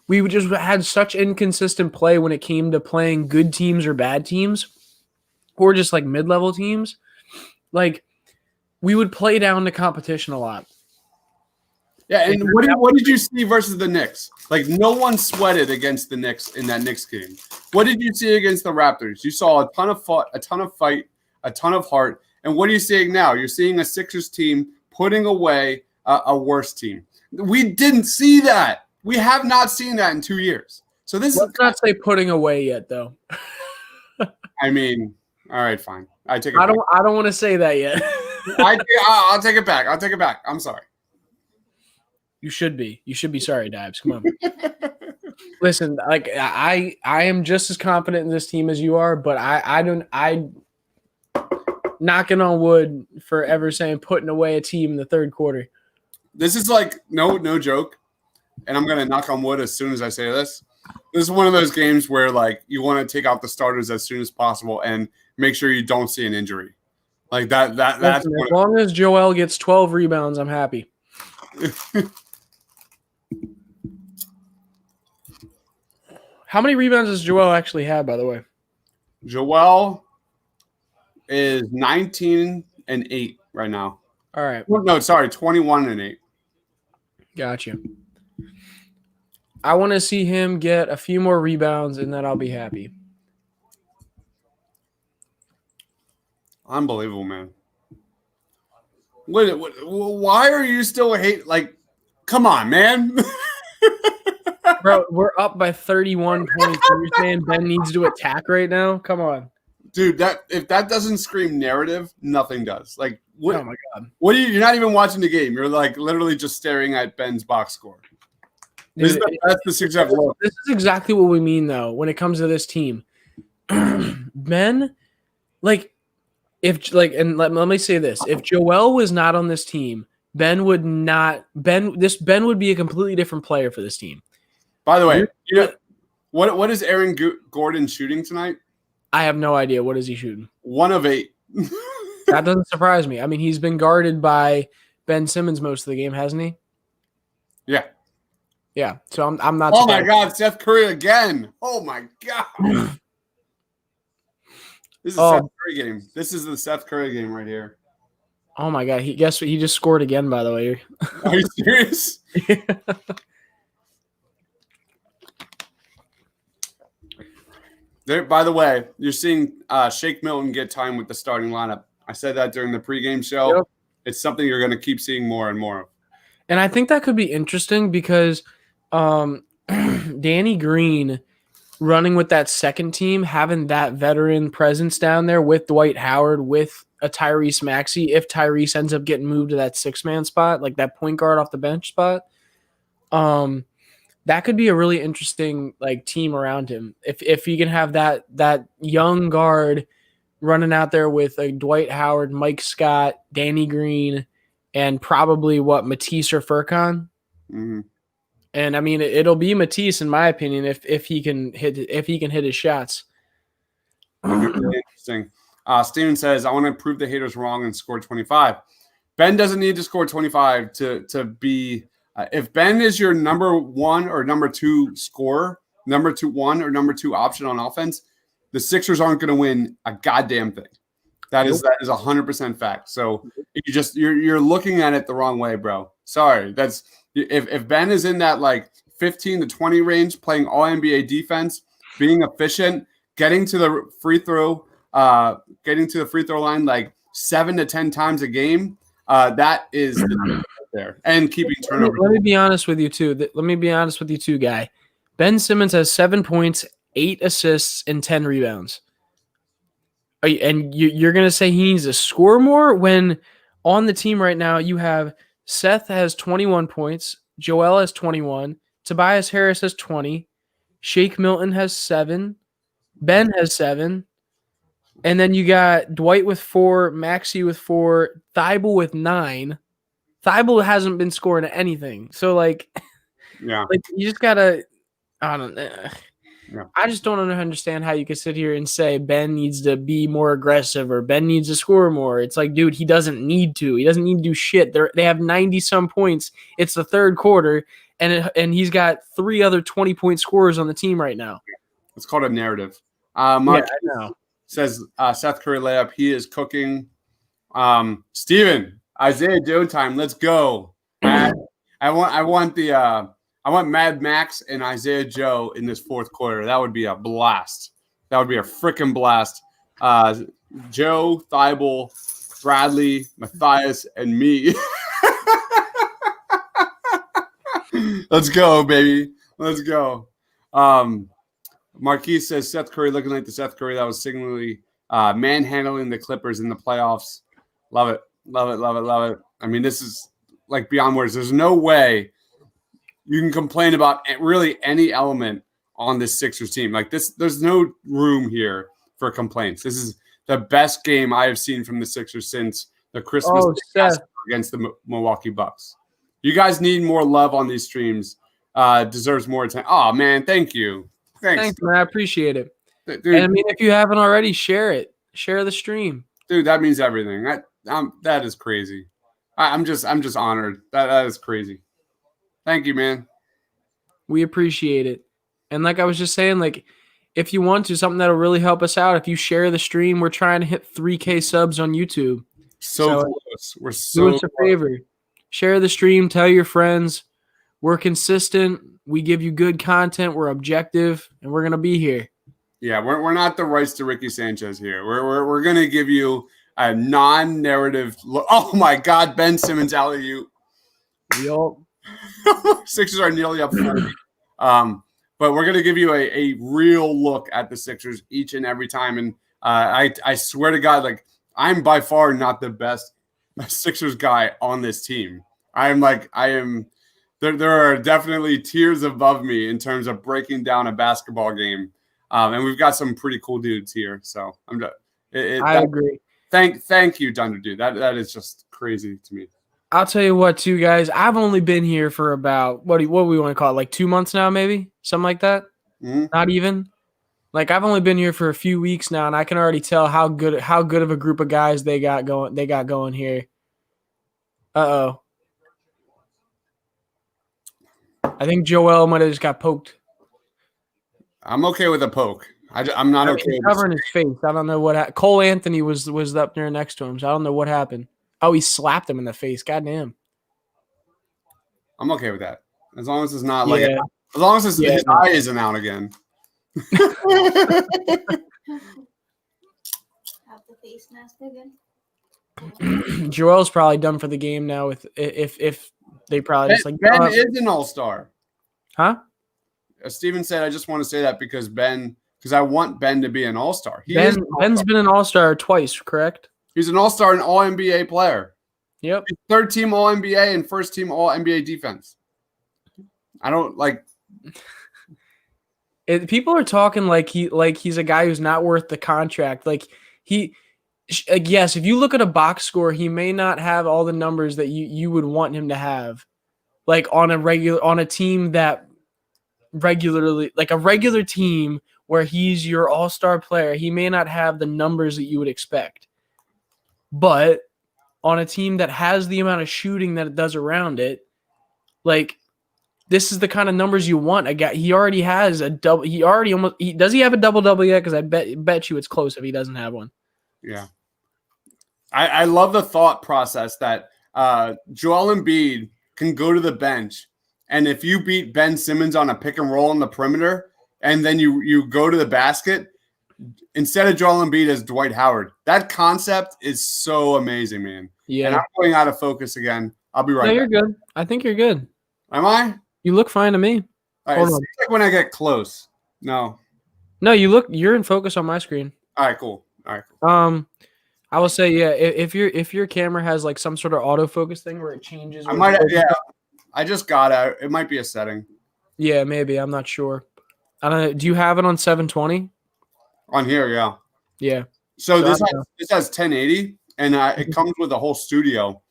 just had such inconsistent play when it came to playing good teams or bad teams, or just like mid-level teams. Like we would play down the competition a lot. Yeah, and what did you see versus the Knicks? Like no one sweated against the Knicks in that Knicks game. What did you see against the Raptors? You saw a ton of fight, a ton of heart. And what are you seeing now? You're seeing a Sixers team putting away a worse team. We didn't see that. We have not seen that in 2 years. So let's not say putting away yet, though. I mean, all right, fine. I don't want to say that yet. I'll take it back. I'm sorry. You should be. You should be sorry, Dives. Come on. Listen, like I am just as confident in this team as you are, but I knocking on wood for ever saying putting away a team in the third quarter. This is like no joke, and I'm gonna knock on wood as soon as I say this. This is one of those games where like you want to take out the starters as soon as possible and make sure you don't see an injury. Like that's as long as Joel gets 12 rebounds, I'm happy. How many rebounds does Joel actually have, by the way? Joel is 19 and 8 right now. All right. No, sorry, 21 and 8. Gotcha. I want to see him get a few more rebounds, and then I'll be happy. Unbelievable, man. Why are you still like, come on, man. Bro, we're up by 31 points. You're saying Ben needs to attack right now? Come on. Dude, if that doesn't scream narrative, nothing does. Like, what? Oh my God. What are you? You're not even watching the game. You're like literally just staring at Ben's box score. This is the best the Sixers have looked. This is exactly what we mean, though, when it comes to this team. Ben, like, and let me say this: if Joel was not on this team, Ben would be a completely different player for this team. By the way, what is Aaron Gordon shooting tonight? I have no idea. What is he shooting? 1 of 8. That doesn't surprise me. I mean, he's been guarded by Ben Simmons most of the game, hasn't he? Yeah. Yeah. So I'm not. Oh my God, Seth Curry again! Oh my God. This is Seth Curry game. This is the Seth Curry game right here. Oh my God! Guess what? He just scored again. By the way. Are you serious? There. By the way, you're seeing Shake Milton get time with the starting lineup. I said that during the pregame show. Yep. It's something you're going to keep seeing more and more of. And I think that could be interesting because Danny Green running with that second team, having that veteran presence down there with Dwight Howard, with a Tyrese Maxey, if Tyrese ends up getting moved to that 6-man spot, like that point guard off the bench spot, that could be a really interesting like team around him. If he can have that young guard running out there with Dwight Howard, Mike Scott, Danny Green, and probably Matisse or Furkan. Mm-hmm. And I mean, it'll be Matisse, in my opinion, if he can hit his shots. Really interesting. Steven says, "I want to prove the haters wrong and score 25." Ben doesn't need to score 25 to be. If Ben is your number 1 or number 2 scorer, number 1 or number 2 option on offense, the Sixers aren't going to win a goddamn thing. That is 100% fact. So you're looking at it the wrong way, bro. Sorry. That's if Ben is in that like 15 to 20 range, playing all NBA defense, being efficient, getting to the free throw line like 7 to 10 times a game, that is the there, and keeping turnovers. Let me be honest with you too. Guy. Ben Simmons has 7 points, 8 assists, and 10 rebounds. And you're going to say he needs to score more when on the team right now you have Seth has 21 points, Joel has 21, Tobias Harris has 20, Shake Milton has 7, Ben has 7, and then you got Dwight with 4, Maxey with 4, Thibault with 9. Thibault hasn't been scoring anything. So, like, yeah, like you just got to – I don't know. Yeah. I just don't understand how you could sit here and say Ben needs to be more aggressive or Ben needs to score more. It's like, dude, he doesn't need to. He doesn't need to do shit. They have 90-some points. It's the third quarter, and he's got 3 other 20-point scorers on the team right now. It's called a narrative. Mark I know. Says Seth Curry layup. He is cooking. Steven, Isaiah Joe time. Let's go. I want Mad Max and Isaiah Joe in this fourth quarter. That would be a blast. That would be a freaking blast. Joe, Thibault, Bradley, Matthias, and me. Let's go, baby. Let's go. Marquise says Seth Curry looking like the Seth Curry that was singularly manhandling the Clippers in the playoffs. Love it. Love it. Love it. Love it. I mean, this is like beyond words. There's no way you can complain about really any element on this Sixers team. Like this, there's no room here for complaints. This is the best game I have seen from the Sixers since the Christmas against the Milwaukee Bucks. You guys need more love on these streams. Deserves more attention. Oh man, thank you. Thanks, man. I appreciate it. Dude, and I mean, if you haven't already, share it. Share the stream. Dude, that means everything. That is crazy. I'm just honored. That is crazy. Thank you, man. We appreciate it. And like I was just saying, like if you want to, something that'll really help us out, if you share the stream, we're trying to hit 3K subs on YouTube. So close. We're so do us a favor. Share the stream. Tell your friends. We're consistent. We give you good content. We're objective, and we're gonna be here. Yeah, we're not the rights to Ricky Sanchez here. We're gonna give you a non-narrative look. Oh my God, Ben Simmons alley-oop. Yup. Sixers are nearly up 40. But we're going to give you a real look at the Sixers each and every time. And I swear to God, like, I'm by far not the best Sixers guy on this team. I am. There are definitely tiers above me in terms of breaking down a basketball game. And we've got some pretty cool dudes here. So I agree. Thank you, Dunder Dude. That is just crazy to me. I'll tell you what, too, guys. I've only been here for about what do we want to call it, like 2 months now, maybe something like that. Mm-hmm. Not even. Like I've only been here for a few weeks now, and I can already tell how good of a group of guys they got going here. Uh-oh. I think Joel might have just got poked. I'm okay with a poke. I'm not okay. He's covering his face. I don't know what happened. Cole Anthony was up there next to him, so I don't know what happened. Oh, he slapped him in the face. Goddamn. I'm okay with that. As long as it's not Yeah. as long as his eye isn't out again. Have the face mask again. Joel's probably done for the game now. With if they probably just like Ben is an all-star. huh? Steven said, "I just want to say that because I want Ben to be an all-star. Ben's been an all-star twice, correct? He's an all-star and all-NBA player. Yep. He's third team all-NBA and first team all-NBA defense. I don't like. People are talking like he's a guy who's not worth the contract. Yes, if you look at a box score, he may not have all the numbers that you would want him to have, like on a team that regularly, like a regular team where he's your all-star player. He may not have the numbers that you would expect, but on a team that has the amount of shooting that it does around it, like this is the kind of numbers you want. He already has a double. Does he have a double yet? Because I bet you it's close if he doesn't have one. Yeah. I love the thought process that Joel Embiid can go to the bench, and if you beat Ben Simmons on a pick and roll on the perimeter, and then you go to the basket, instead of Joel Embiid as Dwight Howard. That concept is so amazing, man. Yeah. And I'm going out of focus again. I'll be right back. No, you're good. I think you're good. Am I? You look fine to me. All right, Hold it on. seems like when I get close. No. No, you're in focus on my screen. All right, cool. I will say, yeah, if your camera has like some sort of autofocus thing where it changes. I might. Yeah. I just got out. It might be a setting. Yeah, maybe. I'm not sure. I don't know. Do you have it on 720? On here, yeah. Yeah. So this I don't has 1080, and it comes with a whole studio.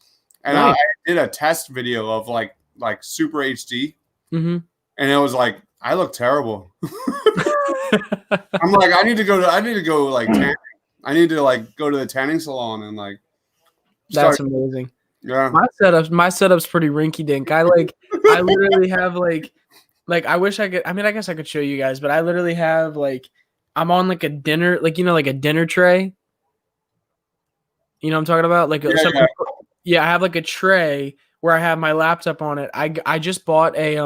And Nice. I did a test video of like Super HD, Mm-hmm. and it was like I look terrible. I'm like I need to go like tan. I need to like go to the tanning salon and like. That's amazing. Yeah. My setup's pretty rinky dink. I literally have like I wish I could. I mean, I guess I could show you guys, but I literally have like I'm on like a dinner, like like a dinner tray. You know what I'm talking about? Like I have like a tray where I have my laptop on it. I just bought a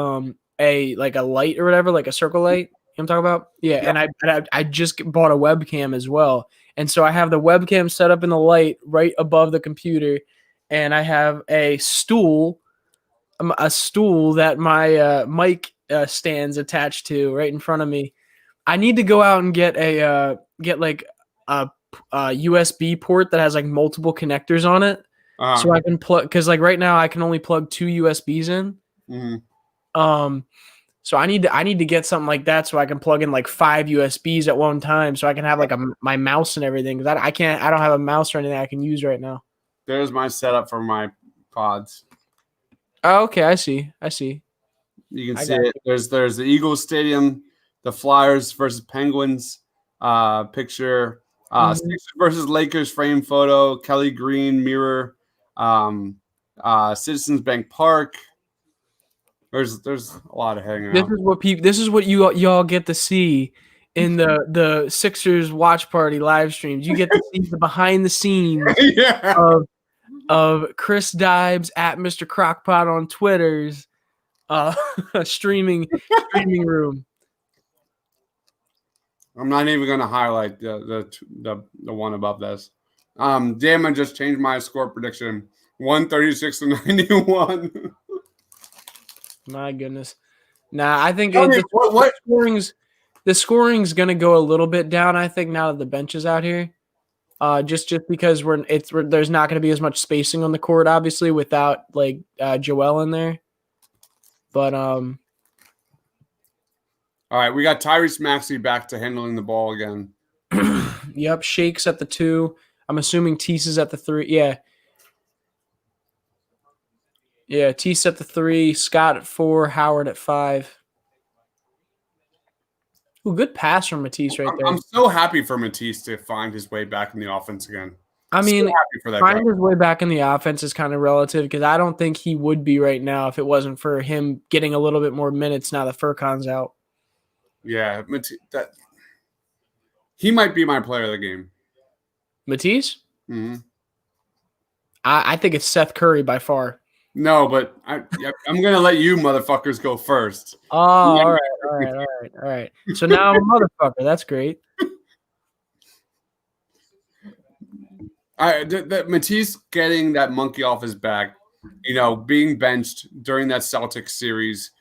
like a light or whatever, like a circle light. You know what I'm talking about? Yeah. And I just bought a webcam as well. And so I have the webcam set up in the light right above the computer, and I have a stool that my mic stands attached to right in front of me. I need to go out and get a USB port that has like multiple connectors on it, so I can plug. Because like right now I can only plug 2 USBs in. Mm-hmm. So I need to get something like that so I can plug in like 5 USBs at one time, so I can have like my mouse and everything. Because I don't have a mouse or anything I can use right now. There's my setup for my pods. Oh, okay, I see. You can see it. There's the Eagles Stadium, the Flyers versus Penguins picture, Sixers versus Lakers frame photo, Kelly Green mirror, Citizens Bank Park. There's a lot of hanging out. This is what y'all get to see in the Sixers watch party live streams. You get to see the behind the scenes of Chris Dibes at Mr. Crockpot on Twitter's streaming room. I'm not even going to highlight the one above this. Damn, I just changed my score prediction. 136-91. My goodness. Nah, I think Tell me, what? the scoring's gonna go a little bit down. I think now that the bench is out here, just because there's not gonna be as much spacing on the court, obviously, without like Joel in there. But All right, we got Tyrese Maxey back to handling the ball again. Yep, Shake's at the 2. I'm assuming Tease is at the 3. Yeah. Yeah, Tease at the 3, Scott at 4, Howard at 5. Ooh, good pass from Matisse right there. I'm so happy for Matisse to find his way back in the offense again. I mean, so happy for that finding guy. his way back in the offense is kind of relative because I don't think he would be right now if it wasn't for him getting a little bit more minutes now that Furkan's out. Yeah, he might be my player of the game. Matisse? Mm-hmm. I think it's Seth Curry by far. No, but I'm going to let you motherfuckers go first. Oh, all right. So now I'm a motherfucker. That's great. Matisse getting that monkey off his back, being benched during that Celtics series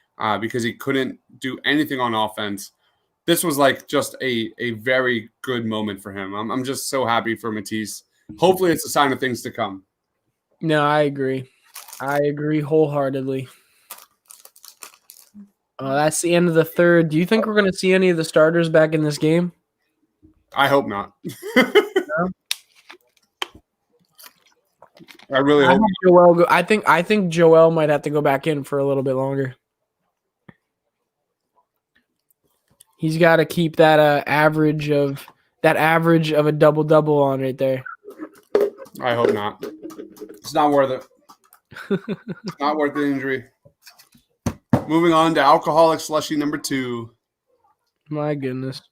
because he couldn't do anything on offense. This was like just a very good moment for him. I'm just so happy for Matisse. Hopefully it's a sign of things to come. No, I agree. I agree wholeheartedly. That's the end of the third. Do you think we're going to see any of the starters back in this game? I hope not. I really hope Joel. I think Joel might have to go back in for a little bit longer. He's got to keep that average of a double on right there. I hope not. It's not worth it. It's not worth the injury. Moving on to alcoholic slushy number 2. My goodness.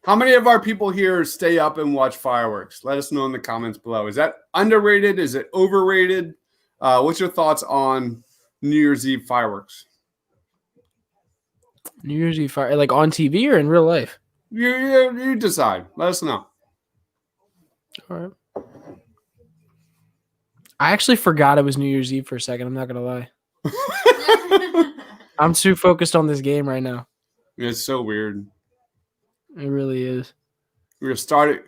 How many of our people here stay up and watch fireworks? Let us know in the comments below. Is that underrated? Is it overrated? What's your thoughts on New Year's Eve fireworks? New Year's Eve fire, like on TV or in real life? You decide. Let us know. All right. I actually forgot it was New Year's Eve for a second. I'm not gonna lie. I'm too focused on this game right now. It's so weird. It really is.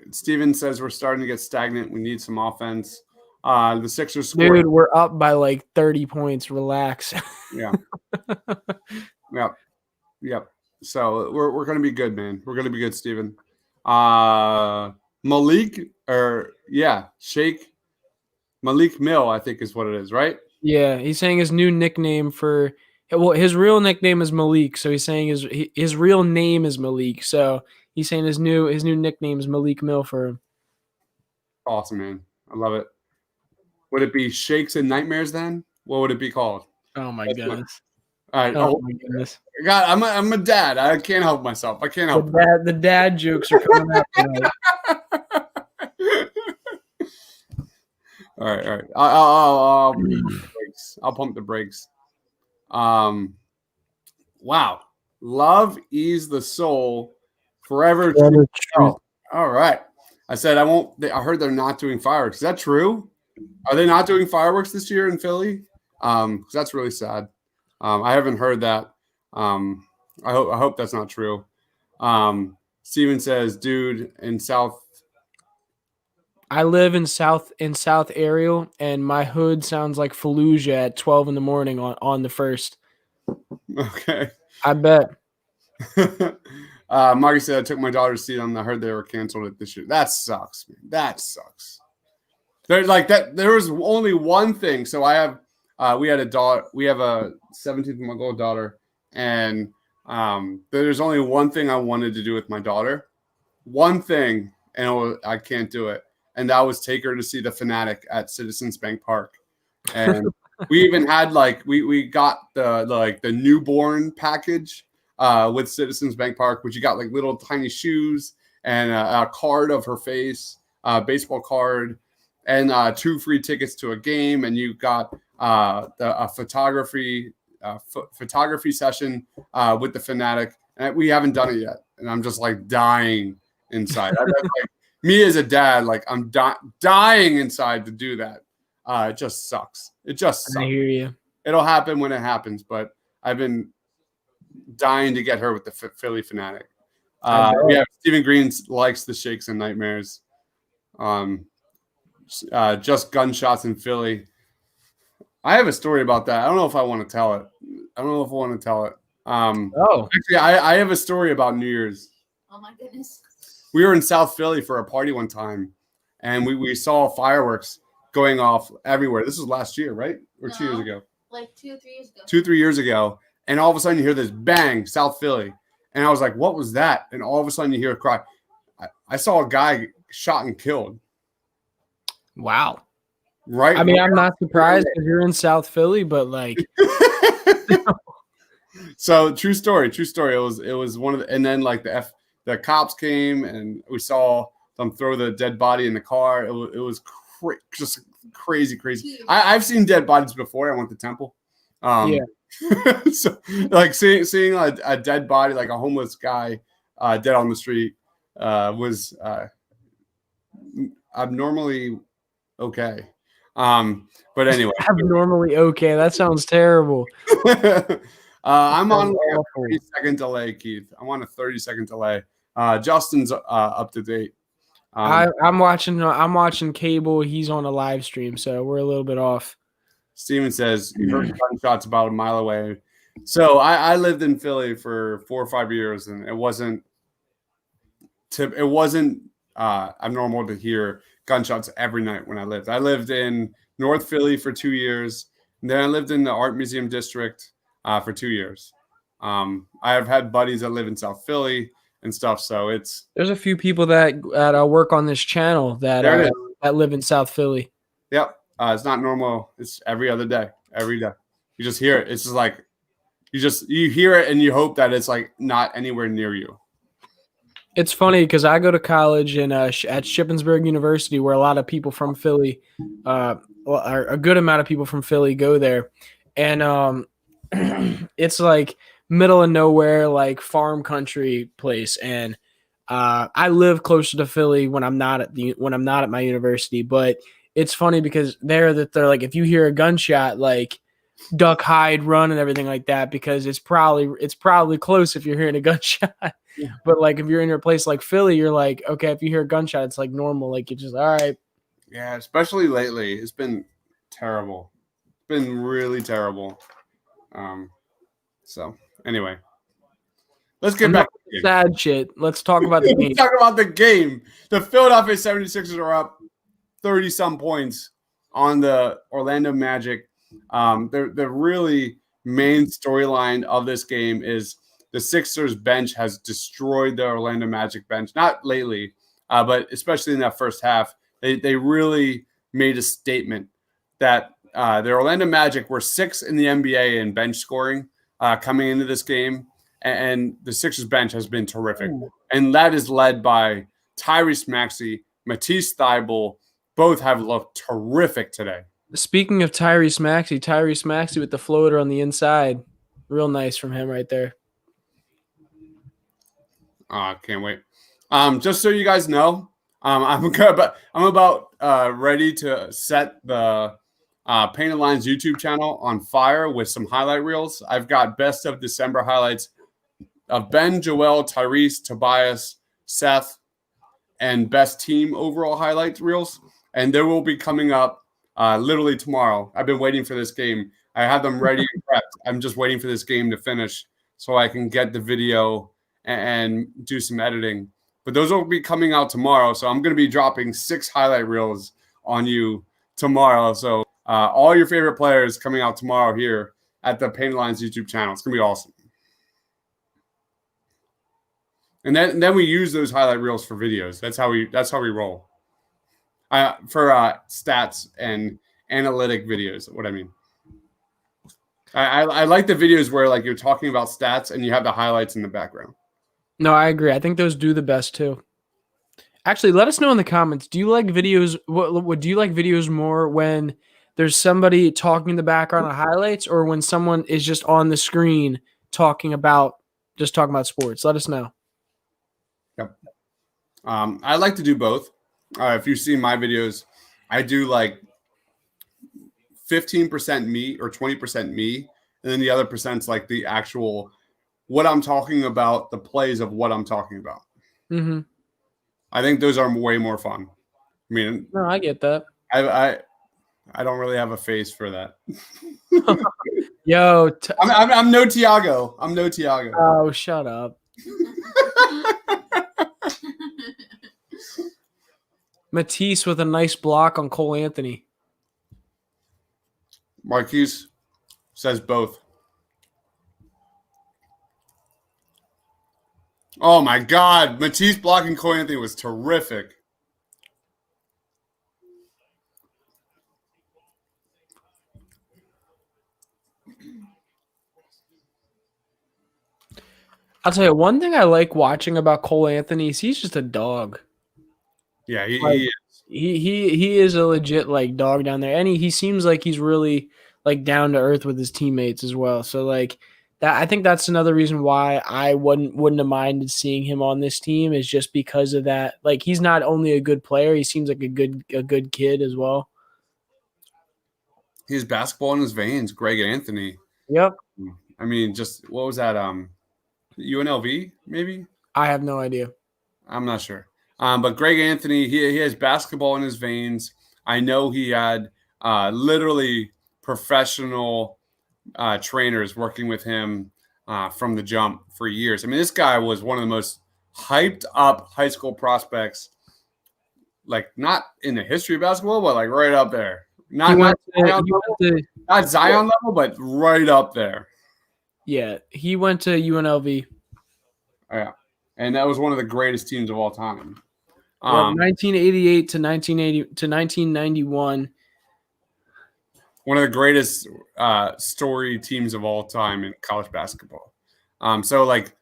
Steven says we're starting to get stagnant. We need some offense. The Sixers scored. Dude, we're up by like 30 points. Relax. Yeah. Yep. So we're gonna be good, man. We're gonna be good, Steven. Shake Malik Mill, I think is what it is, right? Yeah, he's saying his new nickname his real nickname is Malik, so he's saying his real name is Malik. So he's saying his new nickname is Malik Mill for him. Awesome, man. I love it. Would it be Shakes and Nightmares then? What would it be called? Oh my goodness. All right. Oh my goodness. God, I'm a dad. I can't help myself. I can't help. The dad jokes are coming out tonight. All right. I'll pump the brakes. Wow. Love, ease the soul, forever. Oh, all right. I said I won't. I heard they're not doing fireworks. Is that true? Are they not doing fireworks this year in Philly? Because that's really sad. I haven't heard that. I hope that's not true. Steven says, dude, in South. I live in South Ariel, and my hood sounds like Fallujah at 12 in the morning on the 1st. Okay. I bet. Marty said, I took my daughter's seat on. I heard they were canceled it this year. That sucks, man. That sucks. There's like that. There was only one thing. So I have, we had a daughter. We have a 17-month-old daughter, and there's only one thing I wanted to do with my daughter. One thing, and I can't do it. And that was take her to see the Fanatic at Citizens Bank Park. And we even had we got the newborn package with Citizens Bank Park, which you got like little tiny shoes and a card of her face, baseball card, and 2 free tickets to a game. And you got a photography session with the Fanatic. And we haven't done it yet. And I'm just like dying inside. That's like me as a dad. Like I'm dying inside to do that. It just sucks. It just I sucks. hear you. It'll happen when it happens, but I've been dying to get her with the Philly fanatic. We have Stephen Green likes the Shakes and Nightmares. Just gunshots in Philly. I have a story about that. I don't know if I want to tell it. Actually, I have a story about New Year's. Oh my goodness. We were in South Philly for a party one time, and we saw fireworks going off everywhere. This was last year, right? Or 2 years ago? Like 2 or 3 years ago. 2-3 years ago. And all of a sudden you hear this bang, South Philly. And I was like, what was that? And all of a sudden you hear a cry. I saw a guy shot and killed. Wow. Right? I mean, I'm not surprised because you're in South Philly, but like. So true story. It was one of the, and then like the cops came and we saw them throw the dead body in the car. It was just crazy. I've seen dead bodies before. I went to Temple. Yeah. So like seeing a dead body, like a homeless guy dead on the street was abnormally okay. But anyway, abnormally okay. That sounds terrible. I'm on like a 30-second delay, Keith. I'm on a 30-second delay. Justin's up to date. I'm watching cable. He's on a live stream, so we're a little bit off. Steven says you heard gunshots about a mile away. So I lived in Philly for 4 or 5 years, and it wasn't abnormal to hear gunshots every night when I lived. I lived in North Philly for 2 years, and then I lived in the Art Museum District for 2 years. I have had buddies that live in South Philly and stuff, so there's a few people that work on this channel that live in South Philly. Yep. It's not normal. It's every other day. Every day. You just hear it. It's just like you hear it and you hope that it's like not anywhere near you. It's funny because I go to college at Shippensburg University, where a lot of people from Philly, a good amount of people from Philly go there, and it's like middle of nowhere, like farm country place, and I live closer to Philly when I'm not at my university, but it's funny because they're like, if you hear a gunshot, like duck, hide, run, and everything like that, because it's probably close if you're hearing a gunshot. Yeah. But like if you're in a place like Philly, you're like, okay, if you hear a gunshot, it's like normal. Like you're just all right. Yeah, especially lately, it's been terrible. It's been really terrible. So anyway, let's get back to the game. Sad shit. Let's talk about the game. Let's talk about the game. The Philadelphia 76ers are up 30-some points on the Orlando Magic. The really main storyline of this game is the Sixers bench has destroyed the Orlando Magic bench. Not lately, but especially in that first half. They really made a statement that the Orlando Magic were 6th in the NBA in bench scoring coming into this game, and the Sixers bench has been terrific. And that is led by Tyrese Maxey, Matisse Thybulle. Both have looked terrific today. Speaking of Tyrese Maxey with the floater on the inside. Real nice from him right there. Can't wait. Just so you guys know, I'm about ready to set the Painted Lines YouTube channel on fire with some highlight reels. I've got best of December highlights of Ben, Joel, Tyrese, Tobias, Seth, and best team overall highlight reels. And they will be coming up literally tomorrow. I've been waiting for this game. I have them ready and prepped. I'm just waiting for this game to finish so I can get the video and do some editing. But those will be coming out tomorrow. So I'm going to be dropping 6 highlight reels on you tomorrow. So all your favorite players coming out tomorrow here at the Painted Lines YouTube channel. It's going to be awesome. And then we use those highlight reels for videos. That's how we roll. For stats and analytic videos, what I mean. I like the videos where like you're talking about stats and you have the highlights in the background. No, I agree. I think those do the best too. Actually, let us know in the comments. Do you like videos? What do you like videos more when there's somebody talking in the background of highlights, or when someone is just on the screen talking about sports? Let us know. Yep. I like to do both. If you see my videos, I do like 15% me or 20% me, and then the other percent's like the actual what I'm talking about, the plays of what I'm talking about. Mm-hmm. I think those are way more fun. I mean, No, I get that. I don't really have a face for that. Yo, I'm no Tiago. I'm no Tiago. oh, shut up. Matisse with a nice block on Cole Anthony. Marquise says both. Oh my God, Matisse blocking Cole Anthony was terrific. I'll tell you one thing I like watching about Cole Anthony is he's just a dog. Yeah, Like, he is. He is a legit like dog down there, and he seems like he's really like down to earth with his teammates as well. So like that, I think that's another reason why I wouldn't have minded seeing him on this team is just because of that. Like he's not only a good player, he seems like a good kid as well. He has basketball in his veins. Greg Anthony. Yep. I mean, just what was that? UNLV maybe. I have no idea. I'm not sure. But Greg Anthony, he has basketball in his veins. I know he had literally professional trainers working with him from the jump for years. I mean, this guy was one of the most hyped up high school prospects, like not in the history of basketball, but like right up there. Not Zion level, but right up there. Yeah, he went to UNLV. Yeah, and that was one of the greatest teams of all time. 1988 to 1991. One of the greatest story teams of all time in college basketball. So like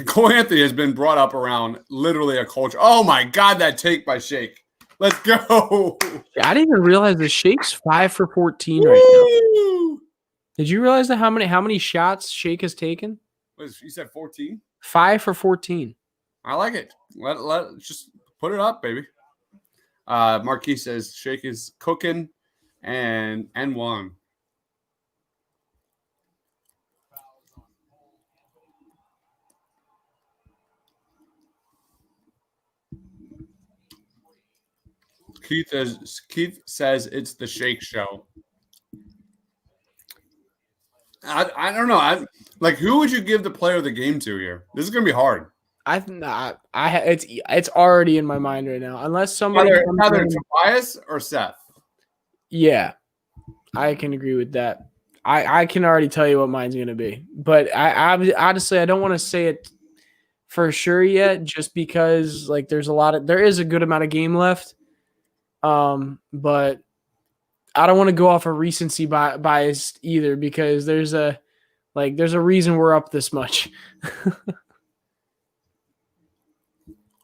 Cole Anthony has been brought up around literally a culture. Oh my God, that take by Shake. Let's go. I didn't even realize the Shake's 5 for 14 right now. Did you realize that how many shots Shake has taken? You said 14? 5 for 14. I like it. Let just put it up, baby. Marquis says Shake is cooking and one. Keith says it's the Shake Show. I don't know. Like, who would you give the player of the game to here? This is gonna be hard. It's already in my mind right now. Unless somebody either Tobias or Seth. Yeah, I can agree with that. I can already tell you what mine's gonna be, but I honestly I don't want to say it for sure yet, just because like there is a good amount of game left. But I don't want to go off of recency bias either, because there's a reason we're up this much.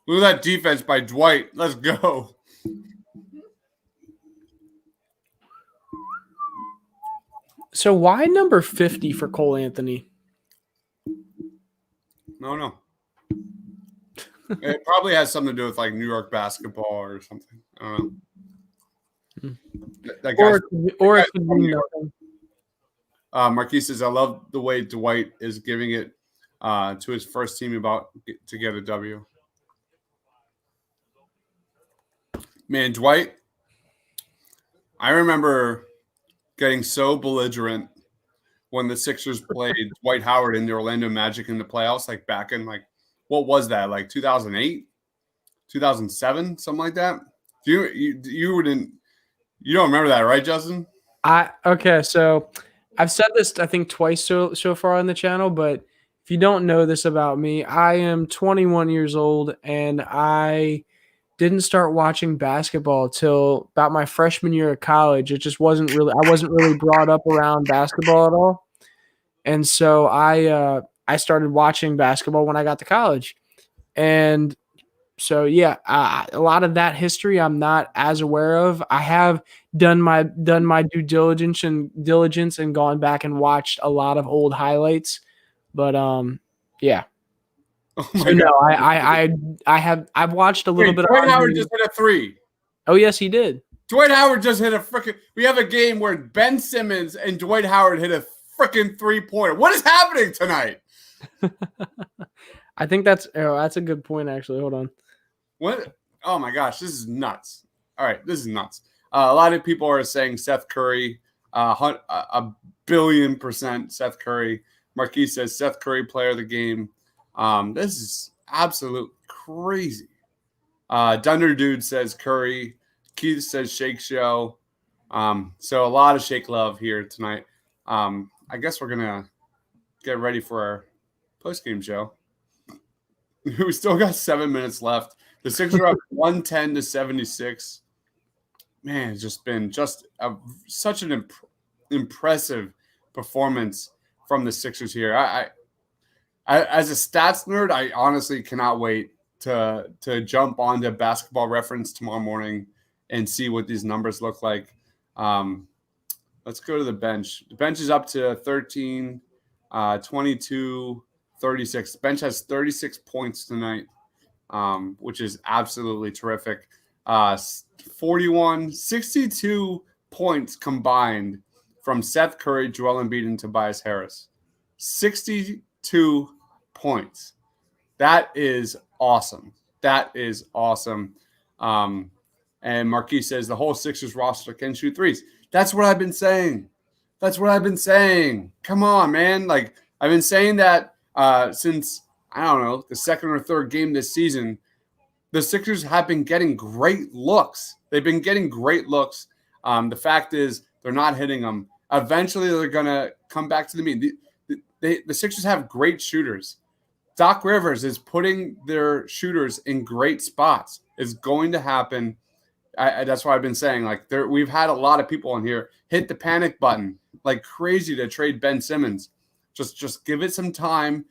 Look at that defense by Dwight. Let's go. So why number 50 for Cole Anthony? No. It probably has something to do with like New York basketball or something. I don't know. Or it could be nothing. Marquis says, I love the way Dwight is giving it to his first team about to get a W. Man, Dwight, I remember getting so belligerent when the Sixers played Dwight Howard in the Orlando Magic in the playoffs, like back in like, what was that? Like 2008, 2007, something like that. You don't remember that, right, Justin? Okay, so I've said this I think twice so far on the channel, but if you don't know this about me, I am 21 years old and I didn't start watching basketball till about my freshman year of college. I wasn't really brought up around basketball at all. And so I started watching basketball when I got to college. And so, yeah, a lot of that history I'm not as aware of. I have done my due diligence and gone back and watched a lot of old highlights. But, yeah. Oh my So no, God. I've watched a little bit Dwight of Howard Andre. just hit a 3. Oh yes, he did. Dwight Howard just hit a freaking. We have a game where Ben Simmons and Dwight Howard hit a freaking 3-pointer. What is happening tonight? I think that's a good point actually. Hold on. What? Oh my gosh, this is nuts. All right, this is nuts. A lot of people are saying Seth Curry, a billion% Seth Curry. Marquis says Seth Curry, player of the game. This is absolute crazy. Dunder Dude says Curry. Keith says Shake Show. So a lot of Shake love here tonight. I guess we're gonna get ready for our post-game show. We still got 7 minutes left. The Sixers are up 110-76. Man, it's just been such an impressive performance from the Sixers here. I as a stats nerd, I honestly cannot wait to jump onto Basketball Reference tomorrow morning and see what these numbers look like. Let's go to the bench. The bench is up to 13, 22, 36. The bench has 36 points tonight, which is absolutely terrific. 62 points combined from Seth Curry, Joel Embiid, and Tobias Harris. 62 points. That is awesome. That is awesome. And Marquis says the whole Sixers roster can shoot threes. That's what I've been saying. Come on, man. Like, I've been saying that since, I don't know, the second or third game this season. The Sixers have been getting great looks. They've been getting great looks. The fact is they're not hitting them. Eventually, they're going to come back to the mean. The Sixers have great shooters. Doc Rivers is putting their shooters in great spots. It's going to happen. That's why I've been saying, like, we've had a lot of people in here hit the panic button like crazy to trade Ben Simmons. Just give it some time.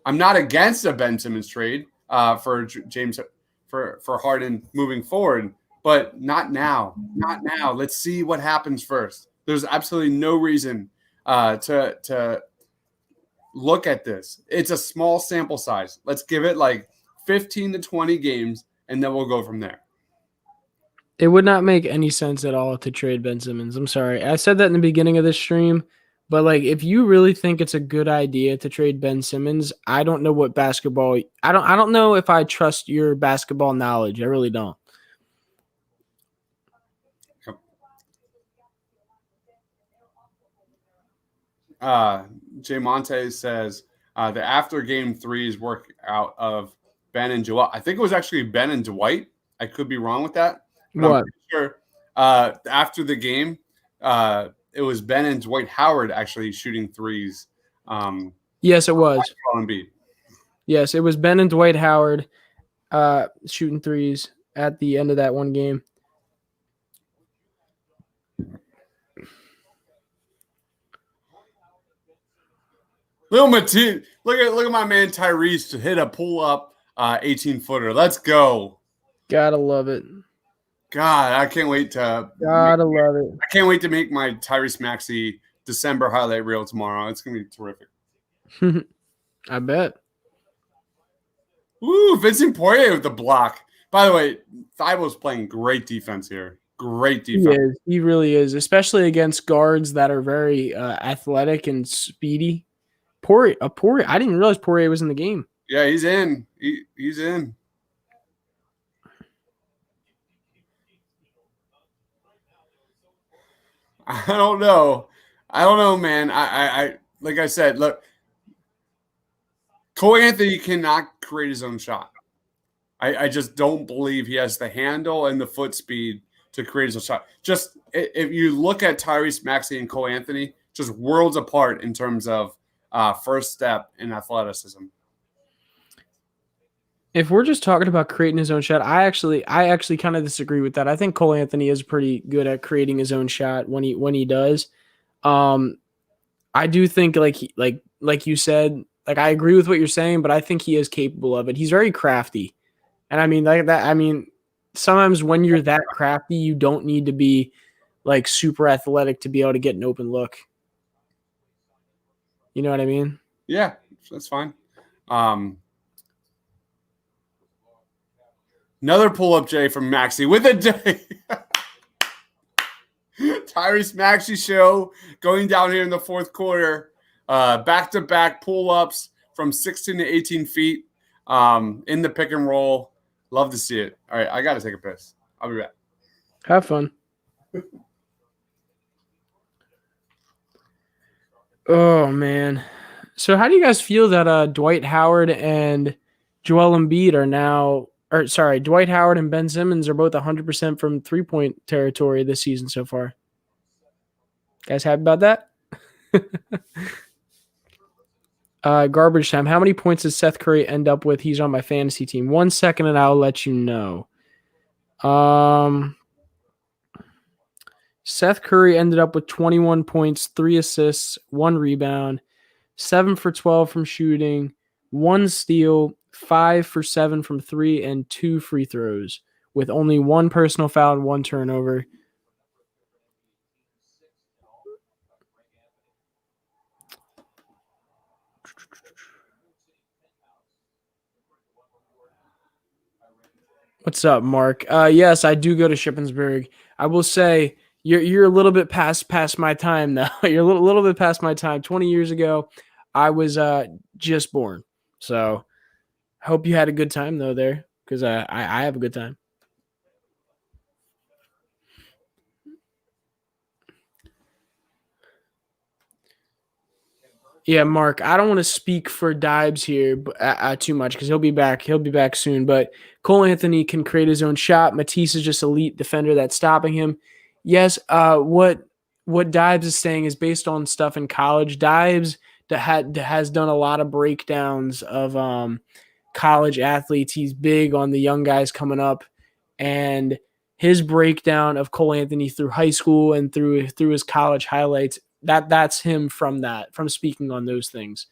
I'm not against a Ben Simmons trade for James for Harden moving forward, but not now. Not now. Let's see what happens first. There's absolutely no reason to look at this. It's a small sample size. Let's give it like 15 to 20 games, and then we'll go from there. It would not make any sense at all to trade Ben Simmons. I'm sorry. I said that in the beginning of this stream, but like if you really think it's a good idea to trade Ben Simmons, I don't know what basketball I don't know if I trust your basketball knowledge. I really don't. Jay Monte says the after game threes work out of Ben and Joel. I think it was actually Ben and Dwight. I could be wrong with that. But What? I'm pretty sure after the game, it was Ben and Dwight Howard actually shooting threes. Yes, it was. Embiid. Yes, it was Ben and Dwight Howard shooting threes at the end of that one game. Little Matisse, look at my man Tyrese to hit a pull up 18-footer. Let's go. Gotta love it. God, I can't wait to love it. I can't wait to make my Tyrese Maxey December highlight reel tomorrow. It's gonna be terrific. I bet. Ooh, Vincent Poirier with the block. By the way, Thibault's playing great defense here. Great defense. He really is, especially against guards that are very athletic and speedy. Poirier. I didn't realize Poirier was in the game. Yeah, he's in. He's in. I don't know, man. I like I said, look, Cole Anthony cannot create his own shot. I just don't believe he has the handle and the foot speed to create his own shot. Just if you look at Tyrese Maxey and Cole Anthony, just worlds apart in terms of first step in athleticism. If we're just talking about creating his own shot, I actually kind of disagree with that. I think Cole Anthony is pretty good at creating his own shot when he does. I do think like you said, like I agree with what you're saying, but I think he is capable of it. He's very crafty. And I mean like that sometimes when you're that crafty, you don't need to be like super athletic to be able to get an open look. You know what I mean? Yeah, that's fine. Another pull-up J from Maxey with a J. Tyrese Maxey show going down here in the fourth quarter. Back-to-back pull-ups from 16 to 18 feet in the pick and roll. Love to see it. All right, I got to take a piss. I'll be back. Have fun. Oh, man. So how do you guys feel that Dwight Howard and Joel Embiid are now – or sorry, Dwight Howard and Ben Simmons are both 100% from three-point territory this season so far? Guys happy about that? Garbage time. How many points did Seth Curry end up with? He's on my fantasy team. 1 second and I'll let you know. Seth Curry ended up with 21 points, 3 assists, 1 rebound, 7 for 12 from shooting, 1 steal, 5 for 7 from 3, and 2 free throws, with only 1 personal foul and 1 turnover. What's up, Mark? Yes, I do go to Shippensburg. I will say you're a little bit past my time now. You're a little bit past my time. 20 years ago, I was just born. So I hope you had a good time though there, because I have a good time. Yeah, Mark, I don't want to speak for Dibes here too much because he'll be back. He'll be back soon. But Cole Anthony can create his own shot. Matisse is just elite defender that's stopping him. Yes, what Dibes is saying is based on stuff in college. Dibes has done a lot of breakdowns of college athletes. He's big on the young guys coming up, and his breakdown of Cole Anthony through high school and through his college highlights. That's him from speaking on those things.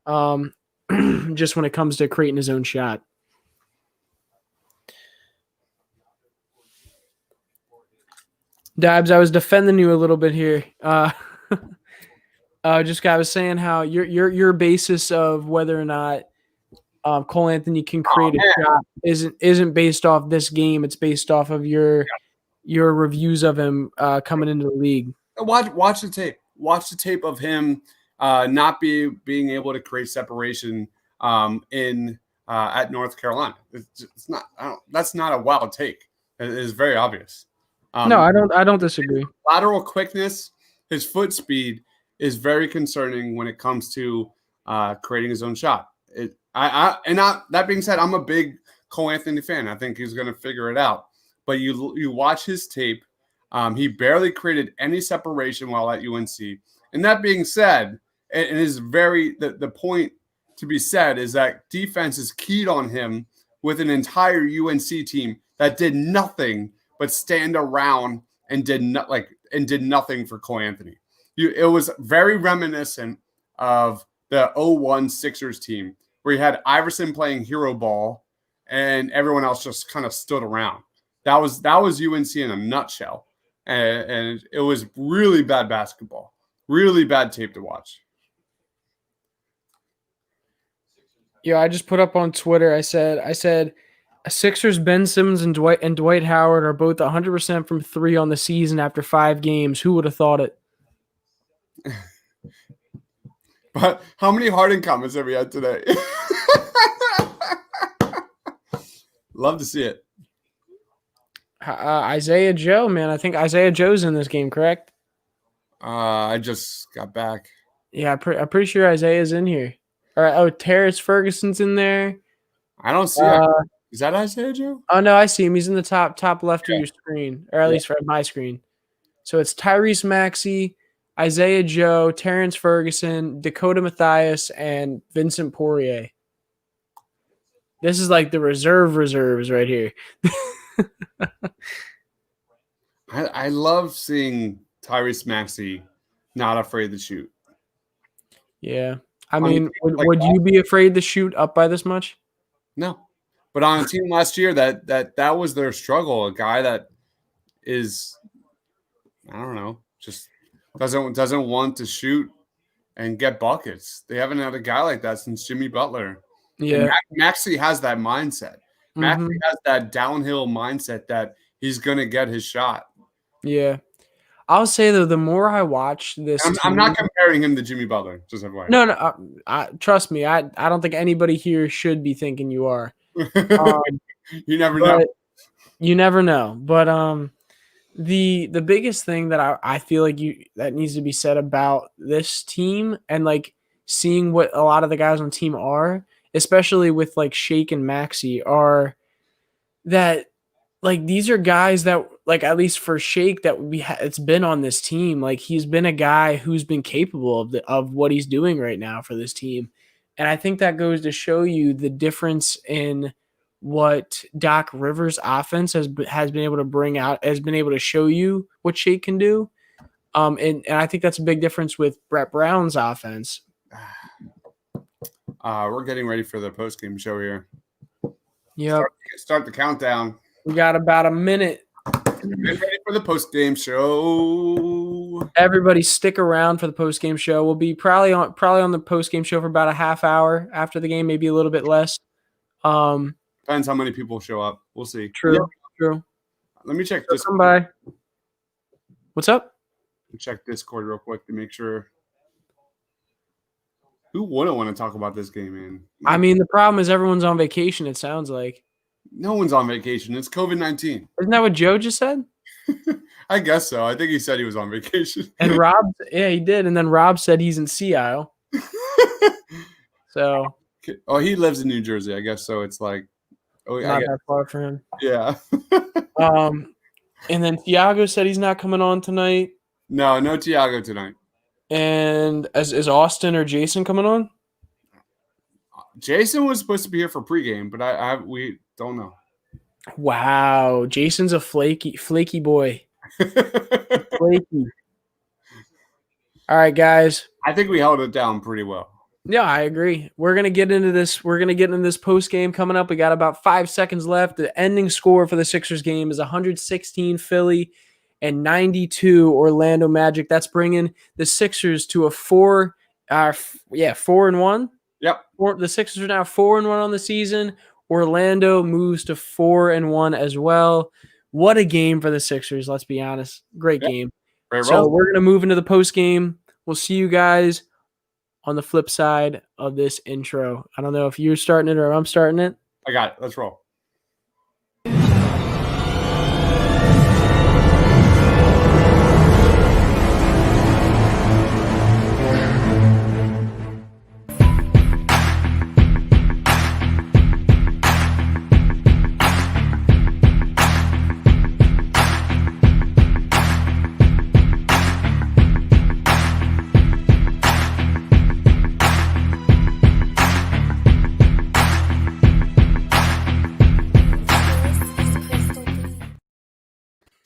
Just when it comes to creating his own shot. Dabs, I was defending you a little bit here. I was saying how your basis of whether or not Cole Anthony can create a shot isn't based off this game. It's based off of your reviews of him coming into the league. Watch the tape. Watch the tape of him not being able to create separation at North Carolina. It's not. That's not a wild take. It is very obvious. No, I don't disagree. Lateral quickness, his foot speed is very concerning when it comes to creating his own shot. That being said, I'm a big Cole Anthony fan. I think he's going to figure it out. But you watch his tape. He barely created any separation while at UNC. And that being said, it is the point to be said is that defense is keyed on him with an entire UNC team that did nothing but stand around and did nothing for Cole Anthony. It was very reminiscent of the 01 Sixers team where you had Iverson playing hero ball and everyone else just kind of stood around. That was UNC in a nutshell. And it was really bad basketball, really bad tape to watch. Yeah, I just put up on Twitter. I said, Sixers Ben Simmons and Dwight Howard are both 100% from 3 on the season after 5 games. Who would have thought it? But how many Harden comments have we had today? Love to see it. Isaiah Joe, man. I think Isaiah Joe's in this game, correct? I just got back. Yeah, I'm pretty sure Isaiah's in here. All right. Oh, Terrence Ferguson's in there. I don't see is that Isaiah Joe? Oh, no, I see him. He's in the top left of your screen, or at least from my screen. So it's Tyrese Maxey, Isaiah Joe, Terrence Ferguson, Dakota Mathias, and Vincent Poirier. This is like the reserves right here. I love seeing Tyrese Maxey not afraid to shoot. Yeah. I mean, would you be afraid to shoot up by this much? No. But on a team last year that was their struggle, a guy that is, I don't know, just doesn't want to shoot and get buckets. They haven't had a guy like that since Jimmy Butler. Yeah. Maxey has that mindset. Maxey has that downhill mindset that he's going to get his shot. Yeah. I'll say, though, the more I watch this I'm not comparing him to Jimmy Butler. Just FYI. No, trust me. I don't think anybody here should be thinking you are. You never know. You never know. But the biggest thing that I feel like that needs to be said about this team and like seeing what a lot of the guys on the team are, especially with like Shake and Maxey, are that like these are guys that like at least for Shake that it's been on this team. Like he's been a guy who's been capable of what he's doing right now for this team. And I think that goes to show you the difference in what Doc Rivers' offense has been able to bring out, has been able to show you what Shake can do. And I think that's a big difference with Brett Brown's offense. We're getting ready for the post-game show here. Yeah. Start the countdown. We got about a minute. Get ready for the post-game show. Everybody stick around for the post-game show. We'll be probably on the post-game show for about a half hour after the game, maybe a little bit less. Depends how many people show up. We'll see. True. Let me check Discord. Come by. What's up? Check Discord real quick to make sure. Who wouldn't want to talk about this game, man? I mean, the problem is everyone's on vacation, it sounds like. No one's on vacation. It's COVID-19. Isn't that what Joe just said? I guess so. I think he said he was on vacation. And Rob, yeah, he did. And then Rob said he's in Seattle. So. Oh, he lives in New Jersey, I guess. So it's like. Not that far for him. Yeah. And then Thiago said he's not coming on tonight. No Thiago tonight. And is Austin or Jason coming on? Jason was supposed to be here for pregame, but we don't know. Wow, Jason's a flaky boy. Flaky. All right, guys. I think we held it down pretty well. Yeah, I agree. We're gonna get into this. We're gonna get into this post game coming up. We got about 5 seconds left. The ending score for the Sixers game is 116 Philly and 92 Orlando Magic. That's bringing the Sixers to a 4-1. Yep. The Sixers are now 4-1 on the season. Orlando moves to 4-1 as well. What a game for the Sixers, let's be honest. Great game. So we're going to move into the post game. We'll see you guys on the flip side of this intro. I don't know if you're starting it or I'm starting it. I got it. Let's roll.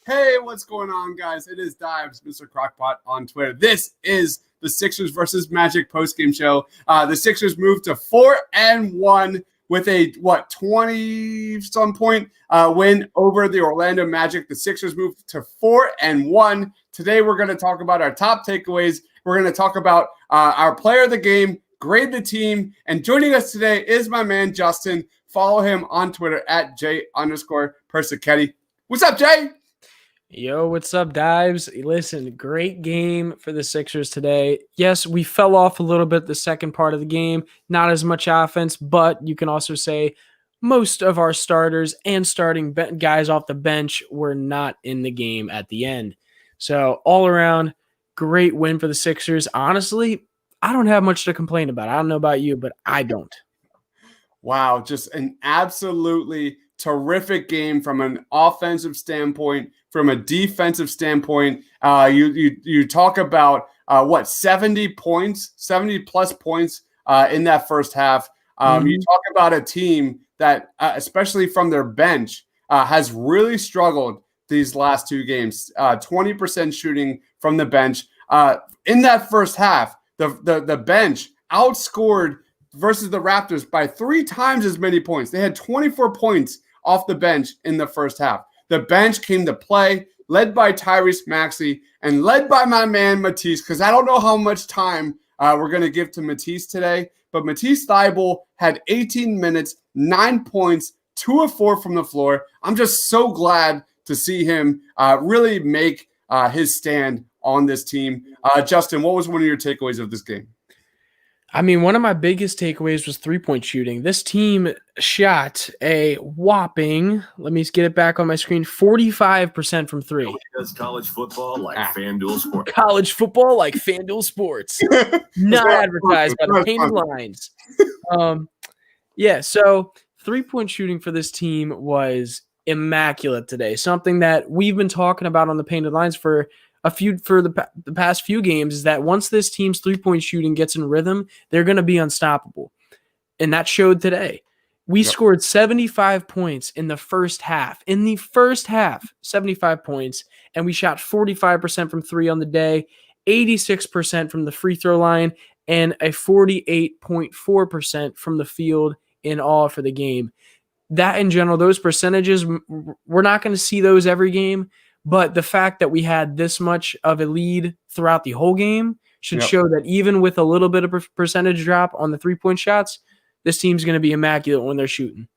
Hey, what's going on, guys? It is Dives, Mr. Crockpot on Twitter. This is the Sixers versus Magic postgame show. The Sixers moved to 4-1 with a 20-some point win over the Orlando Magic. The Sixers moved to 4-1. Today, we're going to talk about our top takeaways. We're going to talk about our player of the game, grade the team, and joining us today is my man Justin. Follow him on Twitter at J_Persichetti. What's up, Jay? Yo, what's up, Dives? Listen, great game for the Sixers today. Yes, we fell off a little bit the second part of the game. Not as much offense, but you can also say most of our starters and starting guys off the bench were not in the game at the end. So all around, great win for the Sixers. Honestly, I don't have much to complain about. I don't know about you, but I don't. Wow, just an absolutely terrific game from an offensive standpoint, from a defensive standpoint. You talk about 70 points, 70 plus points in that first half. You talk about a team that, especially from their bench, has really struggled these last two games. 20% shooting from the bench. In that first half, the bench outscored versus the Raptors by 3 times as many points. They had 24 points off the bench in the first half. The bench came to play, led by Tyrese Maxey and led by my man Matisse, because I don't know how much time we're going to give to Matisse today, but Matisse Thybulle had 18 minutes, 9 points, 2 of 4 from the floor. I'm just so glad to see him really make his stand on this team. Justin, what was one of your takeaways of this game? I mean, one of my biggest takeaways was three-point shooting. This team shot a whopping, let me get it back on my screen, 45% from three. Does college football like FanDuel Sports. College football like FanDuel Sports. Not advertised by the Painted Lines. Yeah, so three-point shooting for this team was immaculate today. Something that we've been talking about on the Painted Lines for the past few games is that once this team's three-point shooting gets in rhythm, they're going to be unstoppable. And that showed today. We scored 75 points in the first half. In the first half, 75 points, and we shot 45% from three on the day, 86% from the free throw line, and a 48.4% from the field in all for the game. That in general, those percentages, we're not going to see those every game, but the fact that we had this much of a lead throughout the whole game should show that even with a little bit of a percentage drop on the three-point shots, this team's going to be immaculate when they're shooting.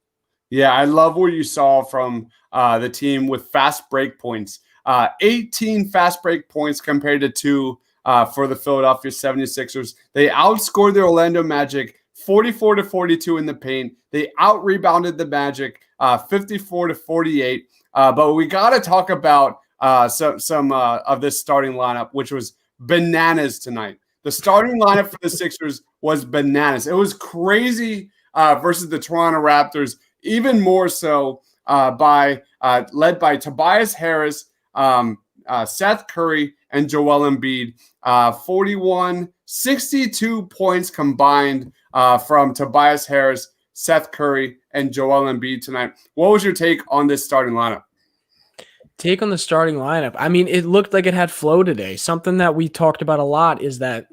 Yeah, I love what you saw from the team with fast break points. 18 fast break points compared to 2 for the Philadelphia 76ers. They outscored the Orlando Magic 44-42 in the paint. They out-rebounded the Magic 54-48. But we got to talk about some of this starting lineup, which was bananas tonight. The starting lineup for the Sixers was bananas. It was crazy versus the Toronto Raptors, even more so led by Tobias Harris, Seth Curry, and Joel Embiid. 62 points combined from Tobias Harris, Seth Curry, and Joel Embiid tonight. What was your take on this starting lineup? Take on the starting lineup. I mean, it looked like it had flow today. Something that we talked about a lot is that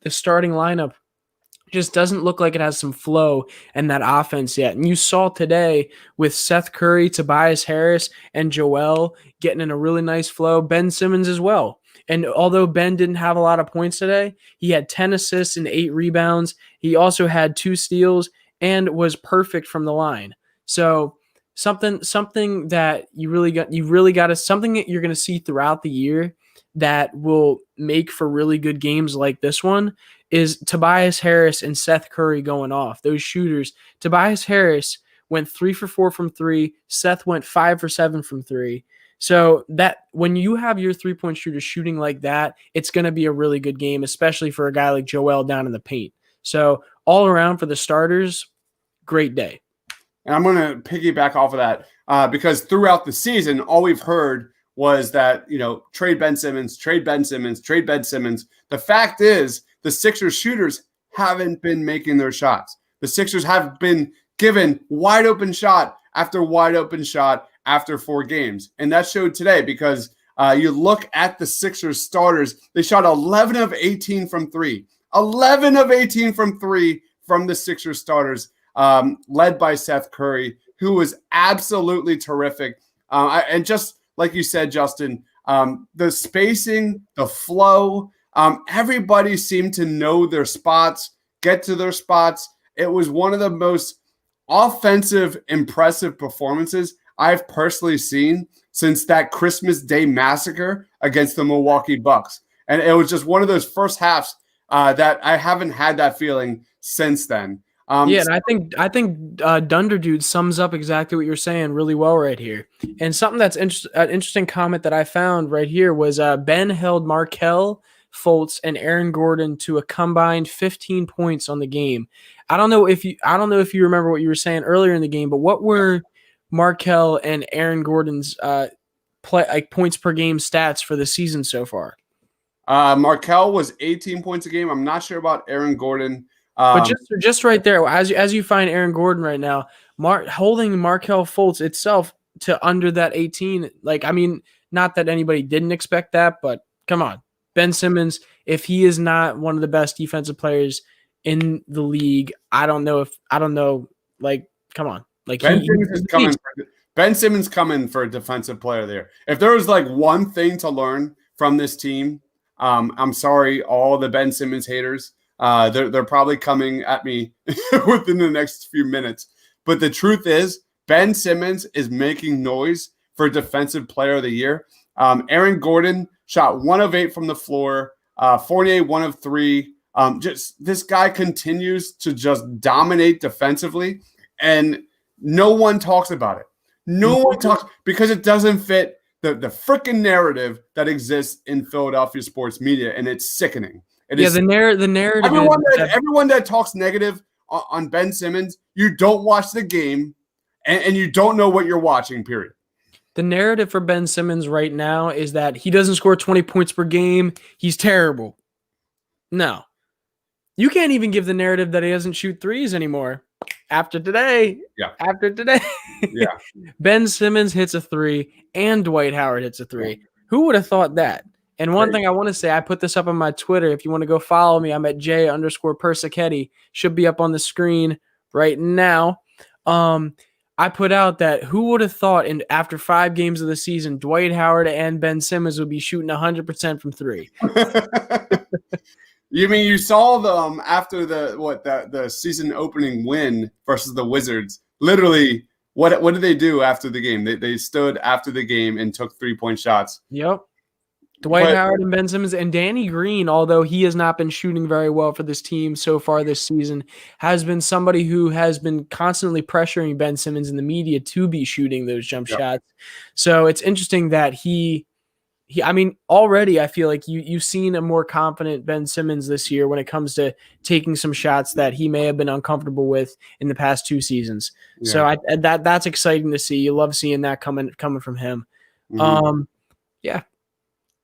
the starting lineup just doesn't look like it has some flow and that offense yet. And you saw today with Seth Curry, Tobias Harris, and Joel getting in a really nice flow. Ben Simmons as well. And although Ben didn't have a lot of points today, he had 10 assists and 8 rebounds. He also had 2 steals and was perfect from the line. So something that you really got to something that you're going to see throughout the year that will make for really good games like this one is Tobias Harris and Seth Curry going off. Those shooters. Tobias Harris went 3 for 4 from 3. Seth went 5 for 7 from 3. So that when you have your three-point shooter shooting like that, it's going to be a really good game, especially for a guy like Joel down in the paint. So all around for the starters, great day. And I'm going to piggyback off of that because throughout the season, all we've heard was that, trade Ben Simmons, trade Ben Simmons, trade Ben Simmons. The fact is the Sixers shooters haven't been making their shots. The Sixers have been given wide open shot after wide open shot after 4 games. And that showed today because you look at the Sixers starters, they shot 11 of 18 from 3. 11 of 18 from 3 from the Sixers starters, led by Seth Curry, who was absolutely terrific. And just like you said, Justin, the spacing, the flow, everybody seemed to know their spots, get to their spots. It was one of the most offensive, impressive performances I've personally seen since that Christmas Day massacre against the Milwaukee Bucks. And it was just one of those first halves that I haven't had that feeling since then. And I think Dunder Dude sums up exactly what you're saying really well right here. And something that's an interesting comment that I found right here was Ben held Markelle Fultz and Aaron Gordon to a combined 15 points on the game. I don't know if you remember what you were saying earlier in the game, but what were Markelle and Aaron Gordon's points per game stats for the season so far? Markelle was 18 points a game. I'm not sure about Aaron Gordon. But just right there, as you find Aaron Gordon right now, holding Markelle Fultz itself to under that 18, not that anybody didn't expect that, but come on. Ben Simmons, if he is not one of the best defensive players in the league, come on. Ben Simmons coming for a defensive player there. If there was one thing to learn from this team, I'm sorry, all the Ben Simmons haters. They're probably coming at me within the next few minutes. But the truth is, Ben Simmons is making noise for Defensive Player of the Year. Aaron Gordon shot 1 of 8 from the floor, Fournier 1 of 3. Just this guy continues to just dominate defensively, and no one talks about it. No one talks because it doesn't fit the freaking narrative that exists in Philadelphia sports media, and it's sickening. The narrative. Everyone that talks negative on Ben Simmons, you don't watch the game, and you don't know what you're watching. Period. The narrative for Ben Simmons right now is that he doesn't score 20 points per game. He's terrible. No. You can't even give the narrative that he doesn't shoot threes anymore. After today. Yeah. Yeah. Ben Simmons hits a 3 and Dwight Howard hits a 3. Who would have thought that? And one thing I want to say, I put this up on my Twitter. If you want to go follow me, I'm at J_Persichetti. Should be up on the screen right now. I put out that who would have thought after 5 games of the season, Dwight Howard and Ben Simmons would be shooting 100% from 3. You mean you saw them after the season opening win versus the Wizards? Literally, what did they do after the game? They stood after the game and took 3-point shots. Yep. Dwight Howard and Ben Simmons and Danny Green, although he has not been shooting very well for this team so far this season, has been somebody who has been constantly pressuring Ben Simmons in the media to be shooting those jump shots. So it's interesting that already I feel like you've seen a more confident Ben Simmons this year when it comes to taking some shots that he may have been uncomfortable with in the past 2 seasons. Yeah. So that's exciting to see. You love seeing that coming from him. Mm-hmm. Yeah.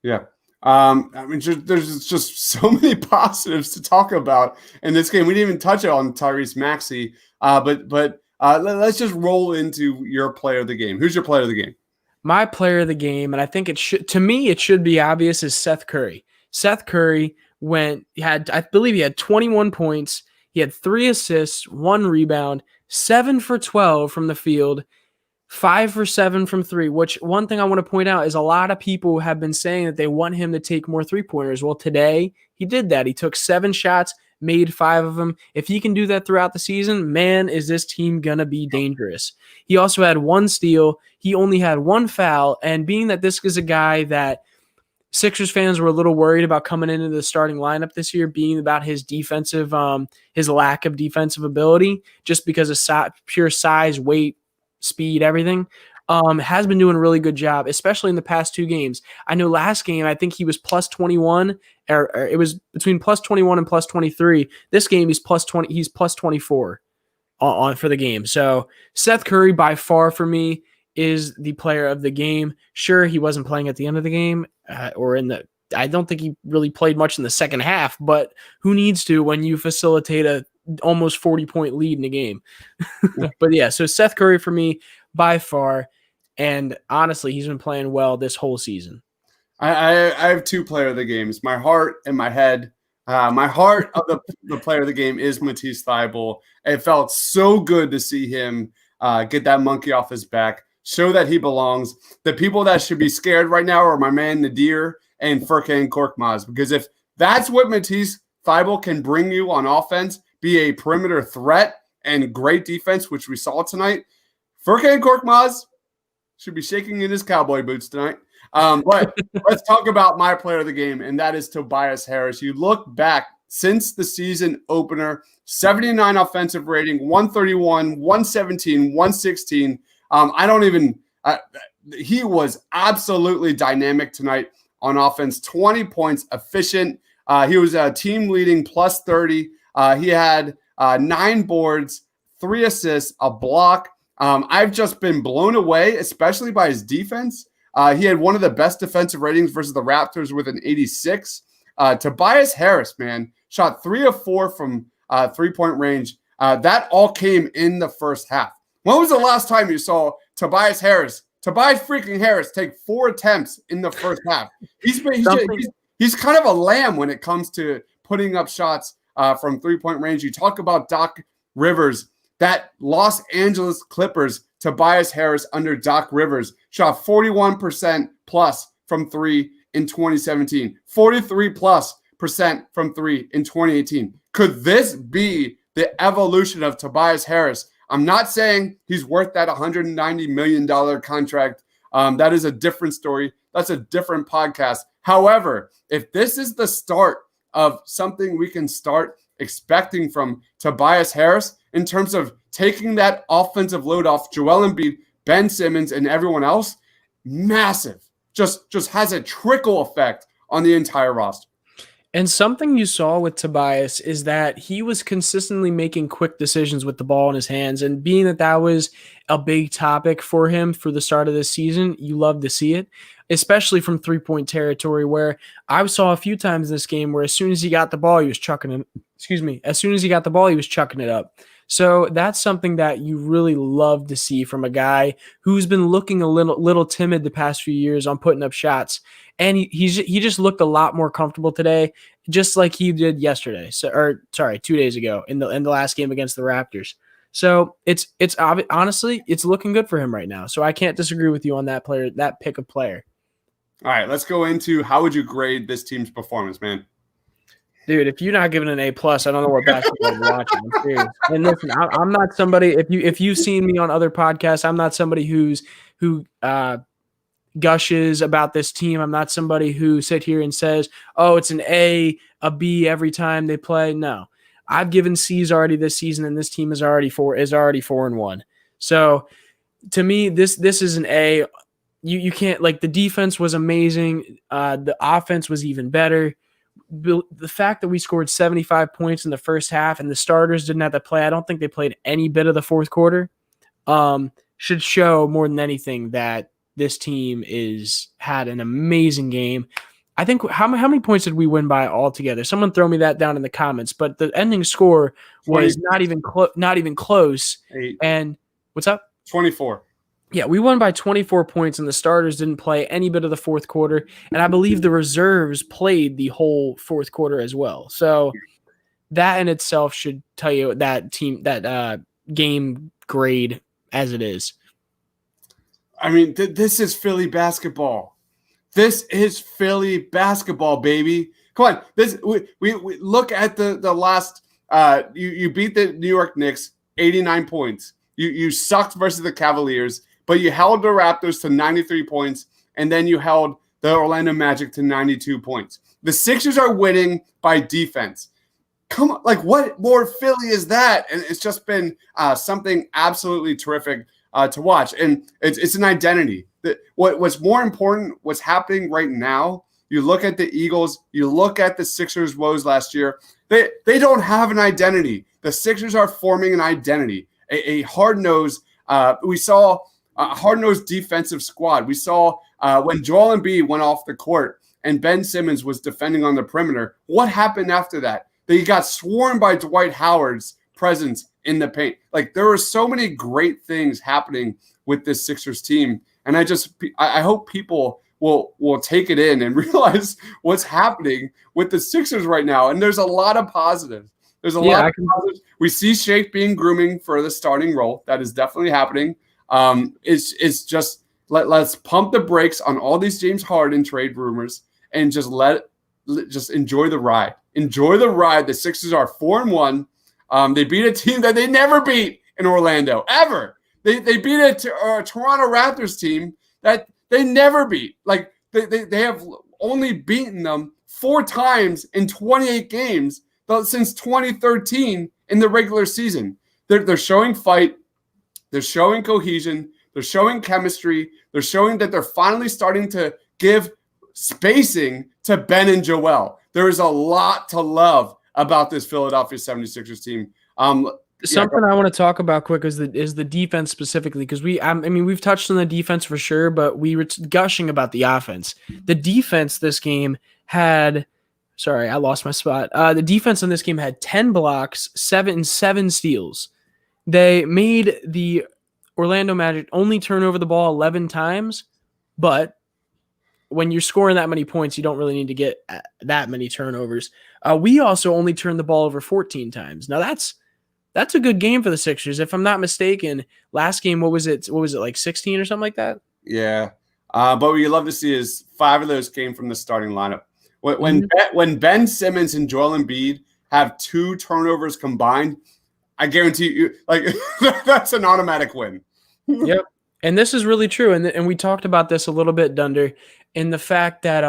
Yeah. There's just so many positives to talk about in this game. We didn't even touch on Tyrese Maxey, but let's just roll into your player of the game. Who's your player of the game? My player of the game, and I think it should be obvious, is Seth Curry. Seth Curry I believe he had 21 points. He had 3 assists, 1 rebound, 7 for 12 from the field, 5 for 7 from 3, which one thing I want to point out is a lot of people have been saying that they want him to take more 3-pointers. Well, today he did that. He took 7 shots, made 5 of them. If he can do that throughout the season, man, is this team going to be dangerous. He also had 1 steal. He only had 1 foul. And being that this is a guy that Sixers fans were a little worried about coming into the starting lineup this year, being about his his lack of defensive ability, just because of pure size, weight, speed, everything, has been doing a really good job, especially in the past 2 games. I know last game, I think he was plus 21, or it was between plus 21 and plus 23. This game, he's plus 20. He's plus 24 on for the game. So Seth Curry, by far for me, is the player of the game. Sure, he wasn't playing at the end of the game I don't think he really played much in the second half, but who needs to when you facilitate a almost 40-point lead in the game? But yeah, so Seth Curry for me by far, and honestly, he's been playing well this whole season. I have 2 player of the games, my heart and my head. My heart of the player of the game is Matisse Thybulle. It felt so good to see him get that monkey off his back, show that he belongs. The people that should be scared right now are my man Nadir and Furkan Korkmaz, because if that's what Matisse Thybulle can bring you on offense, be a perimeter threat and great defense, which we saw tonight, Furkan Korkmaz should be shaking in his cowboy boots tonight. But let's talk about my player of the game, and that is Tobias Harris. You look back since the season opener, 79 offensive rating, 131, 117, 116. He was absolutely dynamic tonight on offense, 20 points, efficient. He was a team leading plus 30. He had 9 boards, 3 assists, a block. I've just been blown away, especially by his defense. He had one of the best defensive ratings versus the Raptors with an 86. Tobias Harris, man, shot 3 of 4 from 3-point range. That all came in the first half. When was the last time you saw Tobias freaking Harris take 4 attempts in the first half? He's kind of a lamb when it comes to putting up shots from 3-point range. You talk about Doc Rivers, that Los Angeles Clippers, Tobias Harris under Doc Rivers shot 41% plus from 3 in 2017, 43% from 3 in 2018. Could this be the evolution of Tobias Harris I'm not saying he's worth that $190 million contract. That is a different story. That's a different podcast. However, if this is the start of something we can start expecting from Tobias Harris in terms of taking that offensive load off Joel Embiid, Ben Simmons, and everyone else, massive. Just has a trickle effect on the entire roster. And something you saw with Tobias is that he was consistently making quick decisions with the ball in his hands. And being that was a big topic for him for the start of this season, you love to see it, especially from three-point territory, where I saw a few times in this game where as soon as he got the ball, he was chucking it. As soon as he got the ball, he was chucking it up. So that's something that you really love to see from a guy who's been looking a little timid the past few years on putting up shots. And he just looked a lot more comfortable today, just like he did yesterday. 2 days ago in the last game against the Raptors. So it's honestly, it's looking good for him right now. So I can't disagree with you on that pick of player. All right, let's go into how would you grade this team's performance, man? Dude, if you're not giving an A+, I don't know what basketball you're watching. I'm serious. And listen, I'm not somebody. If you've seen me on other podcasts, I'm not somebody who gushes about this team. I'm not somebody who sit here and says, "Oh, it's an A, a B every time they play." No, I've given C's already this season, and this team is already 4-1. So to me, this is an A. You can't, like, the defense was amazing. The offense was even better. The fact that we scored 75 points in the first half and the starters didn't have to play, I don't think they played any bit of the fourth quarter, should show more than anything that this team had an amazing game. I think how many points did we win by altogether? Someone throw me that down in the comments. But the ending score was not even close. 8. And what's up? 24. Yeah, we won by 24 points, and the starters didn't play any bit of the fourth quarter. And I believe the reserves played the whole fourth quarter as well. So that in itself should tell you that game grade as it is. I mean, this is Philly basketball. This is Philly basketball, baby. Come on. We look at the last you beat the New York Knicks 89 points. You sucked versus the Cavaliers, but you held the Raptors to 93 points, and then you held the Orlando Magic to 92 points. The Sixers are winning by defense. Come on, like, what more Philly is that? And it's just been something absolutely terrific to watch. And it's an identity. What's more important, what's happening right now, you look at the Eagles, you look at the Sixers' woes last year, they don't have an identity. The Sixers are forming an identity, a hard-nosed we saw a hard-nosed defensive squad. We saw when Joel Embiid went off the court and Ben Simmons was defending on the perimeter, what happened after that? They got swarmed by Dwight Howard's presence in the paint. Like, there were so many great things happening with this Sixers team. And I hope people will take it in and realize what's happening with the Sixers right now. And there's a lot of positives. There's a lot of positives. We see Shake being grooming for the starting role. That is definitely happening. It's just let's pump the brakes on all these James Harden trade rumors and just enjoy the ride. Enjoy the ride. The Sixers are 4-1. They beat a team that they never beat in Orlando ever. They beat a Toronto Raptors team that they never beat. Like, they have only beaten them 4 times in 28 games since 2013 in the regular season. They're showing fight. They're showing cohesion. They're showing chemistry. They're showing that they're finally starting to give spacing to Ben and Joel. There is a lot to love about this Philadelphia 76ers team. Something I want to talk about quick is the defense specifically, because we've touched on the defense for sure, but we were gushing about the offense. The defense this game had – sorry, I lost my spot. The defense in this game had 10 blocks, 7 steals. They made the Orlando Magic only turn over the ball 11 times, but when you're scoring that many points, you don't really need to get that many turnovers. We also only turned the ball over 14 times. Now that's a good game for the Sixers. If I'm not mistaken, last game, what was it, like 16 or something like that? Yeah. But what you love to see is 5 of those came from the starting lineup. When Ben Simmons and Joel Embiid have 2 turnovers combined, I guarantee you, like that's an automatic win. Yep. And this is really true. And we talked about this a little bit, Dunder, in the fact that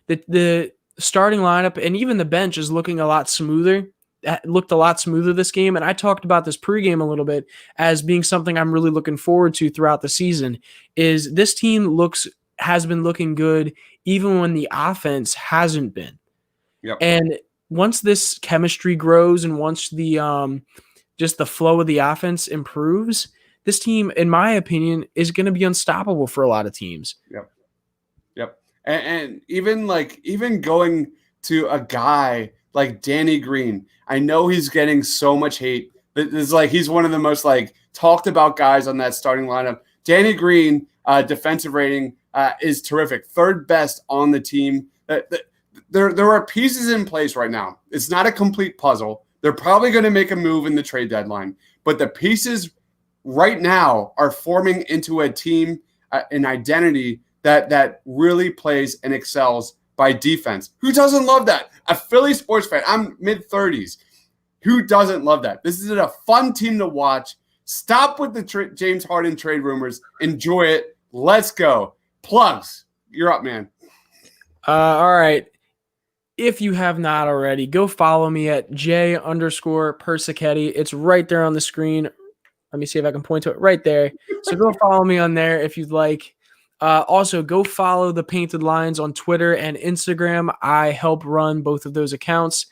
the starting lineup and even the bench is looking a lot smoother. Looked a lot smoother this game. And I talked about this pregame a little bit as being something I'm really looking forward to throughout the season. Is this team has been looking good even when the offense hasn't been. Yep. And once this chemistry grows and once the just the flow of the offense improves, this team, in my opinion, is going to be unstoppable for a lot of teams. Yep. And even going to a guy like Danny Green, I know he's getting so much hate. It's like he's one of the most like talked about guys on that starting lineup. Danny Green, defensive rating is terrific, third best on the team. There are pieces in place right now. It's not a complete puzzle. They're probably going to make a move in the trade deadline, but the pieces right now are forming into a team, an identity that really plays and excels by defense. Who doesn't love that? A Philly sports fan. I'm mid-30s. Who doesn't love that? This is a fun team to watch. Stop with the James Harden trade rumors. Enjoy it. Let's go. Plugs. You're up, man. All right. If you have not already, go follow me at J_Persichetti. It's right there on the screen. Let me see if I can point to it right there. So go follow me on there if you'd like. Also, go follow the Painted Lines on Twitter and Instagram. I help run both of those accounts.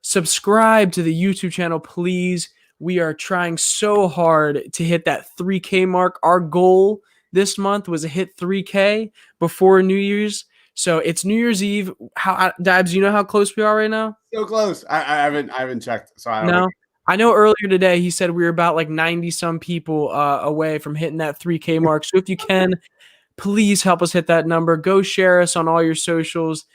Subscribe to the YouTube channel, please. We are trying so hard to hit that 3K mark. Our goal this month was to hit 3K before New Year's. So it's New Year's Eve. Dabs, you know how close we are right now? So close. I haven't checked. So I don't know. I know earlier today he said we were about like 90 some people away from hitting that 3K mark. So if you can, please help us hit that number. Go share us on all your socials.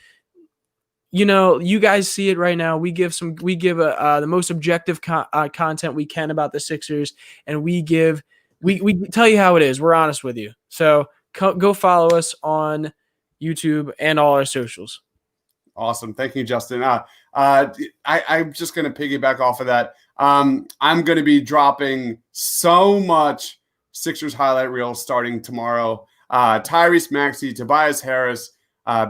You know, you guys see it right now. We give the most objective content we can about the Sixers, and we tell you how it is. We're honest with you. So go follow us on YouTube and all our socials. Awesome. Thank you, Justin. I'm just going to piggyback off of that. I'm going to be dropping so much Sixers highlight reels starting tomorrow. Tyrese Maxey, Tobias Harris,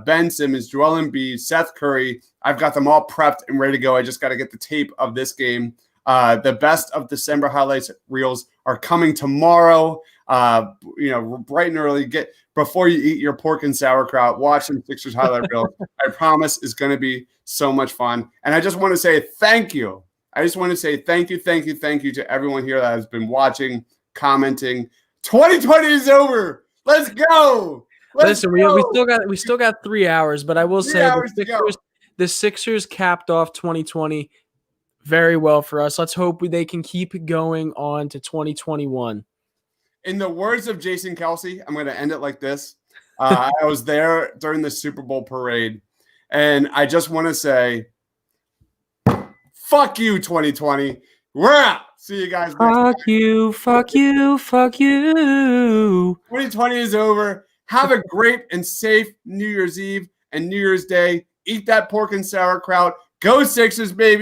Ben Simmons, Joel Embiid, Seth Curry. I've got them all prepped and ready to go. I just got to get the tape of this game. The best of December highlights reels are coming tomorrow. Bright and early. Before you eat your pork and sauerkraut, watch some Sixers highlight reels. I promise it's going to be so much fun. And I just want to say thank you. I just want to say thank you to everyone here that has been watching, commenting. 2020 is over. Let's go. Listen, we still got 3 hours, but I will say the Sixers capped off 2020 very well for us. Let's hope they can keep going on to 2021. In the words of Jason Kelsey, I'm going to end it like this. I was there during the Super Bowl parade, and I just want to say, fuck you, 2020. We're out. See you guys next time. Fuck you. 2020 is over. Have a great and safe New Year's Eve and New Year's Day. Eat that pork and sauerkraut. Go Sixers, baby.